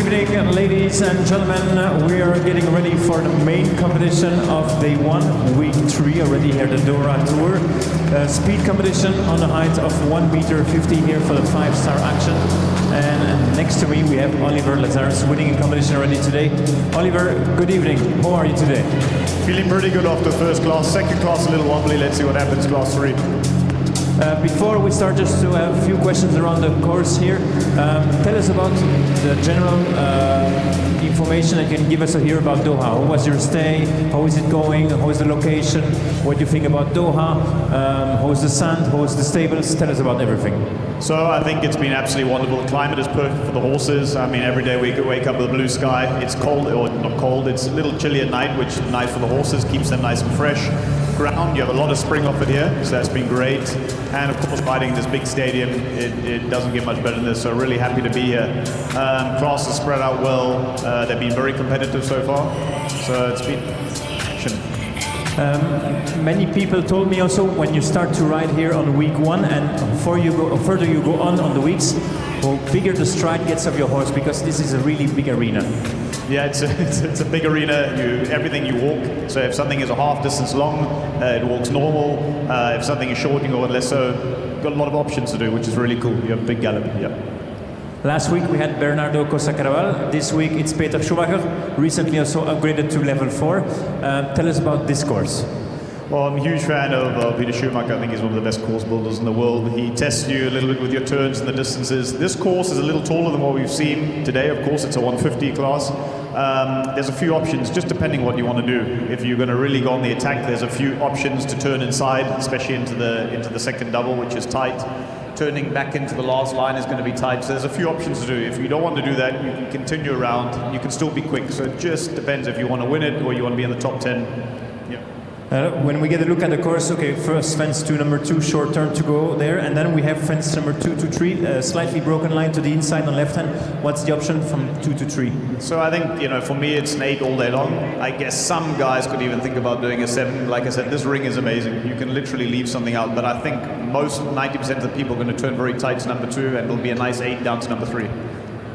Speaker 4: evening, ladies and gentlemen. We are getting ready for the main competition of day 1, week 3, already here at the Doha Tour. Speed competition on a height of 1 meter 50 here for the 5-star action. And next to me we have Oliver Lazarus winning in competition already today. Oliver, good evening. How are you today?
Speaker 8: Feeling pretty good after first class. Second class a little wobbly. Let's see what happens class 3.
Speaker 4: Before we start, just to have a few questions around the course here. Tell us about the general information that you can give us here about Doha. How was your stay? How is it going? How is the location? What do you think about Doha? How is the sand? How is the stables? Tell us about everything.
Speaker 8: So I think it's been absolutely wonderful. The climate is perfect for the horses. I mean, every day we could wake up with a blue sky. It's cold, or not cold, it's a little chilly at night, which is nice for the horses, keeps them nice and fresh. Ground, you have a lot of spring off it here, so that's been great. And of course, riding in this big stadium, it doesn't get much better than this, so really happy to be here. Classes spread out well. They've been very competitive so far, so it's been action.
Speaker 4: Many people told me also when you start to ride here on week 1 and further you go on the weeks, the bigger the stride gets of your horse, because this is a really big arena.
Speaker 8: Yeah, it's a big arena. Everything you walk. So if something is a half distance long, it walks normal. If something is short, you go less. So you've got a lot of options to do, which is really cool. You have a big gallop. Yeah.
Speaker 4: Last week we had Bernardo Costa-Caraval. This week it's Peter Schumacher, recently also upgraded to level 4. Tell us about this course.
Speaker 8: Well, I'm a huge fan of Peter Schumacher. I think he's one of the best course builders in the world. He tests you a little bit with your turns and the distances. This course is a little taller than what we've seen today. Of course, it's a 150 class. There's a few options, just depending what you want to do. If you're going to really go on the attack, there's a few options to turn inside, especially into the second double, which is tight. Turning back into the last line is going to be tight. So there's a few options to do. If you don't want to do that, you can continue around. You can still be quick. So it just depends if you want to win it or you want to be in the top 10.
Speaker 4: When we get a look at the course, okay, first fence to number 2, short turn to go there, and then we have fence number 2 to 3, slightly broken line to the inside on left hand. What's the option from 2 to 3?
Speaker 8: So I think, for me, it's an 8 all day long. I guess some guys could even think about doing a 7. Like I said, this ring is amazing. You can literally leave something out, but I think most 90% of the people are going to turn very tight to number 2, and it'll be a nice 8 down to number 3.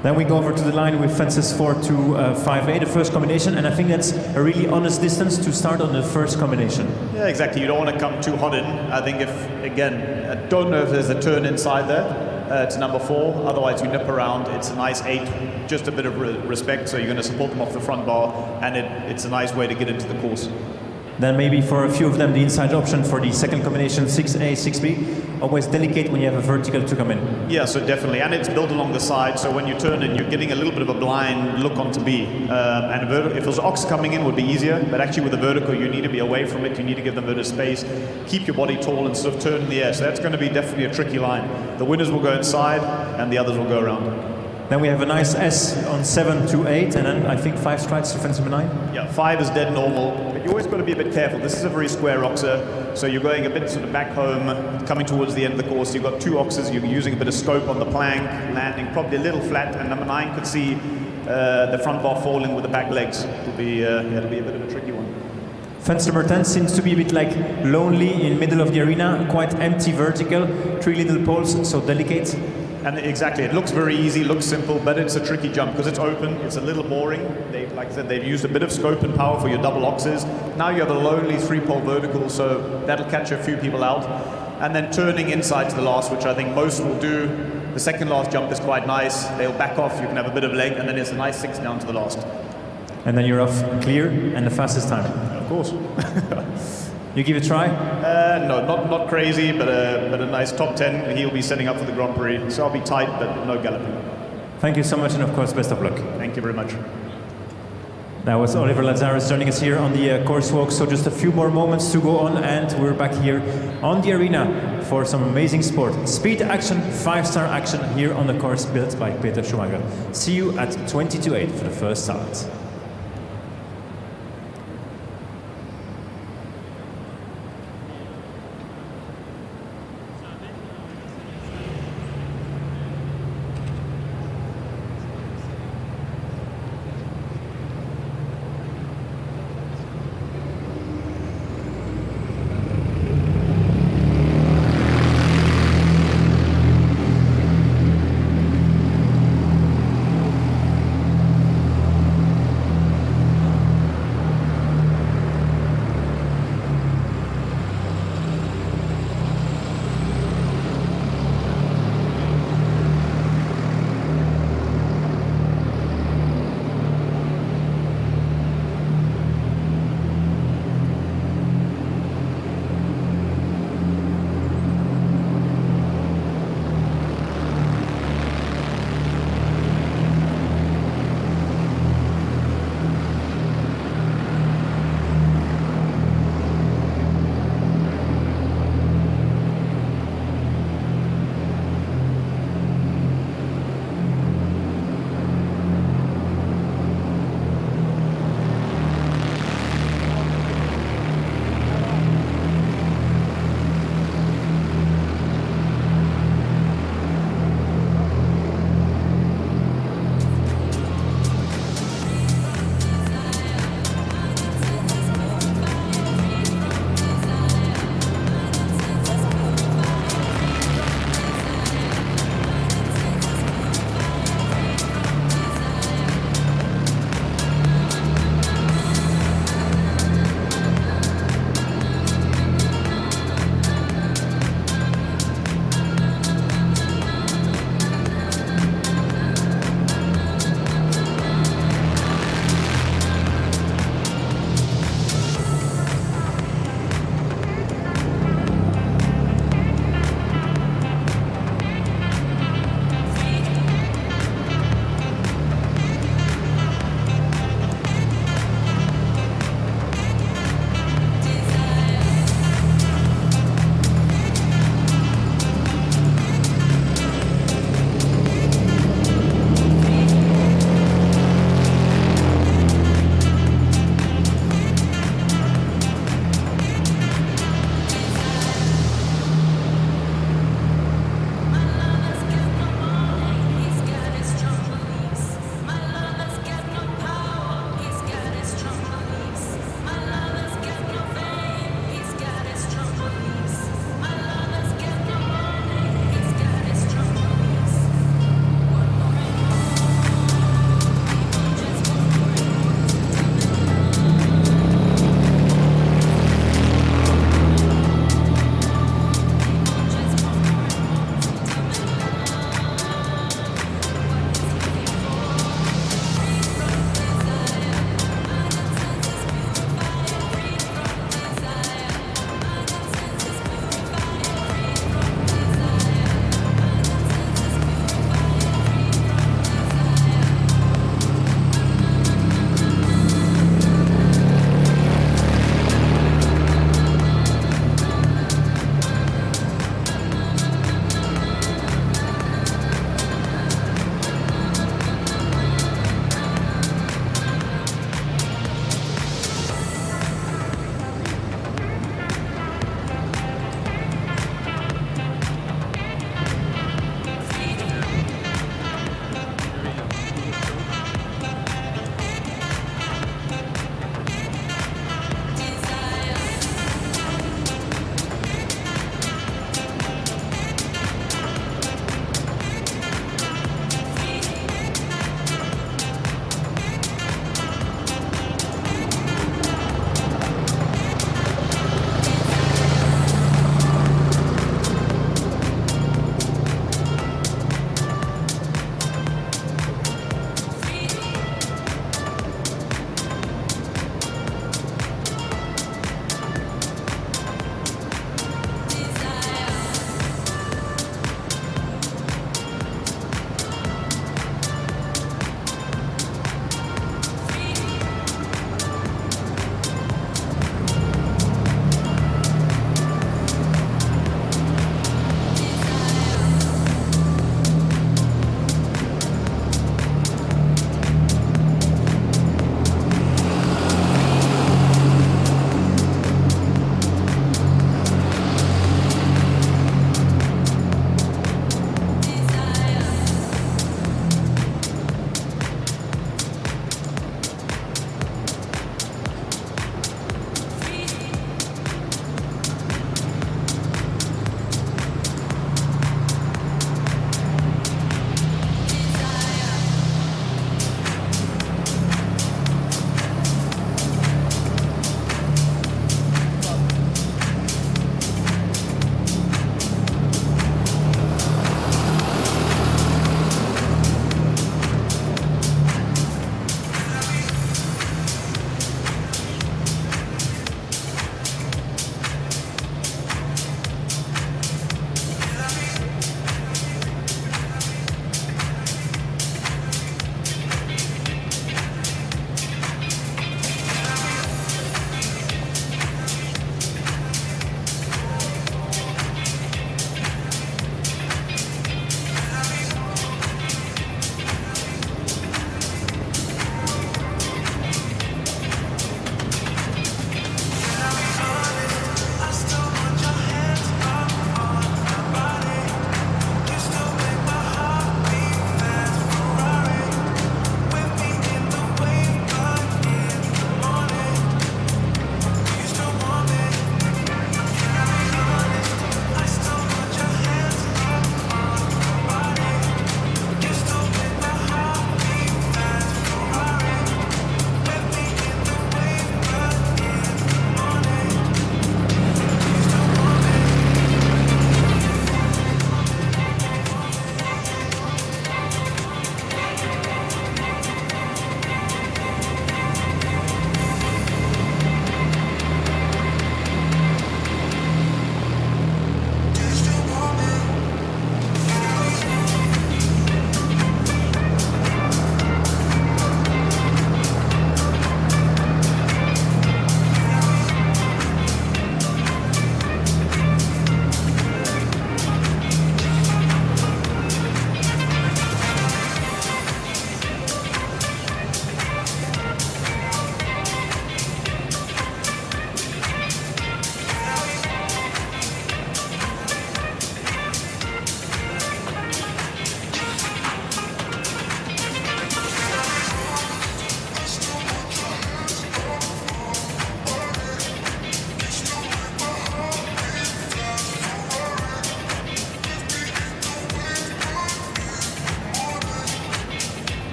Speaker 4: Then we go over to the line with fences 4 to 5A, the first combination, and I think that's a really honest distance to start on the first combination.
Speaker 8: Yeah, exactly. You don't want to come too hot in. I think I don't know if there's a turn inside there to number 4, otherwise you nip around. It's a nice 8, just a bit of respect, so you're going to support them off the front bar, and it's a nice way to get into the course.
Speaker 4: Then maybe for a few of them, the inside option for the second combination, 6A, 6B, always delicate when you have a vertical to come in.
Speaker 8: Yeah, so definitely. And it's built along the side, so when you turn in, you're getting a little bit of a blind look onto B. And if it was ox coming in, it would be easier, but actually with the vertical, you need to be away from it, you need to give them a bit of space, keep your body tall and sort of turn in the air. So that's going to be definitely a tricky line. The winners will go inside, and the others will go around.
Speaker 4: Then we have a nice S on 7 to 8, and then I think 5 strides to fence number 9.
Speaker 8: Yeah, 5 is dead normal, but you always got to be a bit careful. This is a very square oxer, so you're going a bit sort of back home, coming towards the end of the course. You've got 2 oxes, you're using a bit of scope on the plank, landing probably a little flat, and number 9 could see the front bar falling with the back legs. It'll be a bit of a tricky one.
Speaker 4: Fence number 10 seems to be a bit like lonely in middle of the arena, quite empty vertical, 3 little poles, so delicate.
Speaker 8: And exactly, it looks very easy, looks simple, but it's a tricky jump because it's open, it's a little boring. Like I said, they've used a bit of scope and power for your double oxes. Now you have a lonely 3-pole vertical, so that'll catch a few people out. And then turning inside to the last, which I think most will do. The second last jump is quite nice. They'll back off, you can have a bit of leg, and then it's a nice 6 down to the last.
Speaker 4: And then you're off clear and the fastest time.
Speaker 8: Of course.
Speaker 4: You give it a try?
Speaker 8: No, not crazy, but a nice top 10. He'll be setting up for the Grand Prix, so I'll be tight, but no galloping.
Speaker 4: Thank you so much, and of course, best of luck.
Speaker 8: Thank you very much.
Speaker 4: That was Oliver Lazarus joining us here on the course walk. So just a few more moments to go on, and we're back here on the arena for some amazing sport. Speed action, 5-star action here on the course built by Peter Schumacher. See you at 20-8 for the first start.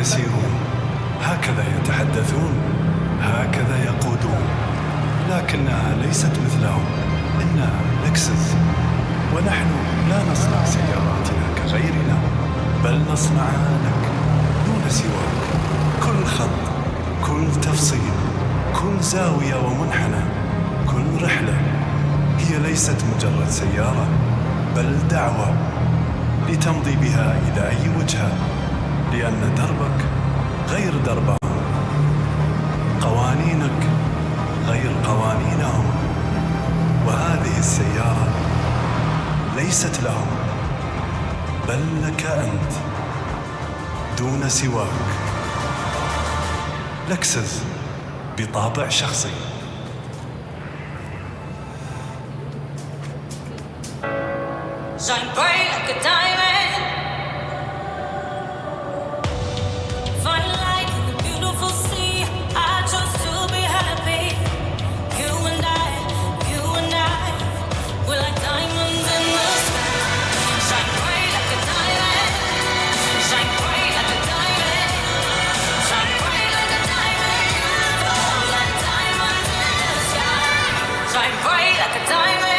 Speaker 7: يسيرون، هكذا يتحدثون، هكذا يقودون، لكنها ليست مثلهم، إنها لكسس، ونحن لا نصنع سياراتنا كغيرنا، بل نصنعها لك دون سواك. كل خط، كل تفصيل، كل زاوية ومنحنى، كل رحلة هي ليست مجرد سيارة، بل دعوة لتمضي بها إلى أي وجهة، لأن دربك غير دربهم، قوانينك غير قوانينهم، وهذه السيارة ليست لهم بل لك أنت دون سواك. لكسس بطابع شخصي.
Speaker 5: Shine bright like a diamond. Find light in the beautiful sea. I chose to be happy. You and I, we're like diamonds in the sky. Shine bright like a diamond. Shine bright like a diamond. Shine bright like a diamond. Beautiful like diamonds in the sky. Shine bright like a diamond.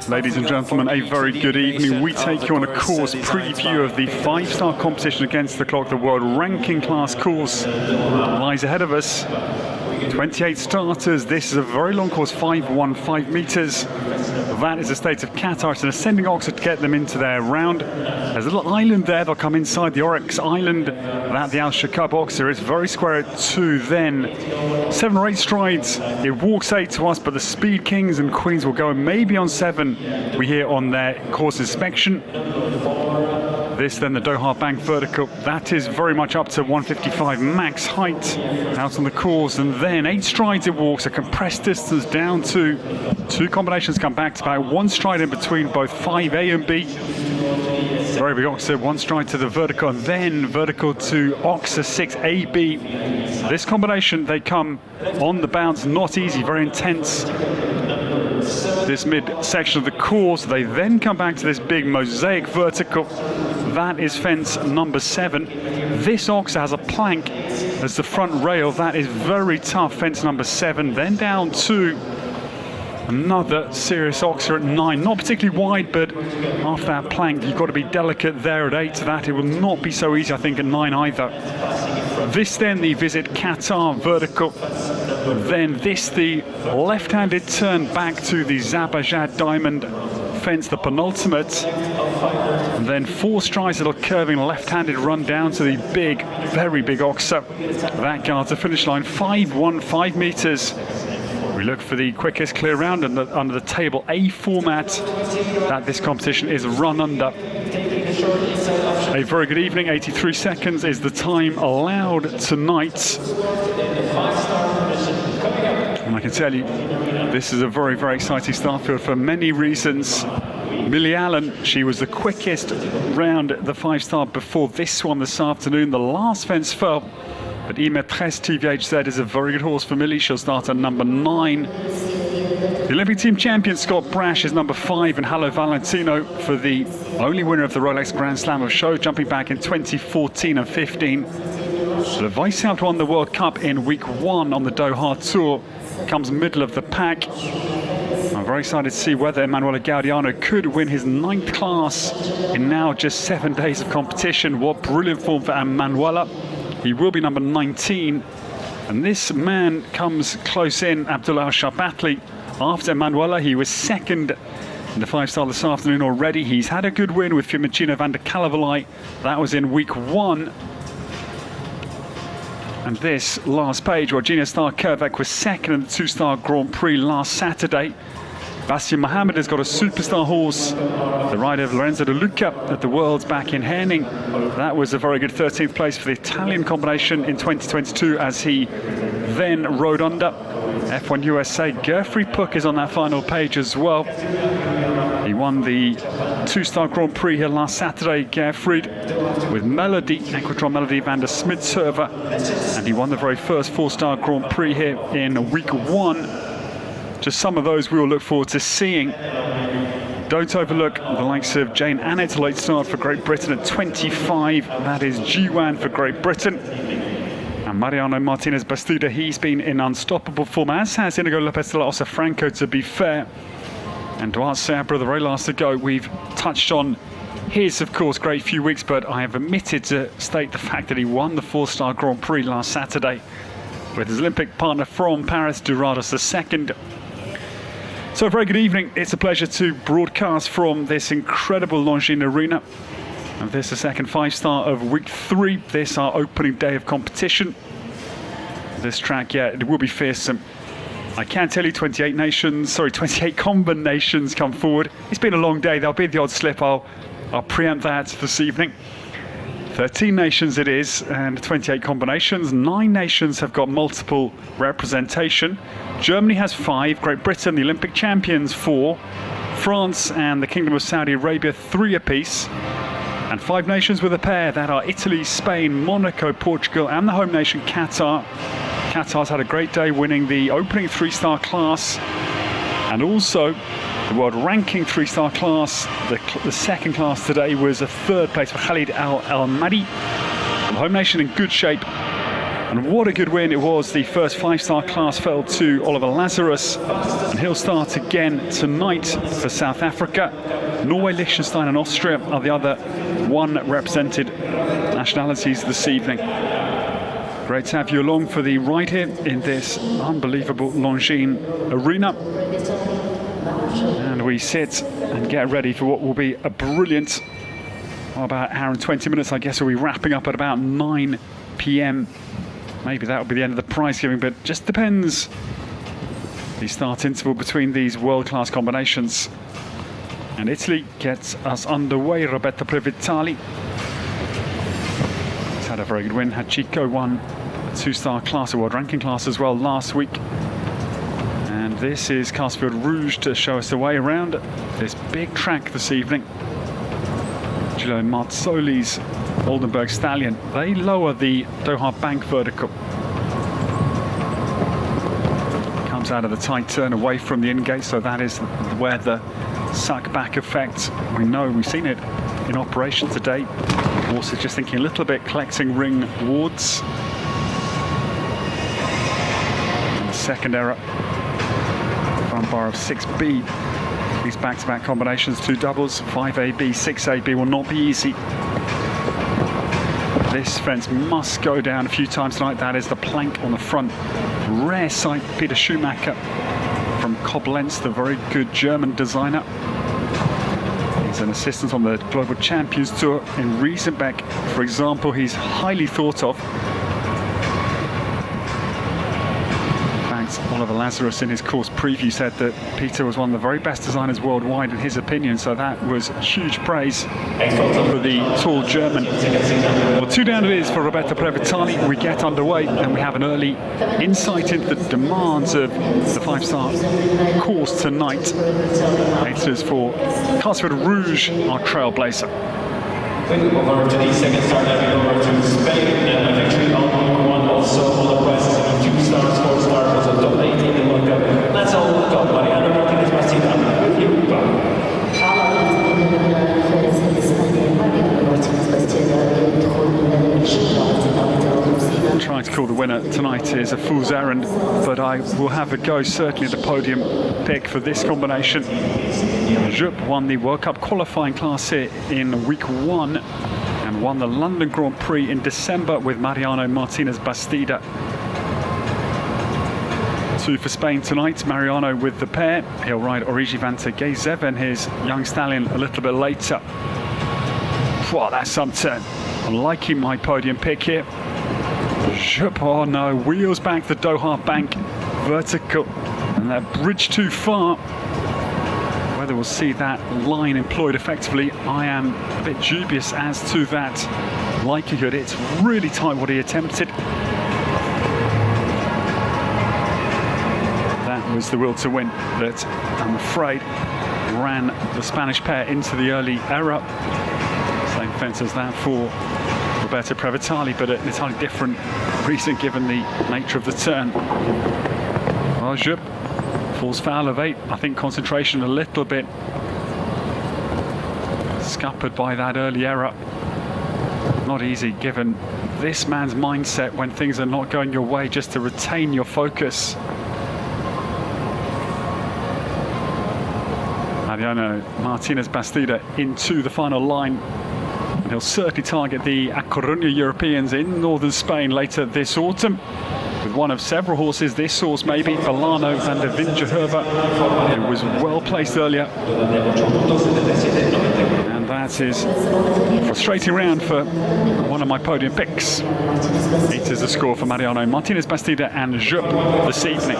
Speaker 3: Ladies and gentlemen, a very good evening. We take you on a course preview of the 5-star competition against the clock. The world ranking class course lies ahead of us. 28 starters. This is a very long course, 515 meters. That is the state of Qatar. It's an ascending oxer to get them into their round. There's a little island there. They'll come inside the Oryx Island. That the Shaqab oxer is very square at 2. Then 7 or 8 strides. It walks 8 to us, but the Speed Kings and Queens will go maybe on 7. We hear on their course inspection. This then the Doha Bank vertical, that is very much up to 155 max height out on the course, and then 8 strides it walks, a compressed distance down to 2 combinations come back to about 1 stride in between both 5A and B. Very big oxer, 1 stride to the vertical, and then vertical to oxer 6AB. This combination, they come on the bounce, not easy, very intense. This mid-section of the course, they then come back to this big mosaic vertical. That is fence number 7. This oxer has a plank as the front rail. That is very tough, fence number 7. Then down to another serious oxer at 9. Not particularly wide, but after that plank, you've got to be delicate there at 8. That it will not be so easy, I think, at 9 either. This then the Visit Qatar vertical. Then this the left-handed turn back to the Zabajad Diamond fence, the penultimate. And then 4 strides, little curving left-handed run down to the big, very big oxer. That guards the finish line, 515 meters. We look for the quickest clear round under the table A format that this competition is run under. A A very good evening. 83 seconds is the time allowed tonight. And I can tell you, this is a very, very exciting start field for many reasons. Millie Allen, she was the quickest round the 5-star before this one this afternoon. The last fence fell, but Imetres TVHZ is a very good horse for Millie. She'll start at number 9. The Olympic team champion Scott Brash is number 5, and Hello Valentino for the only winner of the Rolex Grand Slam of Show, jumping back in 2014 and 15. So the Weishaupt won the World Cup in week 1 on the Doha Tour, comes middle of the pack. I'm very excited to see whether Emanuele Gaudiano could win his 9th class in now just 7 days of competition. What brilliant form for Emanuele. He will be number 19. And this man comes close in, Abdullah Al-Shabatli. After Emanuele, he was 2nd in the 5-star this afternoon already. He's had a good win with Fiumicino van der Kalevalai. That was in week 1. And this last page, Genia Star Kervek was 2nd in the 2-star Grand Prix last Saturday. Bastien Mohamed has got a superstar horse, the rider of Lorenzo De Luca at the Worlds back in Herning. That was a very good 13th place for the Italian combination in 2022 as he then rode under. F1 USA, Gerfried Puck is on that final page as well. He won the 2-star Grand Prix here last Saturday, Gerfried, with Melody, Equestrian Melody van der Smitshoeve. And he won the very first 4-star Grand Prix here in week 1. Just some of those we will look forward to seeing. Don't overlook the likes of Jane Annett, late start for Great Britain at 25. That is G1 for Great Britain. And Mariano Martinez Bastida, he's been in unstoppable form, as has Inigo Lopez de la Osa Franco, to be fair. And Duarte Seabra, the very last to go, we've touched on his, of course, great few weeks, but I have omitted to state the fact that he won the 4-star Grand Prix last Saturday with his Olympic partner from Paris, Durados II. So a very good evening. It's a pleasure to broadcast from this incredible Longines arena. And this is the second 5-star of week 3. This our opening day of competition. This track, yeah, it will be fearsome. I can tell you 28 combinations come forward. It's been a long day. There'll be the odd slip. I'll preempt that this evening. 13 nations it is, and 28 combinations. 9 nations have got multiple representation. Germany has 5, Great Britain, the Olympic champions, 4, France and the Kingdom of Saudi Arabia 3 apiece, and 5 nations with a pair. That are Italy, Spain, Monaco, Portugal, and the home nation Qatar. Qatar's had a great day winning the opening 3-star class, and also the world ranking 3-star class. The second class today was a 3rd place for Khalid Al-Madi. The home nation in good shape. And what a good win it was. The first 5-star class fell to Oliver Lazarus, and he'll start again tonight for South Africa. Norway, Liechtenstein and Austria are the other 1 represented nationalities this evening. Great to have you along for the ride here in this unbelievable Longines arena. And we sit and get ready for what will be a brilliant, about an hour and 20 minutes. I guess we'll be wrapping up at about 9 p.m. Maybe that will be the end of the prize giving, but just depends. The start interval between these world-class combinations. And Italy gets us underway. Roberto Previtali. He's had a very good win. Had Chico won a 2-star class, a world ranking class as well last week. And this is Castlefield Rouge to show us the way around this big track this evening. Giulio Marzoli's Oldenburg Stallion. They lower the Doha Bank vertical. Comes out of the tight turn away from the in-gate, so that is where the suck back effect, we know, we've seen it in operation today. Also just thinking a little bit, collecting ring wards. And the second error, front bar of 6B. These back-to-back combinations, 2 doubles, 5AB, 6AB will not be easy. This fence must go down a few times tonight. That is the plank on the front. Rare sight, Peter Schumacher from Koblenz, the very good German designer. He's an assistant on the Global Champions Tour in Riesenbeck, for example. He's highly thought of. In fact, Oliver Lazarus in his course preview said that Peter was one of the very best designers worldwide in his opinion, so that was huge praise for the tall German. Well, 2 down it is for Roberto Previtali. We get underway and we have an early insight into the demands of the 5-star course tonight. Haters for Casper Rouge, our trailblazer.
Speaker 4: Over to the second start, heading over to Spain, and a victory on week 1. Also on the quest, 2 stars, 4 stars, was a top 8 in the World Cup. Let's all welcome Mariano Martinez Bastida with you.
Speaker 3: Trying to call the winner tonight is a fool's errand, but I will have a go, certainly the podium pick for this combination. Jupp won the World Cup qualifying class here in week 1 and won the London Grand Prix in December with Mariano Martinez Bastida. 2 for Spain tonight, Mariano with the pair. He'll ride Origi van ter Gezeven, his young stallion, a little bit later. Wow, that's some turn. I'm liking my podium pick here. Jupp, oh no, wheels back the Doha bank, vertical, and that bridge too far. Whether we'll see that line employed effectively, I am a bit dubious as to that likelihood. It's really tight what he attempted. That was the will to win that, I'm afraid, ran the Spanish pair into the early error. Same fence as that for Roberto Previtali, but an entirely different reason given the nature of the turn. Well, Jupp falls foul of 8. I think concentration a little bit scuppered by that early error. Not easy given this man's mindset when things are not going your way, just to retain your focus. Mariano Martinez Bastida into the final line. And he'll certainly target the A Coruña Europeans in northern Spain later this autumn, with one of several horses, this horse maybe, Bolano van der Vingerherve, who was well placed earlier. And that is a frustrating round for one of my podium picks. 8 is the score for Mariano Martinez Bastida and Jupp this evening.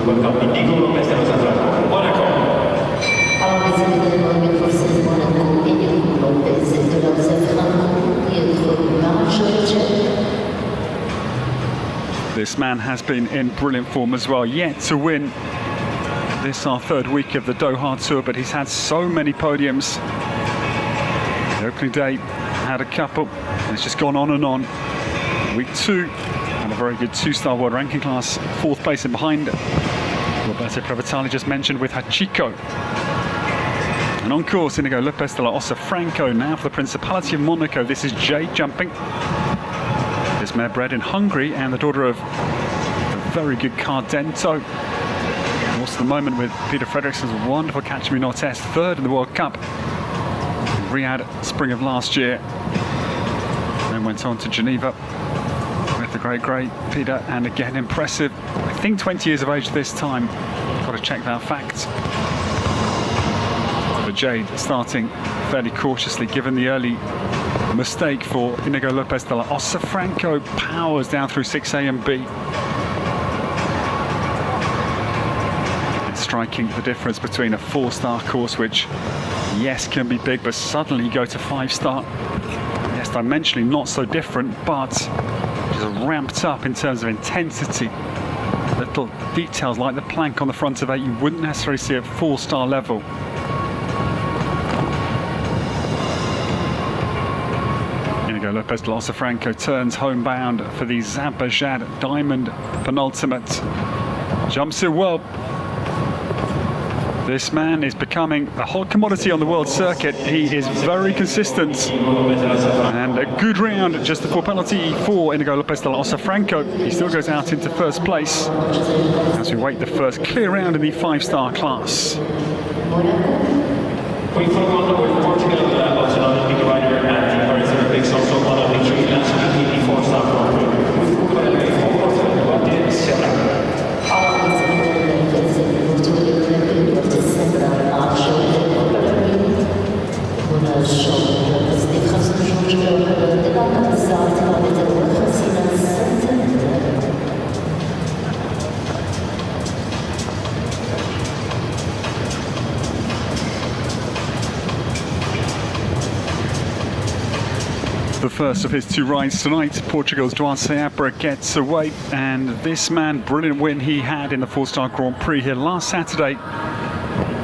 Speaker 3: We welcome Inigo Lopez de los Andrade, Monaco. This man has been in brilliant form as well, yet to win this our 3rd week of the Doha Tour, but he's had so many podiums. The opening day had a couple, and it's just gone on and on. Week 2, and a very good 2-star world ranking class, 4th place in behind Roberto Previtali just mentioned with Hachiko. And on course, Inigo Lopez de la Ossa Franco now for the Principality of Monaco. This is Jade jumping. This mare bred in Hungary and the daughter of a very good Cardento. Also the moment with Peter Fredriksson's wonderful Catch Me Not test, 3rd in the World Cup in Riyadh spring of last year. Then went on to Geneva with the great Peter, and again impressive. I think 20 years of age this time. Got to check that fact. But Jade starting fairly cautiously given the early mistake for Inigo Lopez de la Ossa Franco. Powers down through 6A and B. It's striking the difference between a 4-star course, which yes can be big, but suddenly you go to 5-star. Yes, dimensionally not so different, but just ramped up in terms of intensity. Little details like the plank on the front of 8 you wouldn't necessarily see at 4-star level. Inigo Lopez de la Ossa Franco turns homebound for the Zabajad Diamond penultimate. Jumps it well. This man is becoming a hot commodity on the world circuit. He is very consistent. And a good round just before penalty for Inigo Lopez de la Ossa Franco. He still goes out into 1st place as we wait the first clear round in the 5-star class.
Speaker 4: We follow on with Portugal, also an Olympic rider, and the Paris Olympics, also one of the 3 last week in the 4-star Grand Prix.
Speaker 3: The first of his two rides tonight, Portugal's Duarte Seabra gets away, and this man, brilliant win he had in the 4-star Grand Prix here last Saturday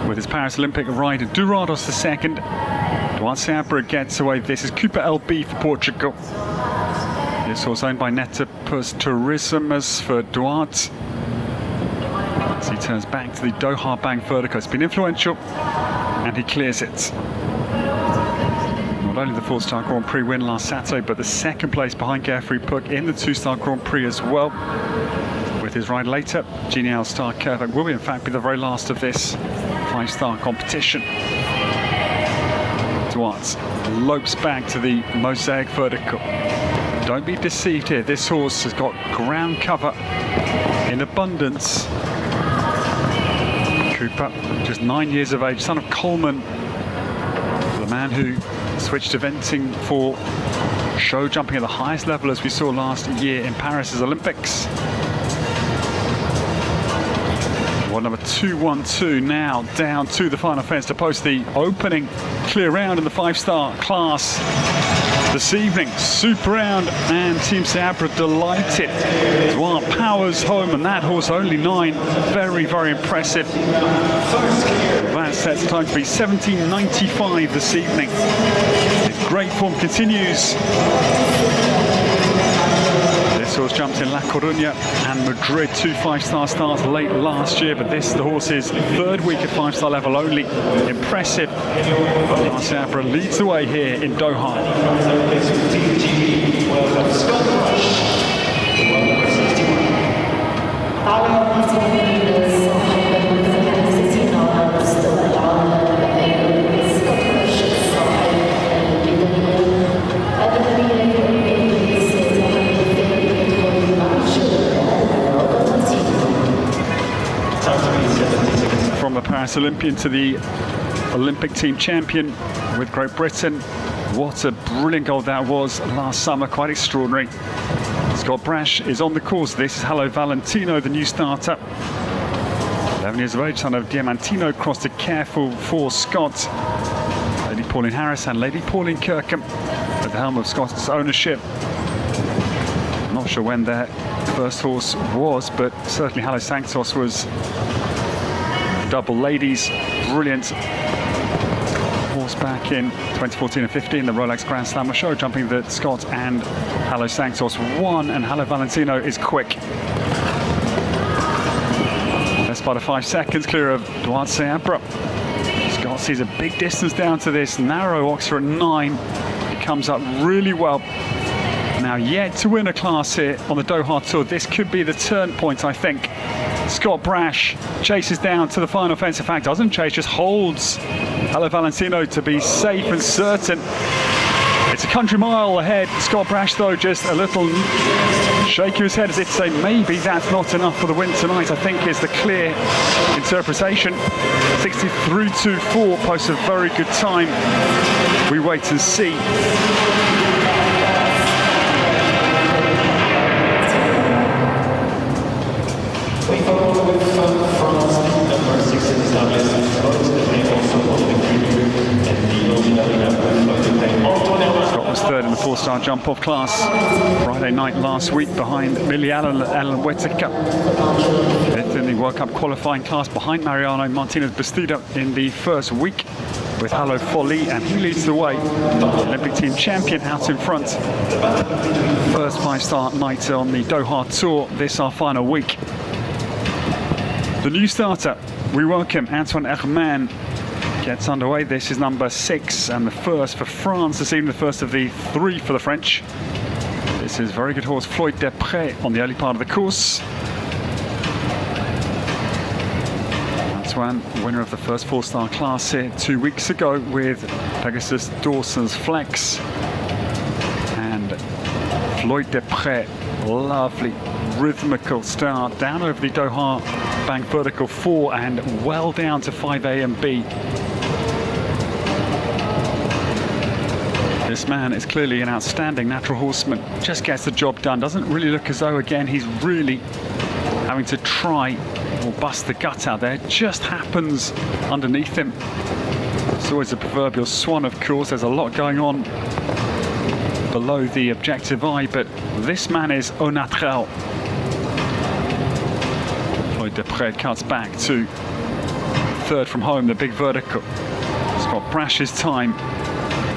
Speaker 3: with his Paris Olympic ride at Dourados II. Duarte Seabra gets away. This is Cooper LB for Portugal. This horse owned by Netapus Tourism as for Duarte. As he turns back to the Doha Bank Vertical. It's been influential, and he clears it. Not only the 4-star Grand Prix win last Saturday, but the second place behind Geoffrey Puck in the 2-star Grand Prix as well. With his ride later, Genial Star Kervak will in fact be the very last of this 5-star competition. Duarte lopes back to the Mosaic Vertical. Don't be deceived here, this horse has got ground cover in abundance. Cooper, just 9 years of age, son of Coleman, the man who switched eventing for show jumping at the highest level as we saw last year in Paris's Olympics. Well, number 212 now down to the final fence to post the opening clear round in the 5-star class this evening. Super round, and Team Seabra delighted. Duarte powers home, and that horse only 9. Very, very impressive. That sets the time to be 17.95 this evening. His great form continues. This horse jumped in La Coruña and Madrid, 2 5-star starts late last year, but this is the horse's 3rd week at 5-star level only. Impressive. Seabra leads the way here in Doha. From the Paris Olympian to the Olympic team champion with Great Britain. What a brilliant goal that was last summer, quite extraordinary. Scott Brash is on the course. This is Hello Valentino, the new starter. 11 years of age, son of Diamantino, crossed a careful for Scott. Lady Pauline Harris and Lady Pauline Kirkham at the helm of Scott's ownership. I'm not sure when their first horse was, but certainly Hello Sanctos was double ladies. Brilliant horse back in 2014 and 15, the Rolex Grand Slam show, jumping that Scott and Hello Sanctos won, and Hello Valentino is quick. Best part of 5 seconds clear of Duarte Seabra. Scott sees a big distance down to this narrow Oxford at 9. It comes up really well. Now yet to win a class here on the Doha Tour. This could be the turn point, I think. Scott Brash chases down to the final fence. In fact, doesn't chase, just holds Hello Valentino to be safe and certain. It's a country mile ahead. Scott Brash, though, just a little shaking his head as if to say maybe that's not enough for the win tonight, I think is the clear interpretation. 63.24 posts a very good time. We wait and see.
Speaker 4: We follow with France, number 6 in the start list,
Speaker 3: Scott was 3rd in the 4-star jump-off class Friday night last week behind Millie Allen Whittaker. 5th in the World Cup qualifying class behind Mariano Martinez Bastida in the first week with Hello Folly, and he leads the way. Olympic team champion out in front. First 5-star night on the Doha Tour, this our final week. The new starter, we welcome Antoine Herman, gets underway. This is number 6 and the first for France this evening, the first of the 3 for the French. This is very good horse Floyd Desprez on the early part of the course. Antoine, winner of the first 4-star class here 2 weeks ago with Pegasus Dawson's Flex. And Floyd Desprez, lovely rhythmical start down over the Doha Bank Vertical 4 and well down to 5A and B. This man is clearly an outstanding natural horseman, just gets the job done, doesn't really look as though again he's really having to try or bust the gut out there. It just happens underneath him. It's always a proverbial swan, of course. There's a lot going on below the objective eye, but this man is au naturel. Floyd Depré cuts back to third from home, the big vertical. Scott Brash's time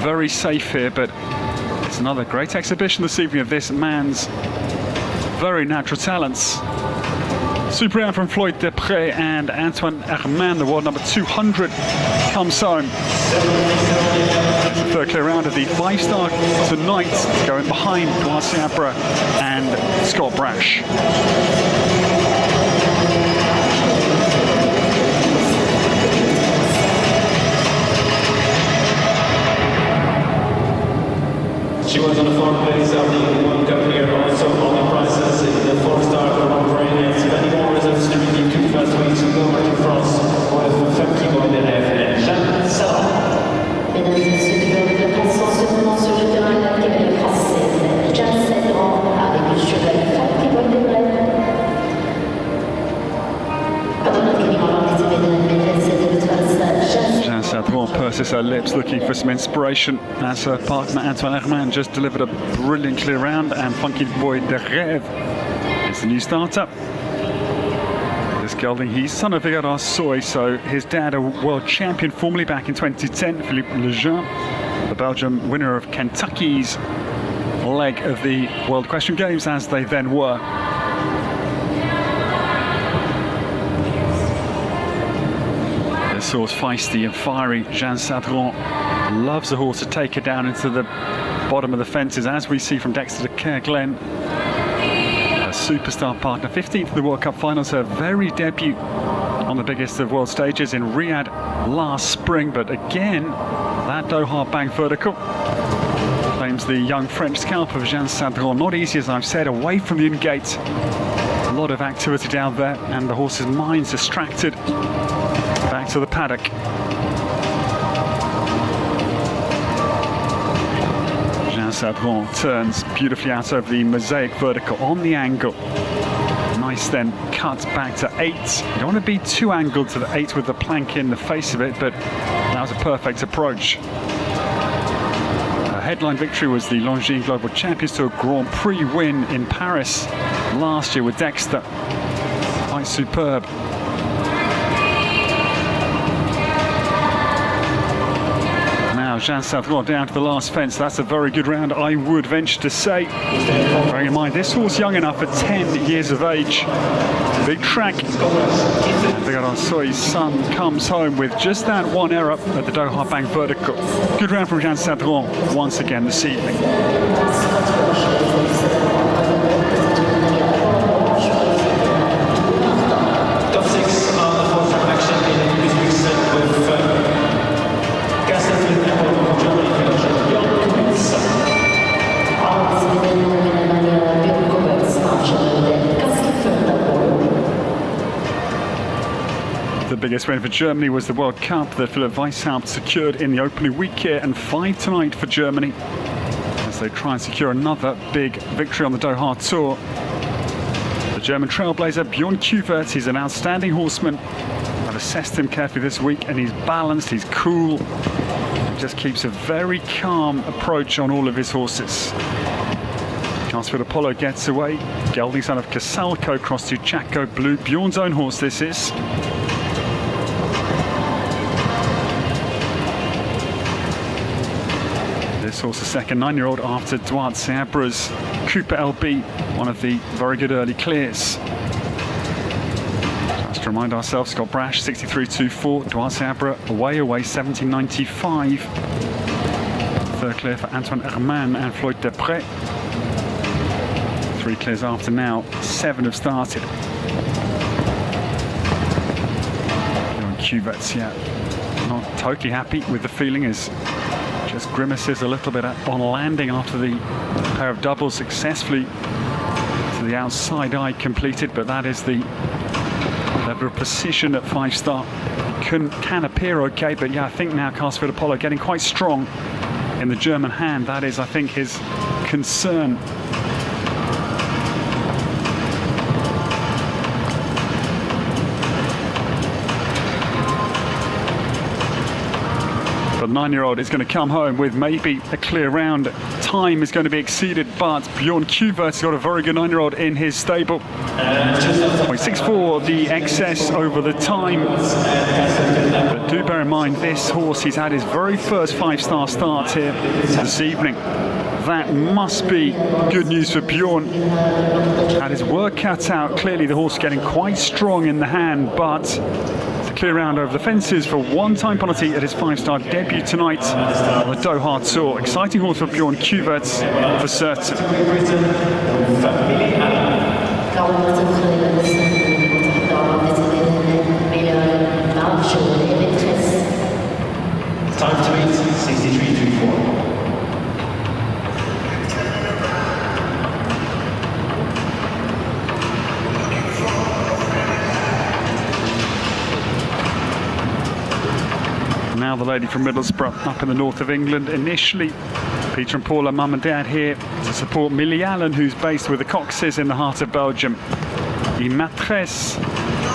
Speaker 3: very safe here, but it's another great exhibition this evening of this man's very natural talents. Super round from Floyd Depré, and Antoine Herman, the world number 200, comes home. It's the third clear round of the 5-star tonight. It's going behind Dwight Sabra and Scott Brash.
Speaker 4: She was on the fourth place of the World Cup here, also on the prizes in the 4-star for Ukraine. 20 more results to redeem 2 first weeks to go over to France with Femke Boilev and Jeanne Salon.
Speaker 1: Mesdames et messieurs, du de la place en ce moment sur le terrain de la cavalerie française, Jeanne Salon avec le cheval Femke Boilev.
Speaker 3: Jeanne Sadron purses her lips, looking for some inspiration as her partner Antoine Herman just delivered a brilliant clear round, and Funky Boy de Rêve is the new starter. This gelding, he's son of Vigar Soy, so his dad, a world champion formerly back in 2010, Philippe Lejeune, the Belgian winner of Kentucky's leg of the World Equestrian Games, as they then were. This horse, feisty and fiery, Jeanne Sadron, loves a horse to take her down into the bottom of the fences, as we see from Dexter de Kerglen. A superstar partner, 15th in the World Cup finals, her very debut on the biggest of world stages in Riyadh last spring. But again, that Doha bank vertical claims the young French scalp of Jeanne Sadron. Not easy, as I've said, away from the in-gate. A lot of activity down there, and the horse's mind's distracted. Back to the paddock. Jeanne Sadron turns beautifully out over the mosaic vertical on the angle. Nice then cut back to 8. You don't want to be too angled to the 8 with the plank in the face of it, but that was a perfect approach. Her headline victory was the Longines Global Champions Tour Grand Prix win in Paris last year with Dexter. Quite superb. Jeanne Sadron down to the last fence. That's a very good round, I would venture to say. Bearing in mind, this horse young enough at 10 years of age. Big track. Vigar Soy's son comes home with just that one error at the Doha bank vertical. Good round from Jeanne Sadron once again this evening.
Speaker 4: Top 6 on the 4-star action in this week's with
Speaker 3: The biggest win for Germany was the World Cup that Philipp Weishaupt secured in the opening week here, and 5 tonight for Germany as they try and secure another big victory on the Doha Tour. The German trailblazer Björn Kuvert, he's an outstanding horseman. I've assessed him carefully this week, and he's balanced, he's cool. He just keeps a very calm approach on all of his horses. Casper Apollo gets away. Gelding son of Casalco crossed to Chaco Blue. Bjorn's own horse this is. This horse, a second 9-year-old after Dwight Sabra's Cooper LB, one of the very good early clears. Just to remind ourselves, Scott Brash 63.24, Dwight Sabra away 17.95. Third clear for Antoine Herman and Floyd Depré. 3 clears after now, 7 have started. Cuvet's, yeah, not totally happy with the feeling, as just grimaces a little bit on landing after the pair of doubles successfully to the outside eye completed, but that is the level of precision at 5-star. Can appear okay, but yeah, I think now Casper Apollo getting quite strong in the German hand. That is, I think, his concern. But the 9-year-old is going to come home with maybe a clear round. Time is going to be exceeded, but Bjorn Kuvert's got a very good 9-year-old in his stable. 0.64 the excess over the time. But do bear in mind, this horse, he's had his very first 5-star start here this evening. That must be good news for Bjorn. Had his work cut out. Clearly the horse getting quite strong in the hand, but it's a clear round over the fences for one-time penalty at his 5-star debut tonight on the Doha Tour. Exciting horse for Bjorn Kuvert for certain.
Speaker 4: Time to beat 63.24.
Speaker 3: Now the lady from Middlesbrough up in the north of England. Initially, Peter and Paula, mum and dad here to support Millie Allen, who's based with the Coxes in the heart of Belgium. The Maîtresse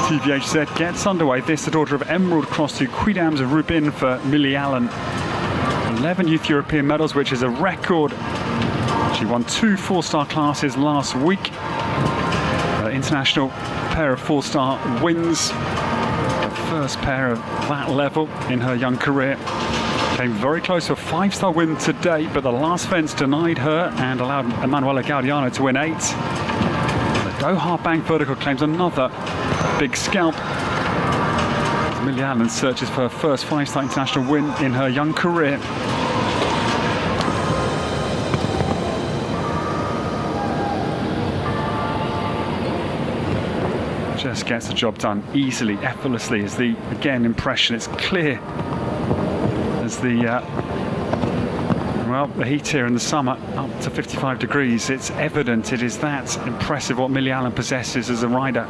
Speaker 3: TVHZ gets underway. This, the daughter of Emerald Cross to Quidams of Rubin for Millie Allen. 11 Youth European medals, which is a record. She won 2 4-star classes last week. International pair of 4-star wins. First pair of that level in her young career. Came very close to a 5-star win today, but the last fence denied her and allowed Emanuela Gaudiano to win 8. The Doha Bank Vertical claims another big scalp. Millie Allen searches for her first 5-star international win in her young career. Just gets the job done easily, effortlessly, is the, again, impression. It's clear as the, well, the heat here in the summer, up to 55 degrees. It's evident it is that impressive what Millie Allen possesses as a rider.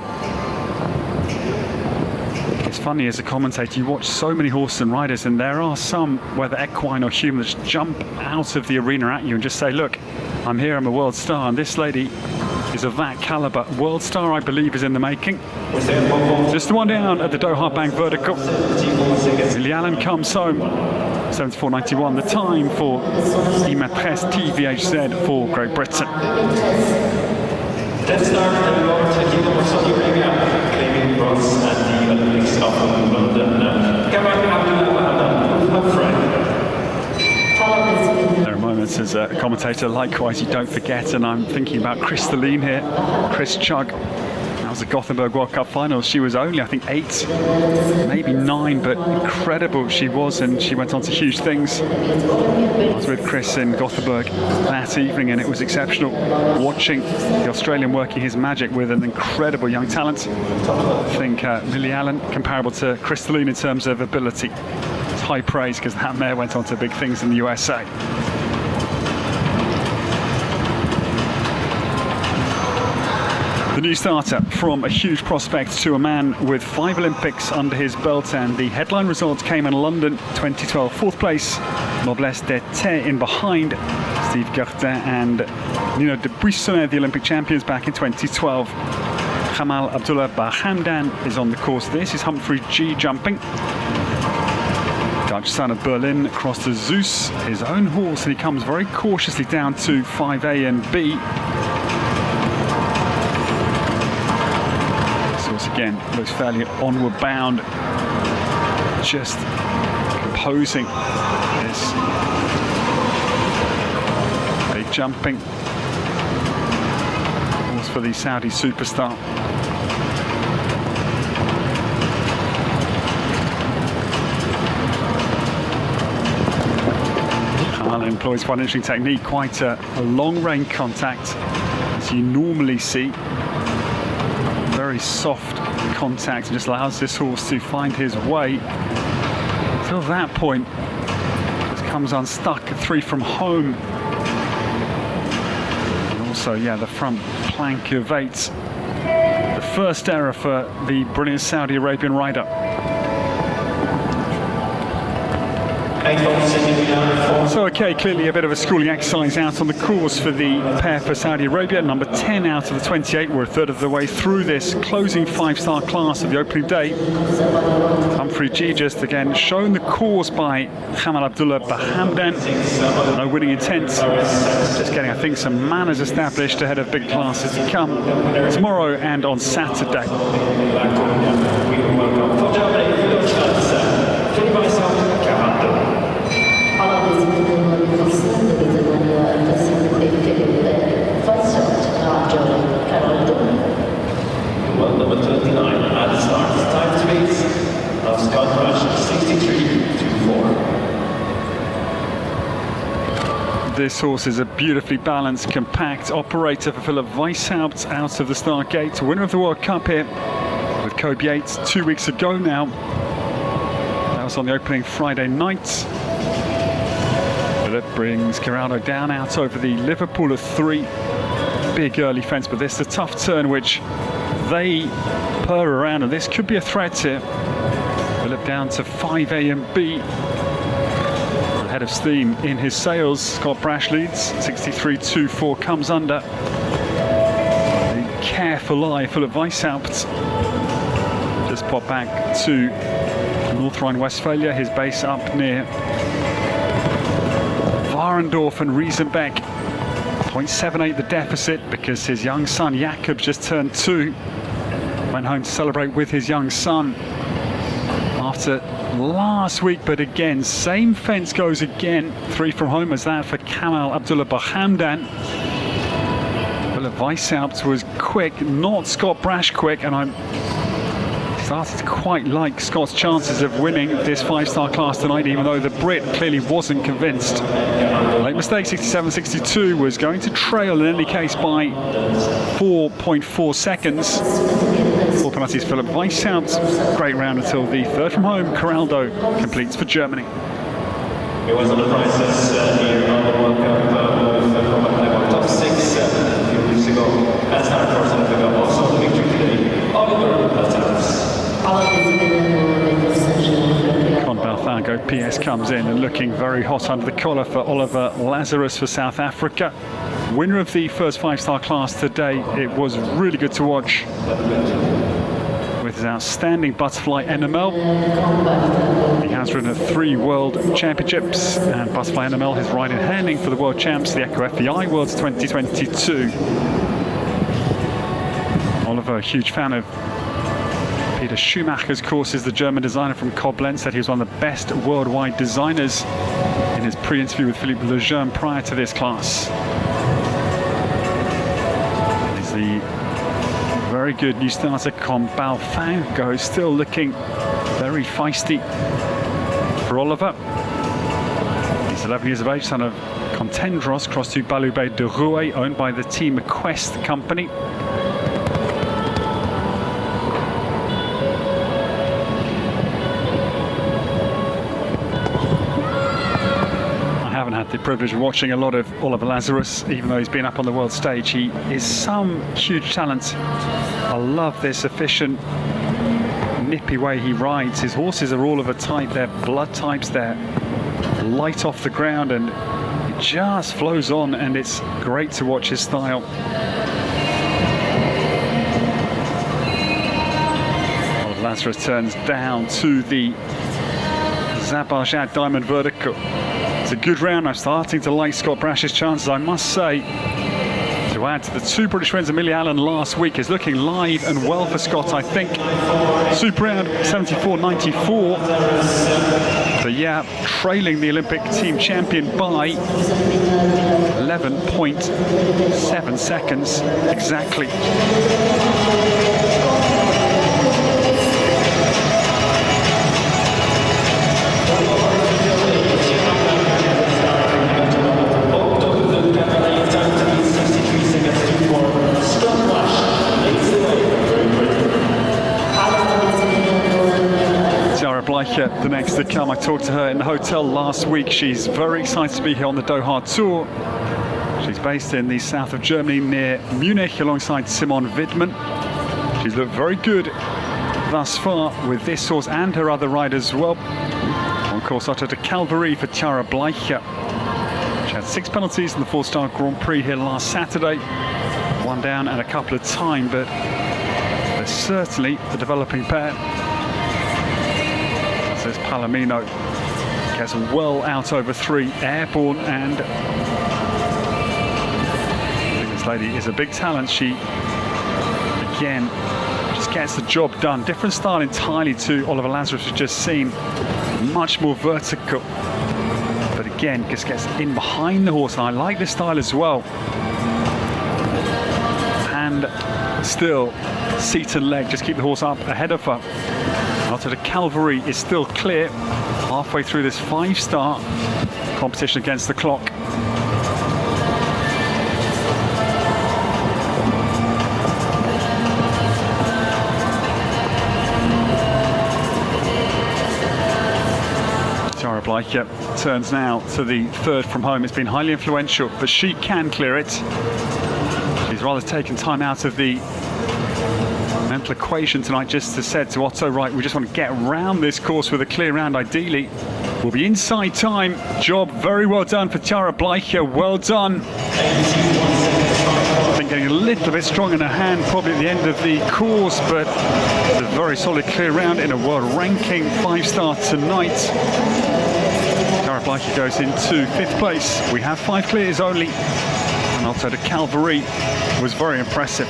Speaker 3: It's funny, as a commentator, you watch so many horses and riders, and there are some, whether equine or human, that just jump out of the arena at you and just say, look, I'm here, I'm a world star, and this lady is of that caliber. World star, I believe, is in the making. Just the one down at the Doha Bank Vertical. Millie Allen comes home. 74.91 the time for Maîtresse TVHZ for Great Britain.
Speaker 4: Let's start at the Kingdom of Saudi Arabia, claiming bronze at the Olympics of London. Cameron Abdullah her friend.
Speaker 3: There are moments as a commentator, likewise, you don't forget, and I'm thinking about Crystalline here, Chris Chugg. That was the Gothenburg World Cup final. She was only, I think, 8, maybe 9, but incredible she was, and she went on to huge things. I was with Chris in Gothenburg that evening, and it was exceptional watching the Australian working his magic with an incredible young talent. I think Millie Allen comparable to Crystalline in terms of ability. It's high praise because that mare went on to big things in the USA. The new starter, from a huge prospect to a man with 5 Olympics under his belt, and the headline results came in London 2012. 4th place, Noblesse d'Été in behind Steve Gerdin and Nino de Buissonnet, the Olympic champions back in 2012. Kamal Abdullah Bahamdan is on the course. This is Humphrey G jumping. Dutch son of Berlin across to Zeus, his own horse, and he comes very cautiously down to 5A and B. Again, looks fairly onward bound, just composing this big jumping horse for the Saudi superstar. Kamal employs quite an interesting technique, quite a long range contact as you normally see. Very soft contact, and just allows this horse to find his way. Until that point, just comes unstuck, 3 from home. And also, yeah, the front plank of 8. The first error for the brilliant Saudi Arabian rider. So, okay, clearly a bit of a schooling exercise out on the course for the pair for Saudi Arabia. Number 10 out of the 28. We're a third of the way through this closing 5-star class of the opening day. Humphrey G just again shown the course by Kamal Abdullah Bahamdan. No winning intent. Just getting, I think, some manners established ahead of big classes to come tomorrow and on Saturday.
Speaker 4: Well, number 29 at the start. Time to beat of Scott Rush 63-4.
Speaker 3: This horse is a beautifully balanced, compact operator for Philip Weishaupt out of the start gate. Winner of the World Cup here with Kobe Yates 2 weeks ago now. That was on the opening Friday night. Philip brings Geraldo down out over the Liverpool of 3. Big early fence, but this is a tough turn which they purr around, and this could be a threat here. Philip down to 5A and B. Head of steam in his sails. Scott Brash leads 63-2-4, comes under. The careful eye Philip Weishaupt. Just pop back to North Rhine-Westphalia, his base up near Warendorf and Riesenbeck. 0.78 the deficit because his young son Jakob just turned 2. Went home to celebrate with his young son after last week, but again, same fence goes again. 3 from home as that for Kamal Abdullah Bahamdan. Philip Weishaupt was quick, not Scott Brash quick, and I'm started to quite like Scott's chances of winning this 5-star class tonight, even though the Brit clearly wasn't convinced. Late mistake, 67-62, was going to trail in any case by 4.4 seconds. 4 penalties, Philip Weishaupt. Great round until the third from home. Geraldo completes for Germany.
Speaker 4: It was on the prices here on the World Cup from top 6 a few weeks ago. And start for South Africa also the victory today. Oliver Lazarus.
Speaker 3: Con Balthago PS comes in and looking very hot under the collar for Oliver Lazarus for South Africa. Winner of the first 5-star class today. It was really good to watch with his outstanding butterfly NML. He has ridden at 3 World Championships, and butterfly NML his ride in handing for the World Champs, the Echo FEI Worlds 2022. Oliver, a huge fan of Peter Schumacher's courses. The German designer from Koblenz said he was one of the best worldwide designers in his pre-interview with Philippe Lejeune prior to this class. He's the very good new starter Con Balthago, still looking very feisty for Oliver. He's 11 years of age, son of Contendros, crossed to Balubé de Rouet, owned by the Team Quest company. Had the privilege of watching a lot of Oliver Lazarus, even though he's been up on the world stage. He is some huge talent. I love this efficient, nippy way he rides. His horses are all of a type. They're blood types. They're light off the ground, and it just flows on, and it's great to watch his style. Oliver Lazarus turns down to the Zabarjad Diamond Vertical. It's a good round. I'm starting to like Scott Brash's chances, I must say. To add to the 2 British wins, Amelia Allen last week is looking live and well for Scott, I think. Super round, 74.94. So yeah, trailing the Olympic team champion by 11.7 seconds exactly. The next to come. I talked to her in the hotel last week. She's very excited to be here on the Doha Tour. She's based in the south of Germany near Munich alongside Simon Widman. She's looked very good thus far with this horse and her other riders as well. On course, out to Calvary for Tara Bleicher. She had 6 penalties in the 4-star Grand Prix here last Saturday. 1 down and a couple of time, but they're certainly a developing pair. Says Palomino. Gets well out over 3, airborne, and I think this lady is a big talent. She, again, just gets the job done. Different style entirely to Oliver Lazarus we've just seen. Much more vertical. But again, just gets in behind the horse, and I like this style as well. And still, seat and leg, just keep the horse up ahead of her. Out to Calvary is still clear. Halfway through this 5-star competition against the clock. Tara Bleicher turns now to the 3rd from home. It's been highly influential, but she can clear it. She's rather taken time out of the mental equation tonight, just to said to Otto, right, we just want to get around this course with a clear round ideally. We'll be inside time. Job very well done for Tara Bleicher. Well done. I think getting a little bit strong in her hand probably at the end of the course, but it's a very solid clear round in a world ranking 5-star tonight. Tara Bleicher goes into 5th place. We have 5 clears only. And Otto de Calvary was very impressive.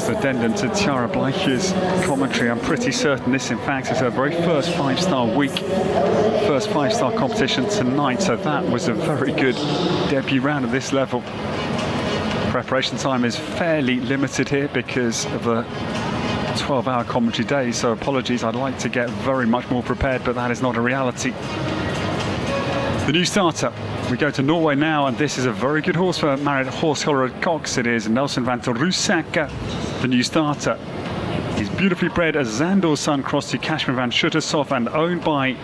Speaker 3: Addendum to Tara Bleicher's commentary. I'm pretty certain this, in fact, is her very first 5-star week, first 5-star competition tonight. So that was a very good debut round at this level. Preparation time is fairly limited here because of the 12-hour commentary day. So apologies, I'd like to get very much more prepared, but that is not a reality. The new starter. We go to Norway now, and this is a very good horse for married horse collar at Cox. It is Nelson van der Rusak, the new starter. He's beautifully bred as Zandor's son, crossed to Kashmir van Schuttershoff, and owned by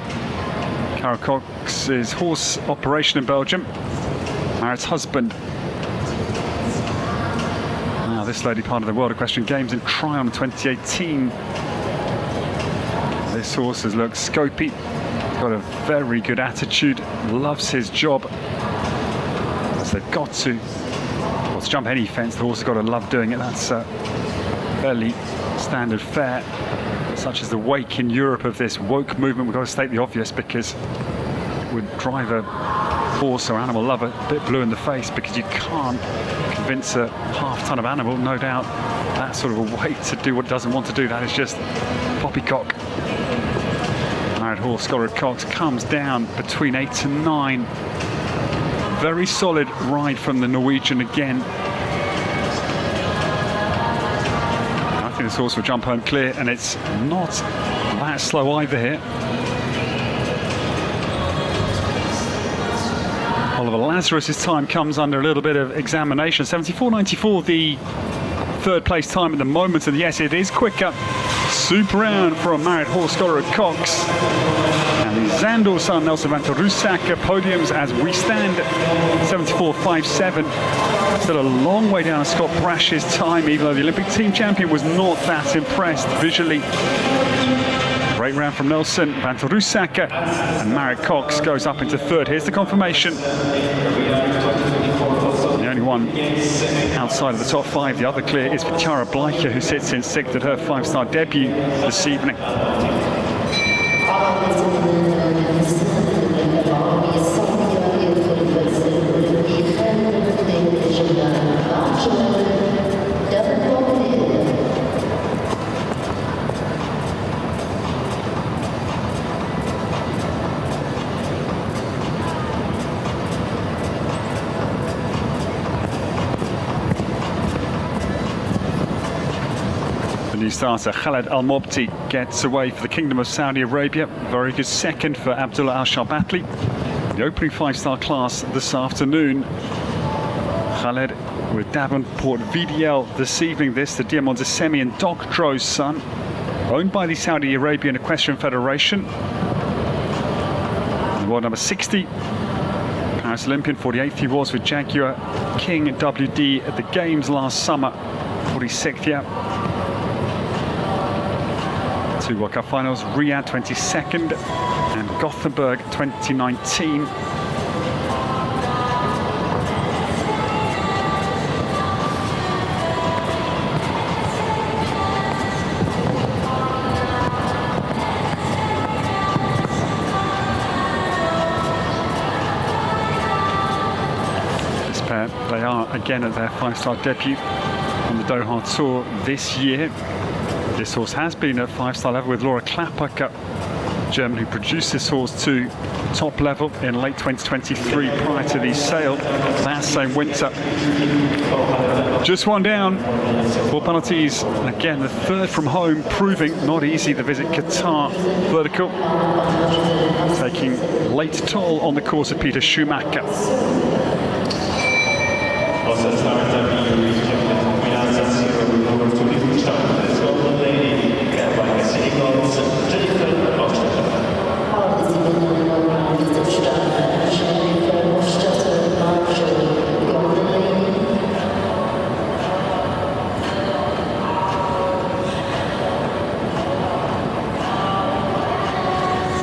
Speaker 3: Carol Cox's horse operation in Belgium. Marit's husband. Now this lady part of the World Equestrian Games in Tryon 2018. This horse has looked scopy. Got a very good attitude, loves his job. As they've got to, well, to jump any fence, the horse has got to love doing it. That's fairly standard fare, such as the wake in Europe of this woke movement. We've got to state the obvious, because it would drive a horse or animal lover a bit blue in the face, because you can't convince a half-ton of animal, no doubt, that sort of a weight to do what it doesn't want to do. That is just poppycock. Married horse Scholar Cox comes down between 8 and 9. Very solid ride from the Norwegian again. I think this horse will jump home clear, and it's not that slow either here. Oliver Lazarus's time comes under a little bit of examination. 74.94 the 3rd place time at the moment, and yes, it is quicker. Super round for a married horse scholar at Cox. And the Zandor son, Nelson van der Rusak, podiums as we stand. 74.57. Still a long way down Scott Brash's time, even though the Olympic team champion was not that impressed visually. Great round from Nelson van der Rusak, and Marit Cox goes up into 3rd. Here's the confirmation. The only one outside of the top 5. The other clear is for Tara Bleicher, who sits in 6th at her 5-star debut this evening. new starter Khaled Al Mobti gets away for the Kingdom of Saudi Arabia. Very good second for Abdullah Al Sharbatli. The opening 5-star class this afternoon. Khaled with Davenport VDL this evening. This, the Diamond Semi and Doctro's son, owned by the Saudi Arabian Equestrian Federation. And world number 60. Paris Olympian, 48th he was with Jaguar King WD at the Games last summer, 46th year. 2 World Cup finals, Riyadh 22nd and Gothenburg 2019. They are again at their 5-star debut on the Doha Tour this year. This horse has been at 5-star level with Laura Klapperker, German, who produced this horse to top level in late 2023 prior to the sale that same winter. Just one down, 4 penalties. Again, the third from home, proving not easy. The visit Qatar vertical, taking late toll on the course of Peter Schumacher.
Speaker 4: Also start over to Liechtenstein. Let's go, the lady, by Senegal's Jennifer Hofstetter.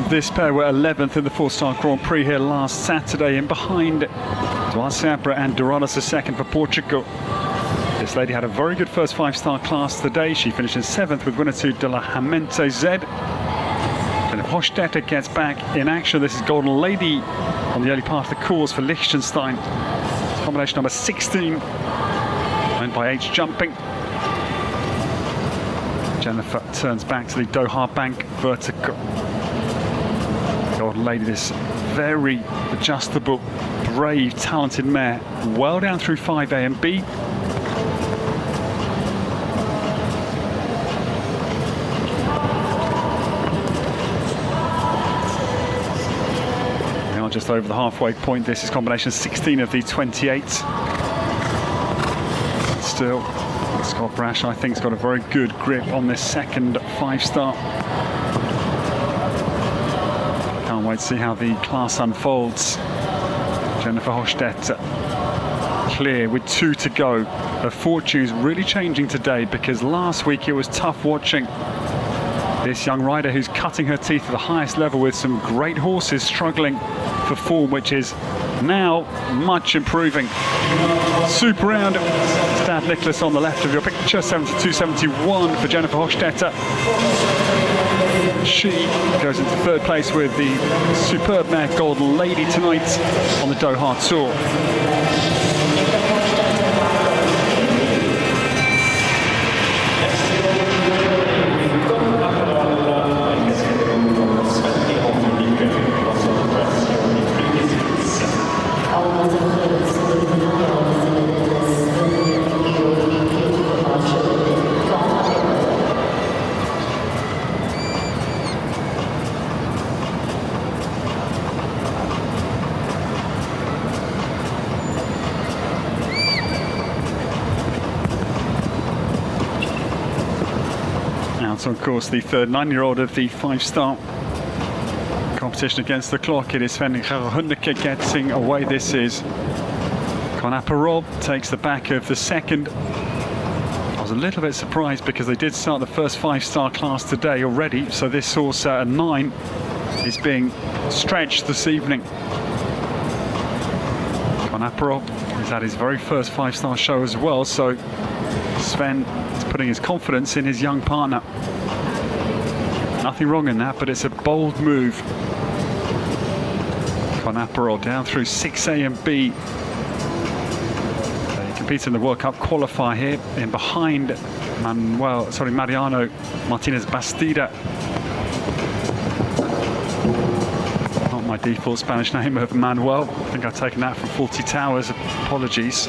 Speaker 3: This pair were 11th in the 4-star Grand Prix here last Saturday, and behind Duarte Sabra and Dorados II for Portugal. This lady had a very good first 5-star class today. She finished in 7th with winner 2 De La Hamente Z. And if Hofstetter gets back in action, this is Golden Lady on the early part of the course for Liechtenstein. Combination number 16, owned by H Jumping. Jennifer turns back to the Doha Bank vertical. Golden Lady, this very adjustable, brave, talented mare, well down through 5A and B. Now just over the halfway point. This is combination 16 of the 28. Still, Scott Brash, I think, has got a very good grip on this second 5-star. Can't wait to see how the class unfolds. Jennifer Hofstetter clear with 2 to go. Her fortune's really changing today, because last week it was tough watching this young rider who's cutting her teeth at the highest level with some great horses struggling for form, which is now much improving. Super round. Stad Nicholas on the left of your picture, 72.71 for Jennifer Hofstetter. She goes into 3rd place with the superb mare Golden Lady tonight on the Doha Tour. Out, of course, the third 9-year-old of the 5-star competition against the clock. It is Sven Hundeke getting away. This is Conaparob, takes the back of the second. I was a little bit surprised because they did start the first 5-star class today already, so this horse at 9 is being stretched this evening. Conaparob is at his very first 5-star show as well, so Sven is putting his confidence in his young partner. Nothing wrong in that, but it's a bold move. Conaparob down through 6A and B. They compete in the World Cup qualifier here, in behind Mariano Martinez Bastida. Not my default Spanish name of Manuel. I think I've taken that from 40 Towers. Apologies.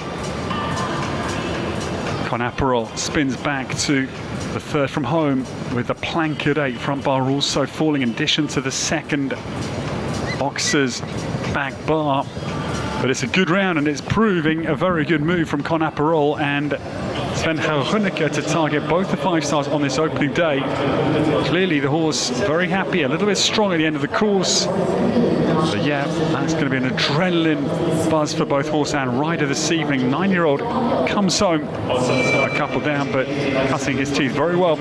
Speaker 3: Conaperol spins back to the third from home with the plank at 8. Front bar also falling in addition to the second boxer's back bar. But it's a good round and it's proving a very good move from Conaperol and Sven Hoenecker to target both the 5 stars on this opening day. Clearly the horse very happy, a little bit strong at the end of the course. But yeah, that's going to be an adrenaline buzz for both horse and rider this evening. 9-year-old comes home a couple down, but cutting his teeth very well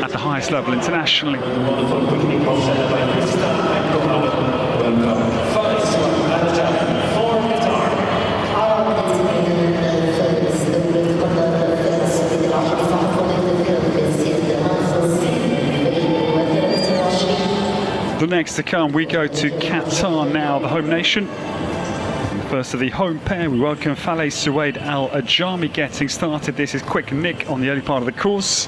Speaker 3: at the highest level internationally. The next to come, we go to Qatar now, the home nation. And first of the home pair, we welcome Faleh Suwaid Al Ajami getting started. This is Quick Nick on the early part of the course.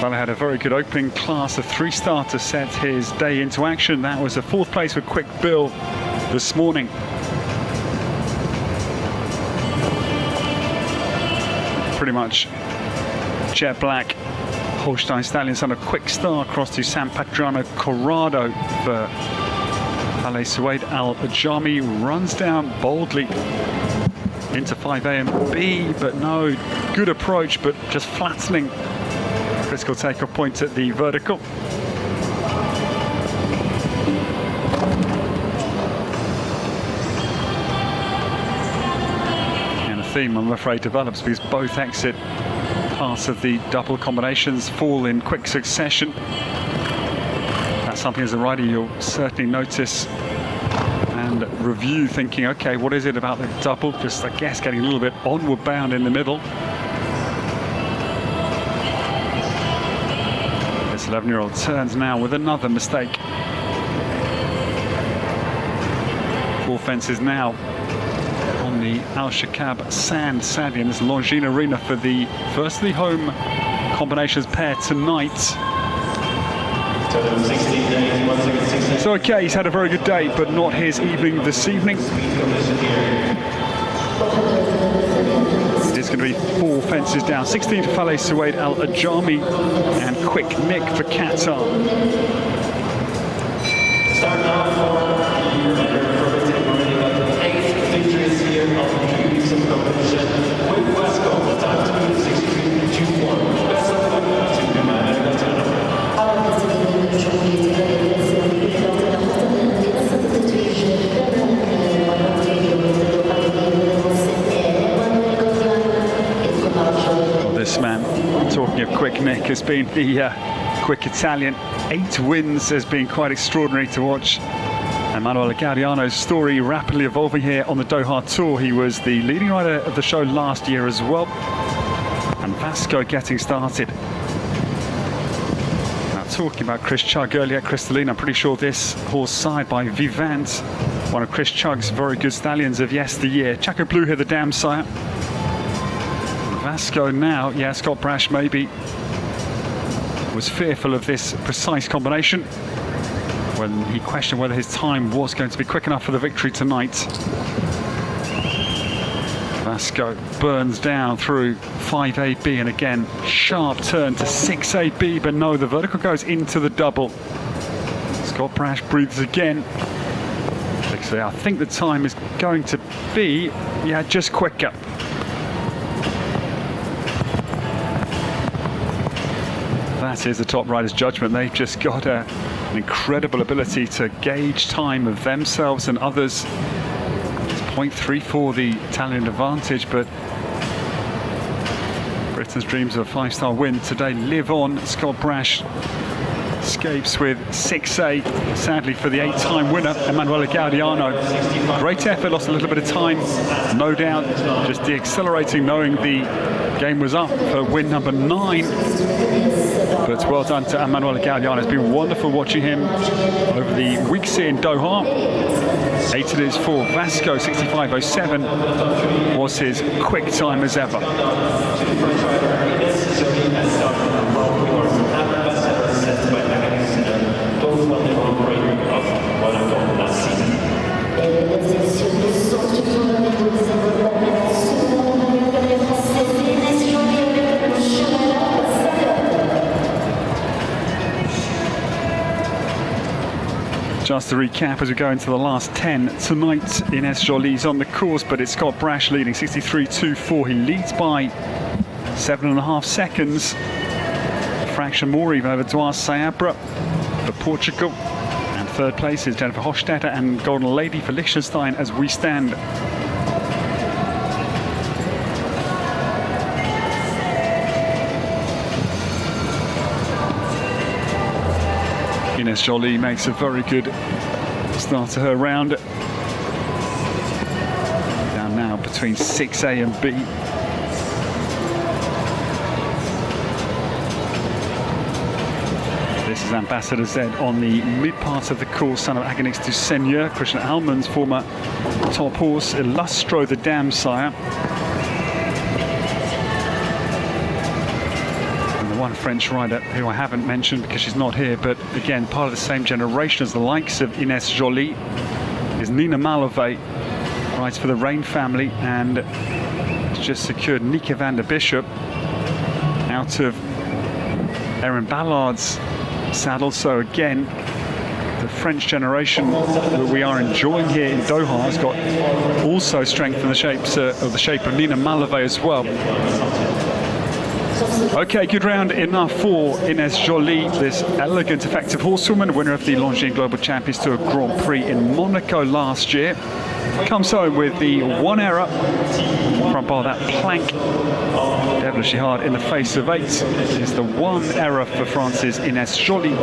Speaker 3: Faleh had a very good opening class, a 3-star to set his day into action. That was a 4th place with Quick Bill this morning. Pretty much jet black Holstein Stallions on a quick start across to San Patriano Corrado for Faleh Suwaid Al Ajami. Runs down boldly into 5A and B, but no, good approach, but just flattening. Critical takeoff point at the vertical. And a theme, I'm afraid, develops because both exit parts of the double combinations fall in quick succession. That's something as a rider you'll certainly notice and review, thinking, okay, what is it about the double? Just, I guess, getting a little bit onward bound in the middle. This 11-year-old turns now with another mistake. 4 fences now on the Al Shaqab sand, sadly, in this Longines arena for the first of the home combinations pair tonight. So okay, he's had a very good day, but not his evening this evening. It's going to be 4 fences down. 16 for Faleh Suwaid Al Ajami and Quick Nick for Qatar.
Speaker 4: Start now for victories here on the 3 weeks of competition with Westcott. Time to be 63.21. Best of luck to the American tournament.
Speaker 3: This man, talking of Quick Nick, has been the quick Italian. 8 wins has been quite extraordinary to watch. Emanuele Gaudiano's story rapidly evolving here on the Doha Tour. He was the leading rider of the show last year as well. And Vasco getting started. Now, talking about Chris Chugg earlier at Crystalline, I'm pretty sure this horse side by Vivant, one of Chris Chugg's very good stallions of yesteryear. Chaco Blue here, the dam sire. Vasco now, yeah, Scott Brash maybe was fearful of this precise combination when he questioned whether his time was going to be quick enough for the victory tonight. Vasco burns down through 5AB and again, sharp turn to 6AB, but no, the vertical goes into the double. Scott Brash breathes again. I think the time is going to be, yeah, just quicker. That is the top rider's judgment. They've just got an incredible ability to gauge time of themselves and others. It's 0.34 the Italian advantage, but Britain's dreams of a 5-star win today live on. Scott Brash escapes with 6A, sadly for the 8-time winner, Emanuele Gaudiano. Great effort, lost a little bit of time, no doubt, just deaccelerating, knowing the game was up for win number 9. But well done to Emanuele Gaudiano. It's been wonderful watching him over the weeks here in Doha. 8 it is for Vasco, 65.07 was his quick time as ever. Just to recap as we go into the last 10 tonight, Ines Joly's on the course, but it's Scott Brash leading 63.24. He leads by 7.5 seconds. A fraction more even over Duarte Seabra for Portugal. And third place is Jennifer Hofstetter and Golden Lady for Liechtenstein as we stand. Ines Joly makes a very good start to her round. Down now between 6A and B. This is Ambassador Z on the mid part of the course, son of Agonix du Seigneur, Christian Alman's former top horse, Illustro the Dam sire. One French rider who I haven't mentioned because she's not here, but again part of the same generation as the likes of Ines Joly is Nina Malové, rides for the Rain family and has just secured Nieke van der Bishop out of Erin Ballard's saddle. So again, the French generation that we are enjoying here in Doha has got also strength in the shape of Nina Malové as well. Okay, good round enough for Ines Joly, this elegant, effective horsewoman, winner of the Longines Global Champions Tour Grand Prix in Monaco last year. Comes home with the one error, front bar that plank, devilishly hard in the face of 8. Is the one error for France's Ines Joly.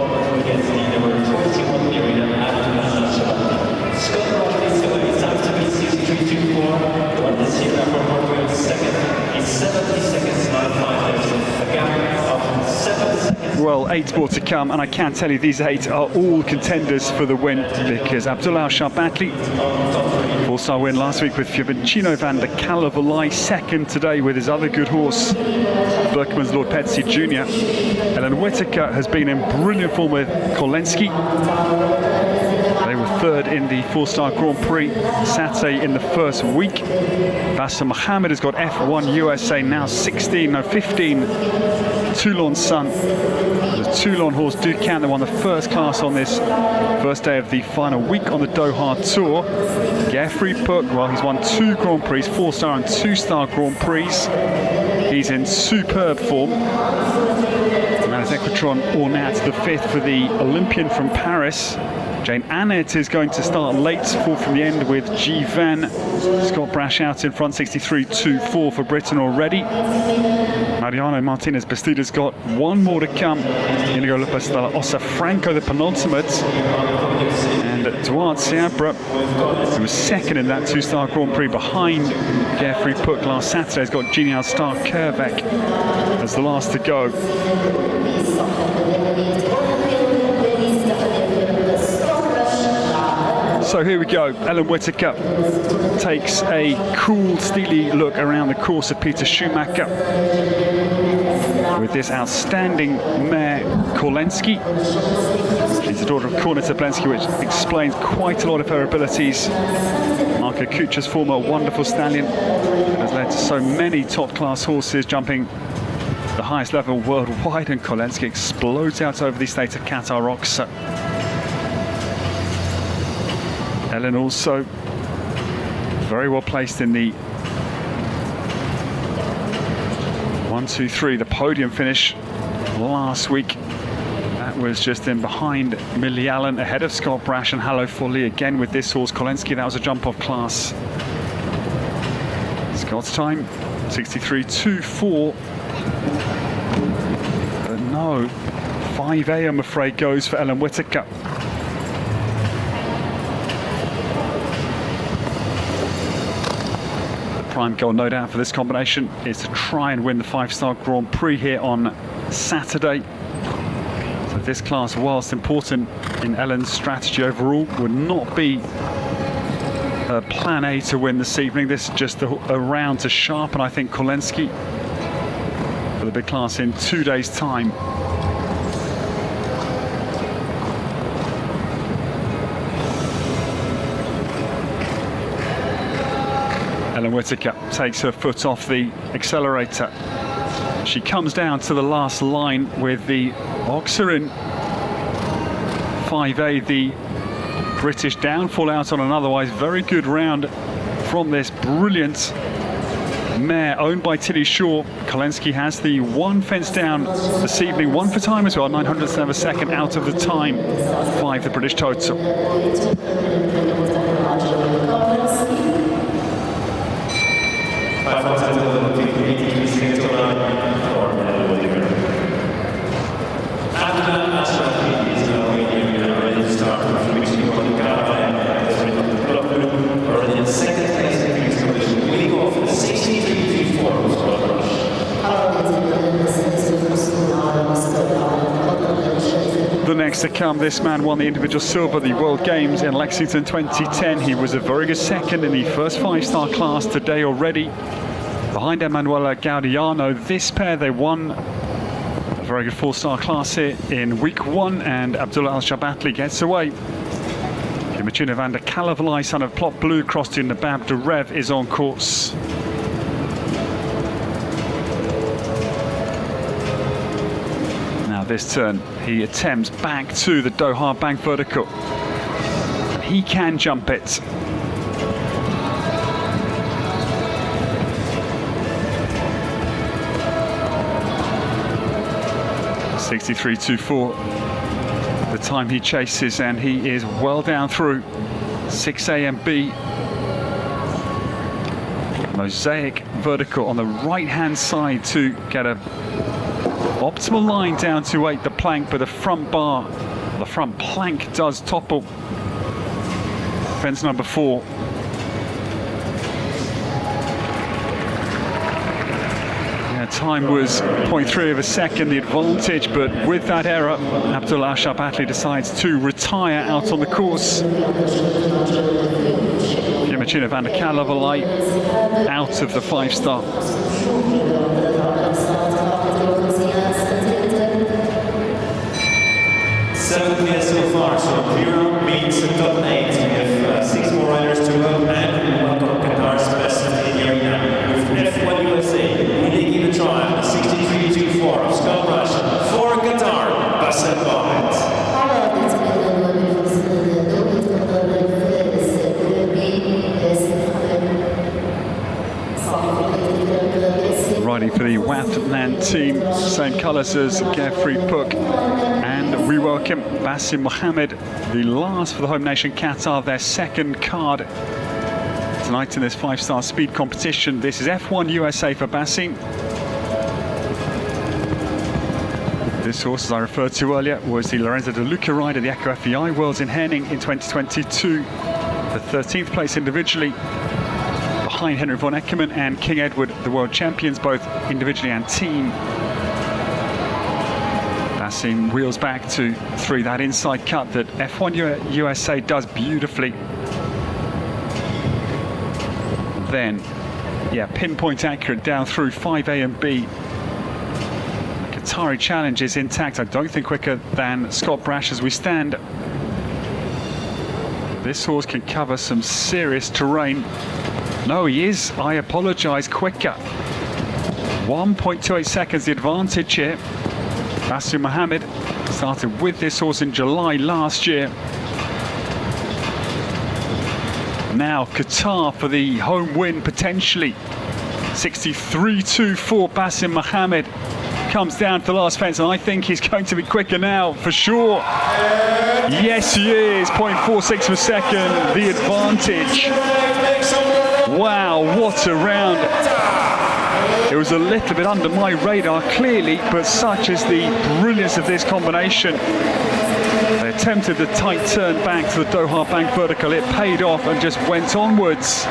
Speaker 3: Well, 8 more to come, and I can tell you these 8 are all contenders for the win because Abdullah Al-Sharbatli, 4-star win last week with Fiumicino van der Kalevalai, second today with his other good horse, Berkman's Lord Petsy Jr. Ellen Whittaker has been in brilliant form with Kolensky. They were third in the 4-star Grand Prix Saturday in the first week. Bassam Mohammed has got F1 USA now 15 Toulon's son. The Toulon horse Ducan that won the first class on this first day of the final week on the Doha Tour. Geoffrey Puck, well, he's won 2 Grand Prix, 4-star and 2-star Grand Prix. He's in superb form. And that is Equestrian Ornat, the 5th for the Olympian from Paris. Jane Annett is going to start late, 4th from the end with G Van. Scott Brash out in front, 63.24 for Britain already. Mariano Martinez Bastida's got one more to come. Inigo Lopez de la Osa Franco, the penultimate. And Duarte Seabra, who was second in that 2-star Grand Prix behind Geoffrey Puck last Saturday, has got Genial Star Kervek as the last to go. So here we go. Ellen Whittaker takes a cool, steely look around the course of Peter Schumacher with this outstanding mare, Kolensky. She's the daughter of Kornet Zablensky, which explains quite a lot of her abilities. Marco Kucha's former wonderful stallion has led to so many top-class horses jumping the highest level worldwide, and Kolensky explodes out over the state of Qatar rocks. Ellen also very well placed in the 1, 2, 3, the podium finish last week. That was just in behind Millie Allen, ahead of Scott Brash and Hallo Folly again with this horse Kolensky. That was a jump off class. Scott's time 63.24. But no, 5A I'm afraid goes for Ellen Whittaker. Prime goal, no doubt, for this combination is to try and win the 5-star Grand Prix here on Saturday. So this class, whilst important in Ellen's strategy overall, would not be her plan A to win this evening. This is just a round to sharpen, I think, Kolensky for the big class in 2 days' time. Ellen Whittaker takes her foot off the accelerator. She comes down to the last line with the Oxer in 5A, the British downfall out on an otherwise very good round from this brilliant mare owned by Tilly Shaw. Kolensky has the one fence down this evening, one for time as well, 900th of a second out of the time, 5 the British total. The next to come, this man won the individual silver at the World Games in Lexington 2010. He was a very good second in the first 5-star class today already. Behind Emanuela Gaudiano, this pair, they won a very good 4-star class here in week 1, and Abdullah Al-Shabatli gets away. Yamachina van der Kalavalai, son of Plot Blue, crossed in the Nabab Derev, is on course. This turn, he attempts back to the Doha bank vertical. He can jump it. (63.24) the time he chases, and he is well down through 6A and B. Mosaic vertical on the right-hand side to get a optimal line down to 8, the plank, but the front bar, the front plank does topple. Fence number 4. Yeah, time was 0.3 of a second, the advantage, but with that error, Abdullah Al-Shabatli decides to retire out on the course. Yamachina van der Kalavalai out of the 5-star.
Speaker 4: Seven clear so far, so clear means the top 8. We have 6 more riders to go, and we welcome Qatar's best in the arena. With F1 USA, leading in the trial, 63.24 of Scott Rush for Qatar, Bassem Mohamed.
Speaker 3: Riding for the Wathnan team, same colours as Geoffrey Puck. And we welcome Bassem Mohamed, the last for the home nation Qatar, their second card tonight in this 5-star speed competition. This is F1 USA for Bassem. This horse, as I referred to earlier, was the Lorenzo De Luca rider, the Echo FEI Worlds in Henning in 2022. The 13th place individually, behind Henry von Eckermann and King Edward, the world champions, both individually and team. Bassem wheels back to 3, that inside cut that F1 USA does beautifully. Then, yeah, pinpoint accurate down through 5A and B. Qatari challenge is intact. I don't think quicker than Scott Brash as we stand. This horse can cover some serious terrain. No, he is, I apologise, quicker. 1.28 seconds the advantage here. Bassem Mohamed started with this horse in July last year. Now Qatar for the home win potentially. 63.24 Bassem Mohamed comes down to the last fence, and I think he's going to be quicker now for sure. Yes, he is. 0.46 per second, the advantage. Wow, what a round. It was a little bit under my radar, clearly, but such is the brilliance of this combination. They attempted the tight turn back to the Doha bank vertical. It paid off and just went onwards.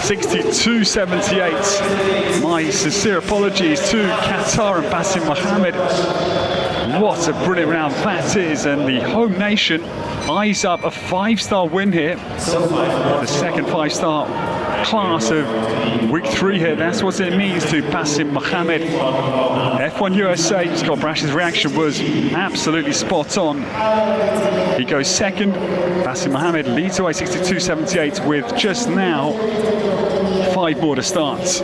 Speaker 3: 62.78. My sincere apologies to Qatar and Bassem Mohamed. What a brilliant round that is, and the home nation eyes up a 5-star win here. The second 5-star class of week 3 here. That's what it means to Bassem Mohamed. F1 USA, Scott Brash's reaction was absolutely spot on. He goes second. Bassem Mohamed leads away 62.78 with just now 5 more to start.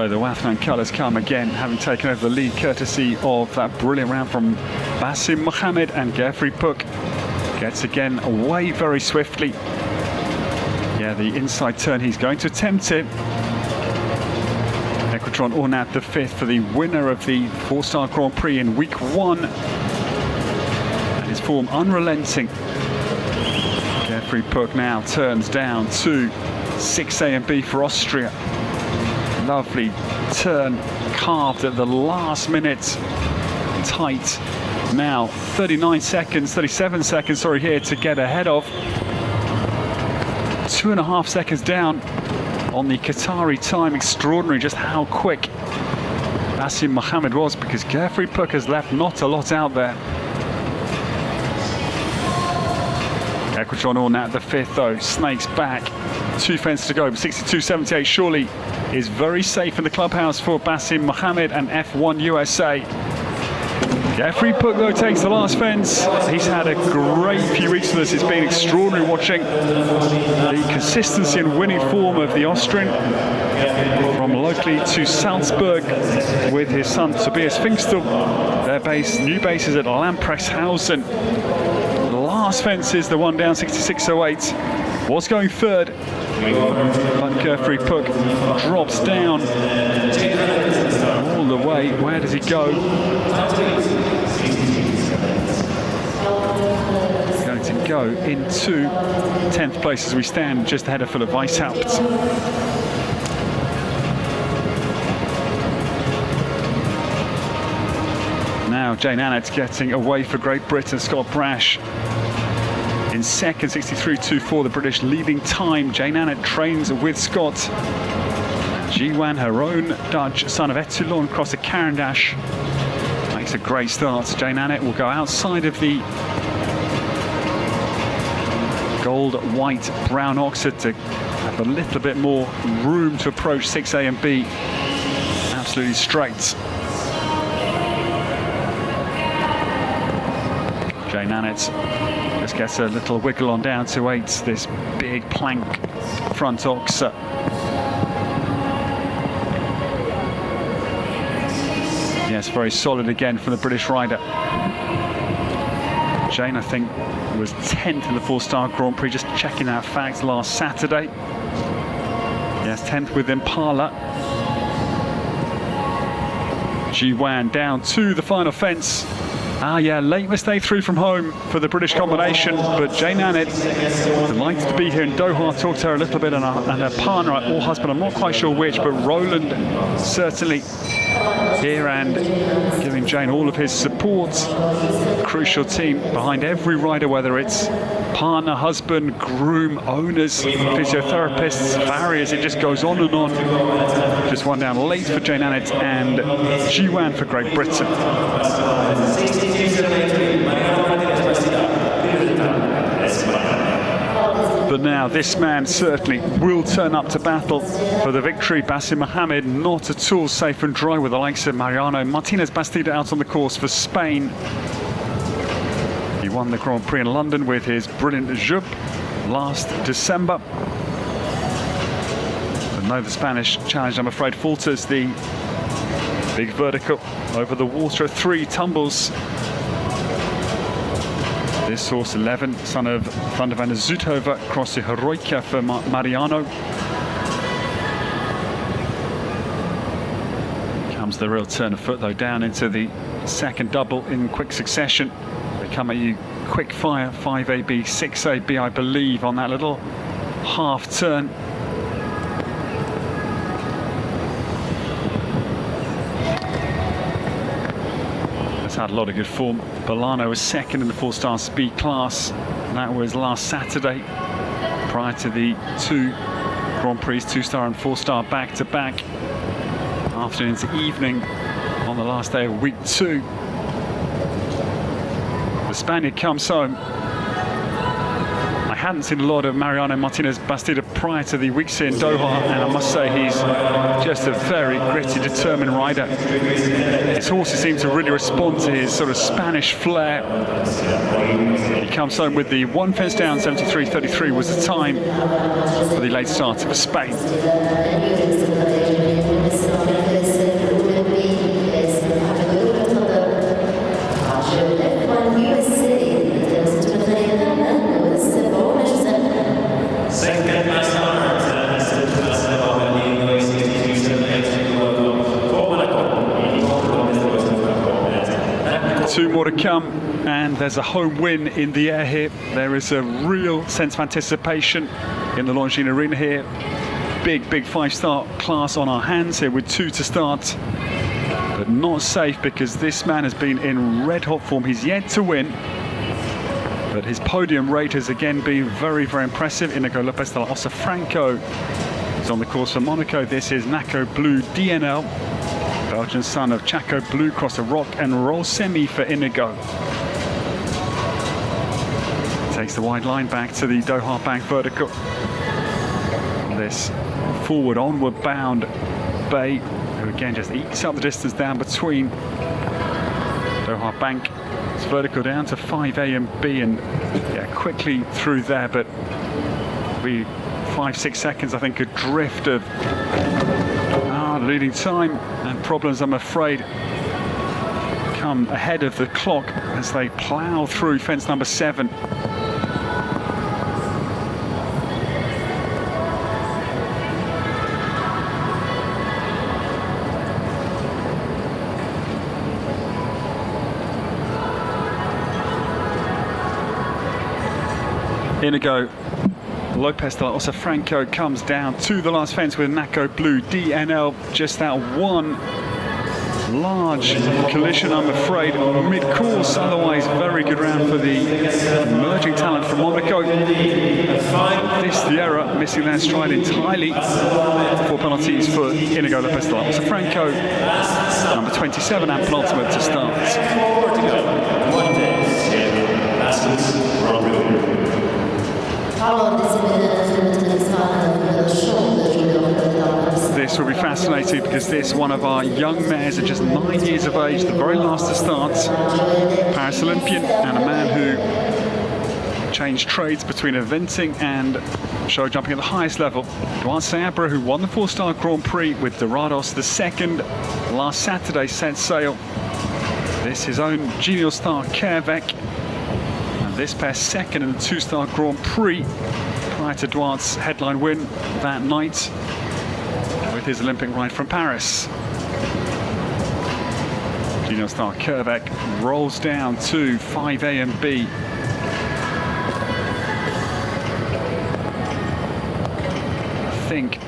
Speaker 3: So the Wathman colours come again, having taken over the lead courtesy of that brilliant round from Basim Mohammed, and Geoffrey Puck gets again away very swiftly. Yeah, the inside turn, he's going to attempt it. Equestrian Ornat the fifth for the winner of the 4-star Grand Prix in week 1. And his form unrelenting. Geoffrey Puck now turns down to 6A and B for Austria. Lovely turn carved at the last minute. Tight. Now 37 seconds here to get ahead of. 2.5 seconds down on the Qatari time. Extraordinary just how quick Basim Mohammed was, because Geoffrey Puck has left not a lot out there. Equestrian Ornat the fifth though snakes back. 2 fences to go, 62.78 surely is very safe in the clubhouse for Basim Mohammed and F1 USA. Geoffrey Puck though takes the last fence. He's had a great few weeks with us. It's been extraordinary watching the consistency and winning form of the Austrian, from locally to Salzburg with his son Tobias Pfingstel. Their new base is at Lamprechtshausen. The last fence is the one down, 66.08. Was going third, but Geoffrey Puck drops down all the way. Where does he go? He's going to go into 10th place as we stand just ahead of Philip Weishaupt. Now Jane Annett getting away for Great Britain. Scott Brash in second, 63.24, the British leading time. Jane Annett trains with Scott. Jiwan, her own Dutch son of Etulon, across the Carandash. Makes a great start. Jane Annett will go outside of the gold, white, brown Oxford to have a little bit more room to approach 6A and B. Absolutely straight. Jane Annett just gets a little wiggle on down to 8. This big plank front ox. Yes, very solid again from the British rider. Jane, I think, was 10th in the 4-star Grand Prix, just checking that fact last Saturday. Yes, 10th with Impala. Jiwan down to the final fence. Late mistake through from home for the British combination, but Jane Annett, delighted to be here in Doha. Talked to her a little bit, and her partner, or husband, I'm not quite sure which, but Roland certainly here and giving Jane all of his support. Crucial team behind every rider, whether it's partner, husband, groom, owners, physiotherapists, farriers, it just goes on and on. Just one down late for Jane Annett and Jiwan for Great Britain. But now this man certainly will turn up to battle for the victory. Basim Mohammed not at all safe and dry with the likes of Mariano Martinez Bastida out on the course for Spain. He won the Grand Prix in London with his brilliant Jup last December. But no, the Spanish challenge, I'm afraid, falters. The big vertical over the water, 3 tumbles. This horse 11, son of Van der Van der Zuidhoven, across the Heroica for Mariano. Comes the real turn of foot though, down into the second double in quick succession. They come at you quick fire, 5AB, 6AB I believe, on that little half turn. Had a lot of good form. Bolano was second in the 4-star speed class. That was last Saturday, prior to the 2 Grand Prix, 2-star and 4-star back-to-back. Afternoon to evening on the last day of week 2. The Spaniard comes home. I hadn't seen a lot of Mariano Martinez Bastida prior to the weeks in Doha, and I must say he's just a very gritty, determined rider. His horses seem to really respond to his sort of Spanish flair. He comes home with the 1 fence down, 73.33 was the time for the late start for Spain. 2 more to come, and there's a home win in the air here. There is a real sense of anticipation in the Longines Arena here. Big 5-star class on our hands here with 2 to start. But not safe because this man has been in red-hot form. He's yet to win. But his podium rate has again been very impressive. Inigo Lopez de la Osa Franco is on the course for Monaco. This is Naco Blue DNL. Belgian son of Chaco Blue, cross a rock and roll semi for Inigo. Takes the wide line back to the Doha Bank vertical. This forward, onward bound Bay, who again just ekes up the distance down between Doha Bank. It's vertical down to 5A and B, and yeah, quickly through there, but be 5-6 seconds, I think, adrift of leading time, and problems, I'm afraid, come ahead of the clock as they plough through fence number 7. Inigo Lopez de la Osa Franco comes down to the last fence with Naco Blue DNL. Just that one large collision, I'm afraid, mid-course. Otherwise, very good round for the emerging talent from Monaco. This, the error, missing that stride entirely. 4 penalties for Inigo Lopez de la Osa Franco. Number 27 and penultimate to start. This will be fascinating because this, one of our young mares at just 9 years of age, the very last to start, Paris Olympian, and a man who changed trades between eventing and show jumping at the highest level. Duarte Abra, who won the 4-star Grand Prix with Dorados the second last Saturday, set sail. This his own genial star Kervek. This pair second in the 2-star Grand Prix prior to Duarte's headline win that night with his Olympic ride from Paris. Genial star Kervek rolls down to 5A and B. I think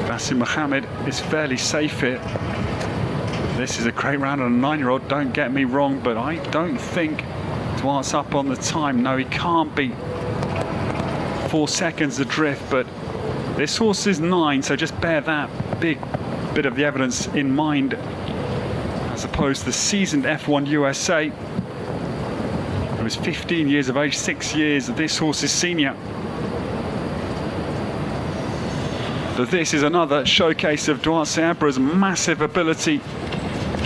Speaker 3: Basim Mohammed is fairly safe here. This is a great round on a 9-year-old, don't get me wrong, but I don't think Duarte's up on the time. No, he can't be. 4 seconds adrift, but this horse is 9, so just bear that big bit of the evidence in mind, as opposed to the seasoned F1 USA, who is 15 years of age, 6 years of this horse's senior. But this is another showcase of Duarte Abra's massive ability.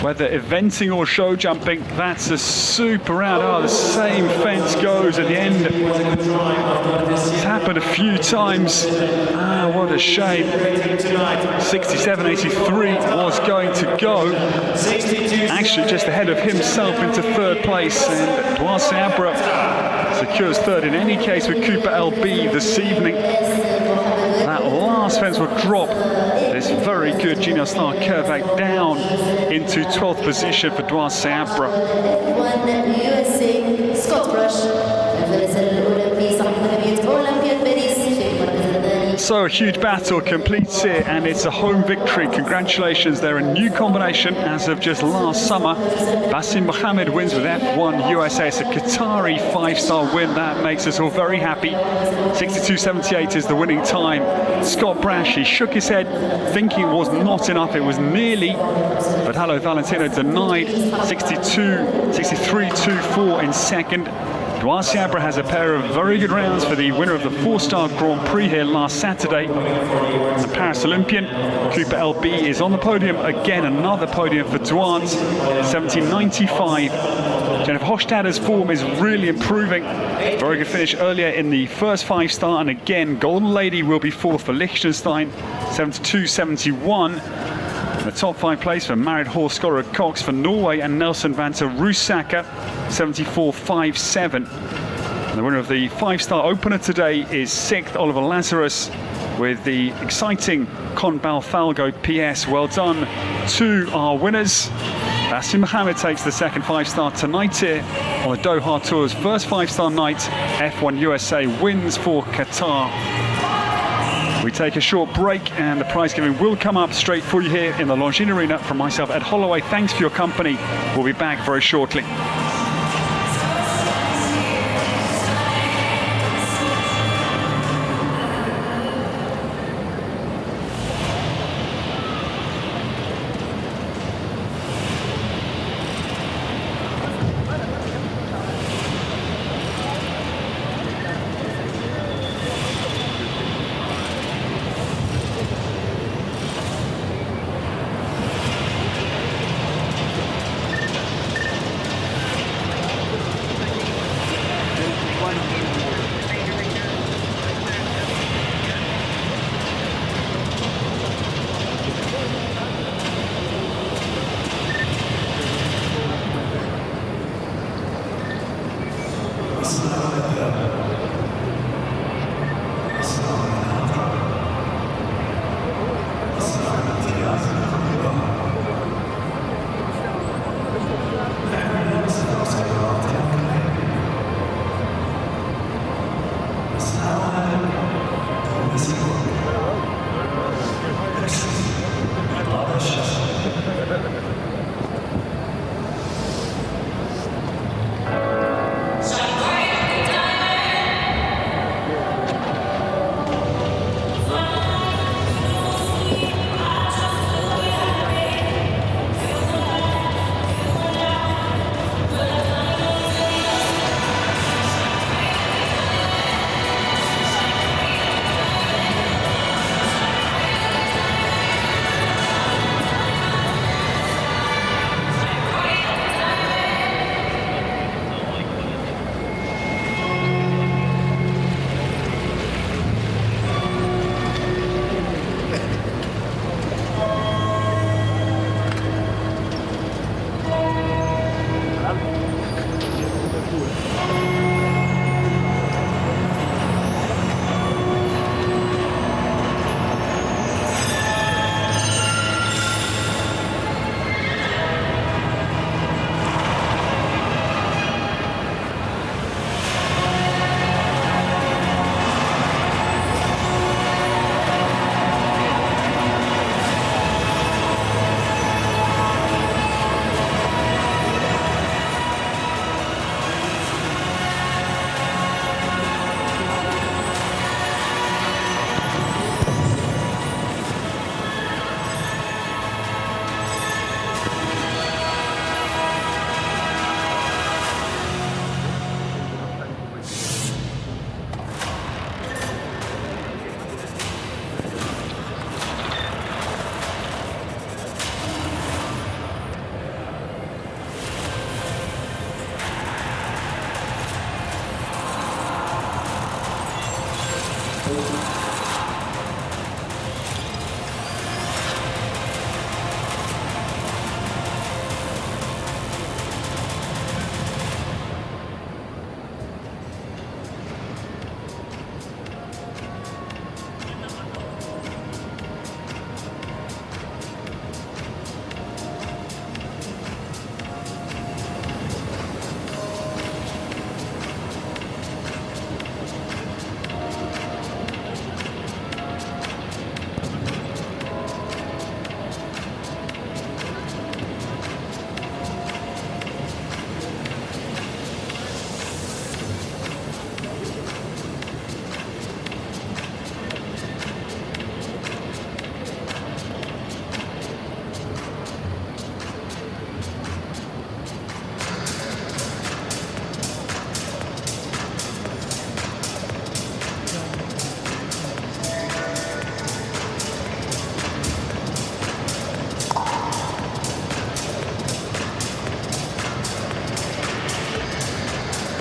Speaker 3: Whether eventing or show jumping, that's a super round. Oh, the same fence goes at the end. It's happened a few times. Ah, what a shame. 67.83 was going to go. Actually, just ahead of himself into 3rd place. And Duarte Abra secures 3rd in any case with Cooper LB this evening. That last fence will drop this very good Genial Star Kervek down into 12th position for Duarte Abra.
Speaker 1: USA Scott Brush الفارس الأولمبي صاحب ذهبية أولمبياد باريس في المركز الثاني.
Speaker 3: So a huge battle completes here, and it's a home victory. Congratulations, they're a new combination as of just last summer. Basim Mohammed wins with F1 USA. It's a Qatari 5-star win. That makes us all very happy. 62.78 is the winning time. Scott Brash, he shook his head, thinking it was not enough. It was nearly, but Hello Valentino denied. 63.24 in second. Duarte Abra has a pair of very good rounds for the winner of the 4-star Grand Prix here last Saturday. The Paris Olympian, Cooper LB, is on the podium again, another podium for Duarte, 17.95. Jennifer Hofstadter's form is really improving. Very good finish earlier in the first 5-star, and again, Golden Lady will be 4th for Liechtenstein, 72.71. The top 5 place for Married Horse Scholar Cox for Norway and Nelson Vanta Rusacker, 74.57. The winner of the 5-star opener today is 6th, Oliver Lazarus, with the exciting Con Balfalgo PS. Well done to our winners. Bassem Mohammed takes the second 5-star tonight here on the Doha Tour's first 5-star night. F1 USA wins for Qatar. We take a short break and the prize giving will come up straight for you here in the Longines Arena. From myself, Ed Holloway, thanks for your company. We'll be back very shortly.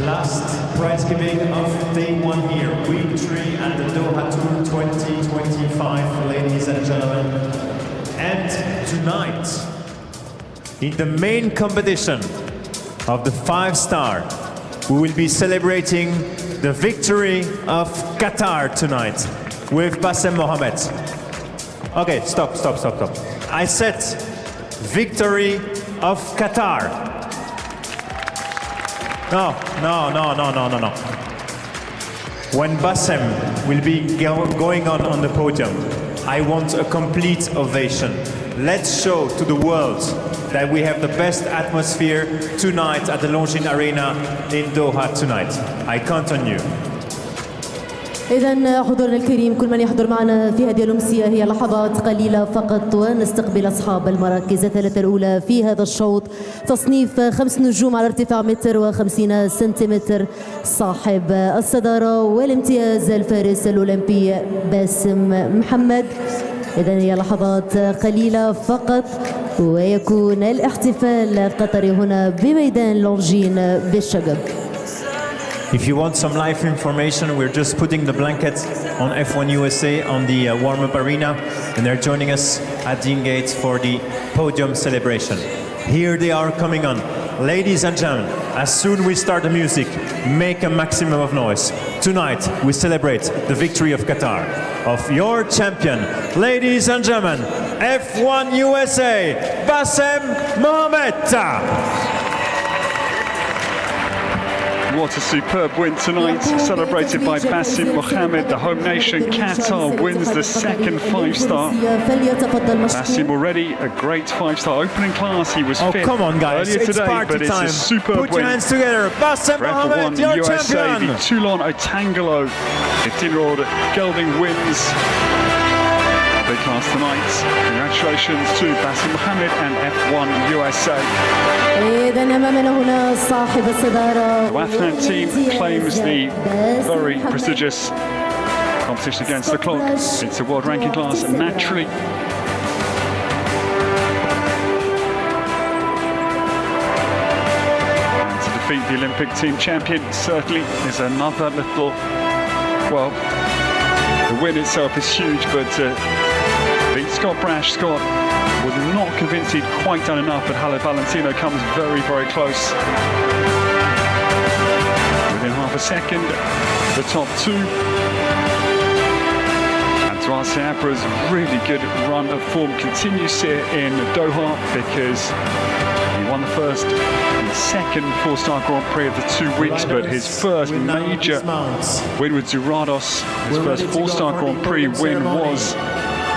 Speaker 8: Last prize giving of day one here, week 3 at the Doha Tour 2025, ladies and gentlemen. And tonight, in the main competition of the 5-star, we will be celebrating the victory of Qatar tonight with Bassem Mohammed. Okay, stop. I said victory of Qatar. No. When Bassem will be going on the podium, I want a complete ovation. Let's show to the world that we have the best atmosphere tonight at the Longines Arena in Doha tonight. I count on you.
Speaker 1: إذا حضورنا الكريم، كل من يحضر معنا في هذه الأمسية هي لحظات قليلة فقط ونستقبل أصحاب المراكز الثلاثة الأولى في هذا الشوط. تصنيف 5 نجوم على ارتفاع 1.50 سنتيمتر، صاحب الصدارة والامتياز الفارس الأولمبي باسم محمد. إذا هي لحظات قليلة فقط ويكون الاحتفال القطري هنا بميدان لونجين بالشقب.
Speaker 8: If you want some live information, we're just putting the blanket on F1 USA on the warm-up arena, and they're joining us at the gates for the podium celebration. Here they are coming on. Ladies and gentlemen, as soon we start the music, make a maximum of noise. Tonight, we celebrate the victory of Qatar, of your champion. Ladies and gentlemen, F1 USA, Bassem Mohamed.
Speaker 3: What a superb win tonight, celebrated by Bassem Mohamed. The home nation, Qatar, wins the second 5-star. Bassem already a great 5-star opening class. He was fifth
Speaker 8: come on, guys.
Speaker 3: earlier
Speaker 8: It's
Speaker 3: today,
Speaker 8: party
Speaker 3: but it's
Speaker 8: time.
Speaker 3: a superb
Speaker 8: Put
Speaker 3: win.
Speaker 8: your hands together. Bassem
Speaker 3: For
Speaker 8: Mohamed,
Speaker 3: F1
Speaker 8: your
Speaker 3: USA,
Speaker 8: champion.
Speaker 3: the Toulon Otangalo 15-year-old gelding wins the big class tonight. Congratulations to Bassem Mohamed and F1 USA.
Speaker 1: إذا أمامنا هنا صاحب الصدارة.
Speaker 3: The Wathman team claims the very prestigious competition against the clock. It's a world ranking class, and naturally and to defeat the Olympic team champion certainly is another little, well, the win itself is huge, but beat Scott Brash. Scott was not convinced he'd quite done enough, but Halle Valentino comes very, very close. Within half a second, the top two. And Tuan Seabra's really good run of form continues here in Doha, because he won the first and second 4-star Grand Prix of the 2 weeks, but his first major win with Durados, his first 4-star Grand Prix win was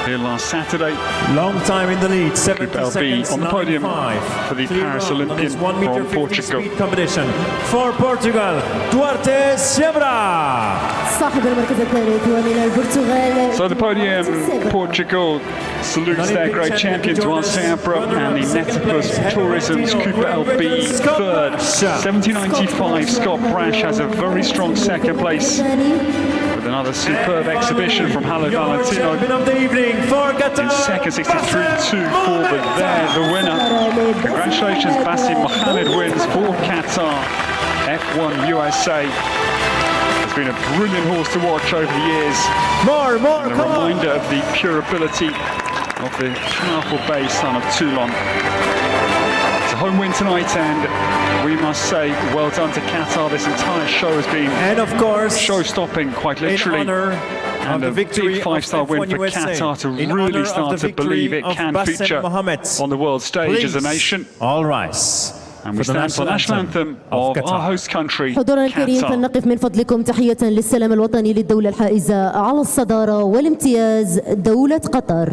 Speaker 3: here last Saturday.
Speaker 8: Long time in the lead, 70
Speaker 3: LB
Speaker 8: seconds
Speaker 3: on the podium
Speaker 8: 95.
Speaker 3: for the Paris Olympian from Portugal.
Speaker 8: Competition for Portugal, Duarte Sebra.
Speaker 1: صاحب المركز الثالث ومن البرتغال.
Speaker 3: So the podium, Portugal salutes their great champion Tuan Sebra, and the Netipus Tourism's Cooper LB third. 1795, Scott Brash has a very strong second place, with another superb exhibition from Halle Valentino in second, 63.24, but there the winner. Congratulations, Bassem Mohamed wins for Qatar. F1 USA has been a brilliant horse to watch over the years.
Speaker 8: More,
Speaker 3: And a reminder of the pure ability of the powerful bay son of Toulon. It's a home win tonight, and we must say well done to Qatar. This entire show has been,
Speaker 8: and of course,
Speaker 3: show-stopping, quite literally. And a big 5-star win for Qatar to really start to believe it can feature on the world stage as a nation.
Speaker 8: All rise.
Speaker 3: And we stand for the national anthem of our host country,
Speaker 1: حضورنا الكريم،
Speaker 3: Qatar.
Speaker 1: فلنقف من فضلكم تحية للسلام الوطني للدولة الحائزة على الصدارة والامتياز، دولة قطر.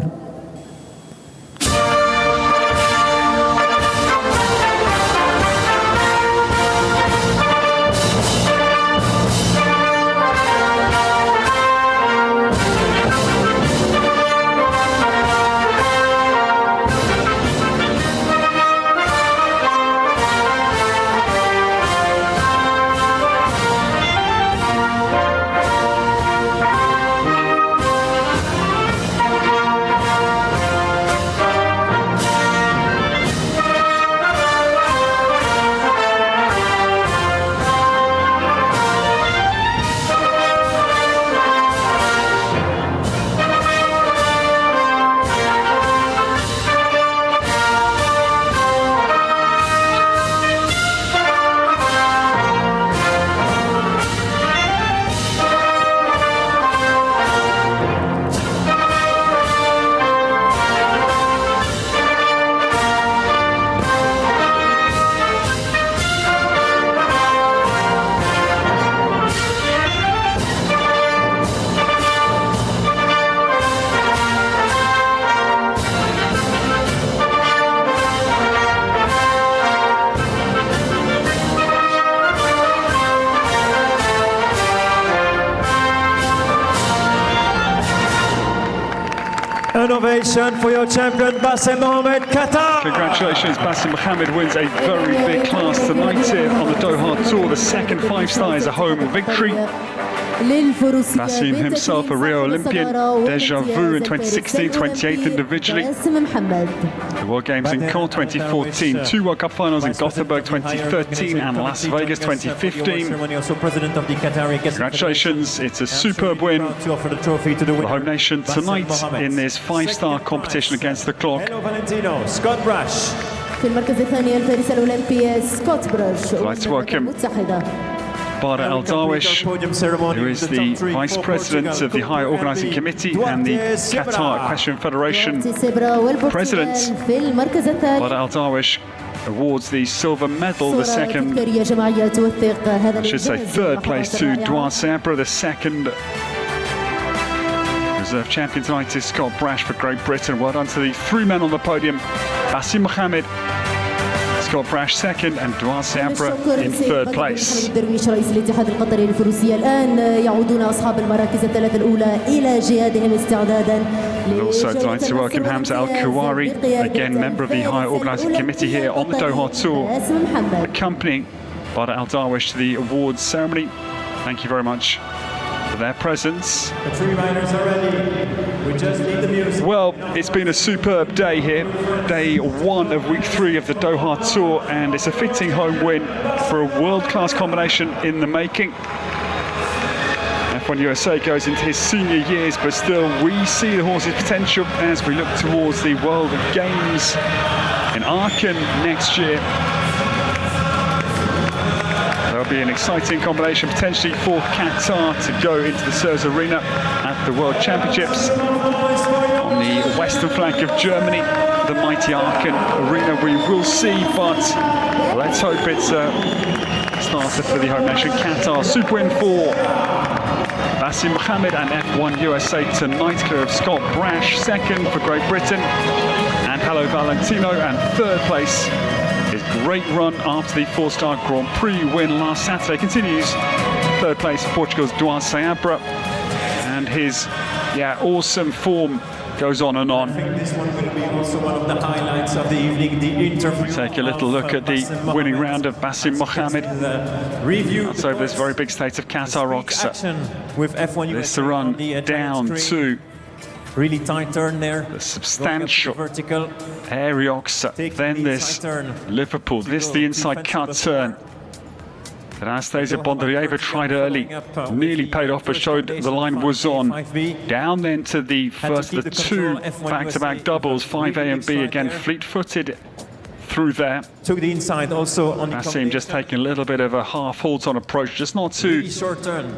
Speaker 4: An ovation for your champion Bassem Mohamed, Qatar.
Speaker 3: Congratulations, Bassem Mohamed wins a very big class tonight here on the Doha Tour. The second 5-star is a home victory. Bassem himself a Rio Olympian, deja vu in 2016, 28th individually. The World Games in Caen 2014, 2 World Cup finals in Gothenburg 2013 and Las Vegas 2015. Congratulations, it's a superb win for the home nation tonight in this 5-star competition against the clock.
Speaker 4: Hello Valentino, Scott Brash.
Speaker 1: في المركز الثاني الفارس الأولمبي سكوت براش.
Speaker 3: Let's welcome Bada Al Darwish, who is the Vice President of the Higher Organising Committee and the Qatar Equestrian Federation President. Bada Al Darwish awards the silver medal, the second, I should say third place to Douane Sabra, the second reserve champion tonight is Scott Brash for Great Britain. Well done to the 3 men on the podium, Bassem Mohamed, Scott Brash second and Douane Sabra in third place.
Speaker 1: درويش رئيس الاتحاد القطري للفروسية الآن يعودون أصحاب المراكز الثلاث الأولى إلى جهادهم استعدادا.
Speaker 3: And also I'd like to welcome Hamza Al Kawari, again member of the High Organising Committee here on the Doha Tour, accompanying Bada Al Darwish to the awards ceremony. Thank you very much for their presence.
Speaker 4: The 3 riders are ready. We just need the music.
Speaker 3: Well, it's been a superb day here, day 1 of week 3 of the Doha Tour, and it's a fitting home win for a world-class combination in the making. F1 USA goes into his senior years, but still we see the horse's potential as we look towards the World Games in Aachen next year. There'll be an exciting combination potentially for Qatar to go into the Suez Arena at the World Championships on the western flank of Germany, the mighty Aachen Arena. We will see, but let's hope it's a starter for the home nation Qatar. Super win for Bassem Mohamed and F1 USA tonight, clear of Scott Brash, second for Great Britain, and Hello Valentino, and third place. His great run after the 4-star Grand Prix win last Saturday continues. Third place, Portugal's Douane Sabra, and his awesome form goes on and on.
Speaker 4: I think this one will be also one of the highlights of the evening, the interview.
Speaker 3: Take a little look at the winning round of Bassem Mohamed. That's over this very big state of Qatar rocks.
Speaker 4: With F1
Speaker 3: This to run down to
Speaker 4: really tight turn there.
Speaker 3: the substantial
Speaker 4: vertical.
Speaker 3: Aeriox, then this Liverpool, this the inside cut turn that Anastasia Bondarieva tried early, nearly paid off but showed the line was on. Down then to the first of the 2 back-to-back doubles, 5A and B, again fleet-footed through there.
Speaker 4: Took the inside also on the
Speaker 3: Bassem just taking a little bit of a half halt on approach, just not to
Speaker 4: short turn.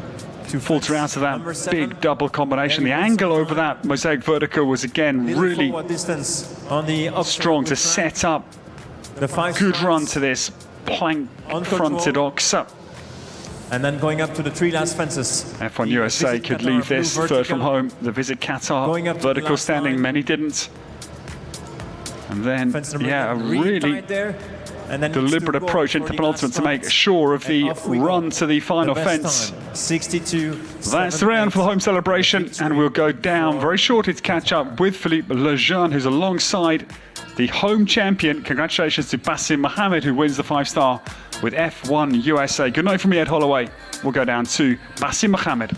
Speaker 3: to falter out of that big double combination. The angle over that mosaic vertical was again really strong to set up
Speaker 4: the 5
Speaker 3: good run to this plank-fronted oxa.
Speaker 4: And then going up to the 3 last fences.
Speaker 3: F1 USA could leave this third from home. The Visit Qatar vertical standing, many didn't. And then, a really deliberate approach into penultimate to make sure of the run to the final fence.
Speaker 4: 62.
Speaker 3: That's the round for the home celebration, and we'll go down very shortly to catch up with Philippe Lejeune, who's alongside the home champion. Congratulations to Bassem Mohamed, who wins the 5-star with F1 USA. Good night from me, Ed Holloway. We'll go down to Bassem Mohamed.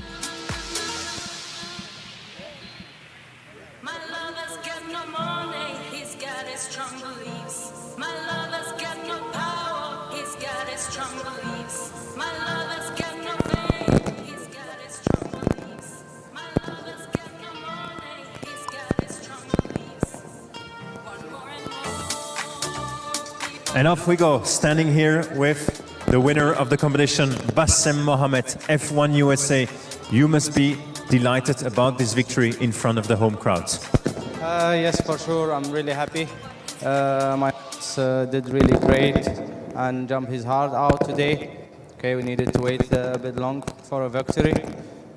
Speaker 5: My lover's got no money, he's got his strong beliefs. My lover's got no power, he's got his strong beliefs. My lover's got no fame, he's got his strong beliefs. My lover's got no money, he's got his strong beliefs. One more and more.
Speaker 4: And off we go, standing here with the winner of the competition, Bassem Mohamed, F1 USA. You must be delighted about this victory in front of the home crowds.
Speaker 9: Yes, for sure. I'm really happy. My did really great and jumped his heart out today. Okay, we needed to wait a bit long for a victory.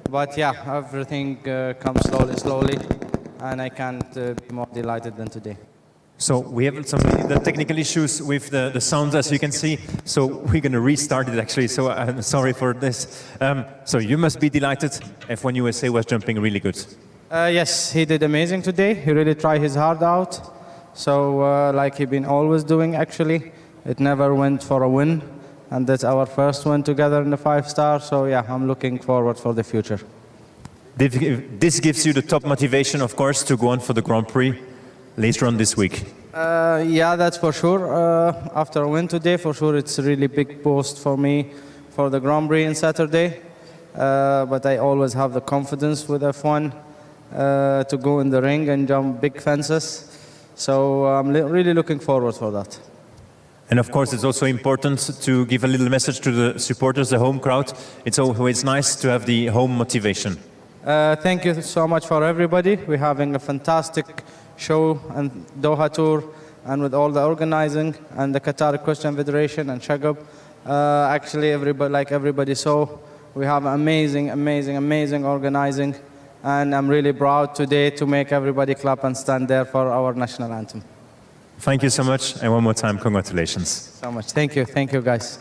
Speaker 9: But yeah, everything comes slowly, and I can't be more delighted than today.
Speaker 4: So we have some the technical issues with the sounds, as you can see. So we're going to restart it actually. So I'm sorry for this. So you must be delighted. F1 USA was jumping really good.
Speaker 9: Yes, he did amazing today. He really tried his heart out. So, like he been always doing, actually, it never went for a win, and that's our first win together in the 5-star. So, yeah, I'm looking forward for the future.
Speaker 10: This gives you the top motivation, of course, to go on for the Grand Prix later on this week.
Speaker 9: Yeah, that's for sure. After a win today, for sure, it's a really big boost for me for the Grand Prix on Saturday. But I always have the confidence with F1 to go in the ring and jump big fences. So I'm really looking forward for that.
Speaker 10: And of course, it's also important to give a little message to the supporters, the home crowd. It's always nice to have the home motivation.
Speaker 9: Thank you so much for everybody. We're having a fantastic show and Doha tour, and with all the organizing and the Qatar Equestrian Federation and Shaqab. Actually, everybody saw, we have amazing organizing, and I'm really proud today to make everybody clap and stand there for our national anthem.
Speaker 10: Thank you so much, and one more time, congratulations.
Speaker 9: So much. Thank you guys.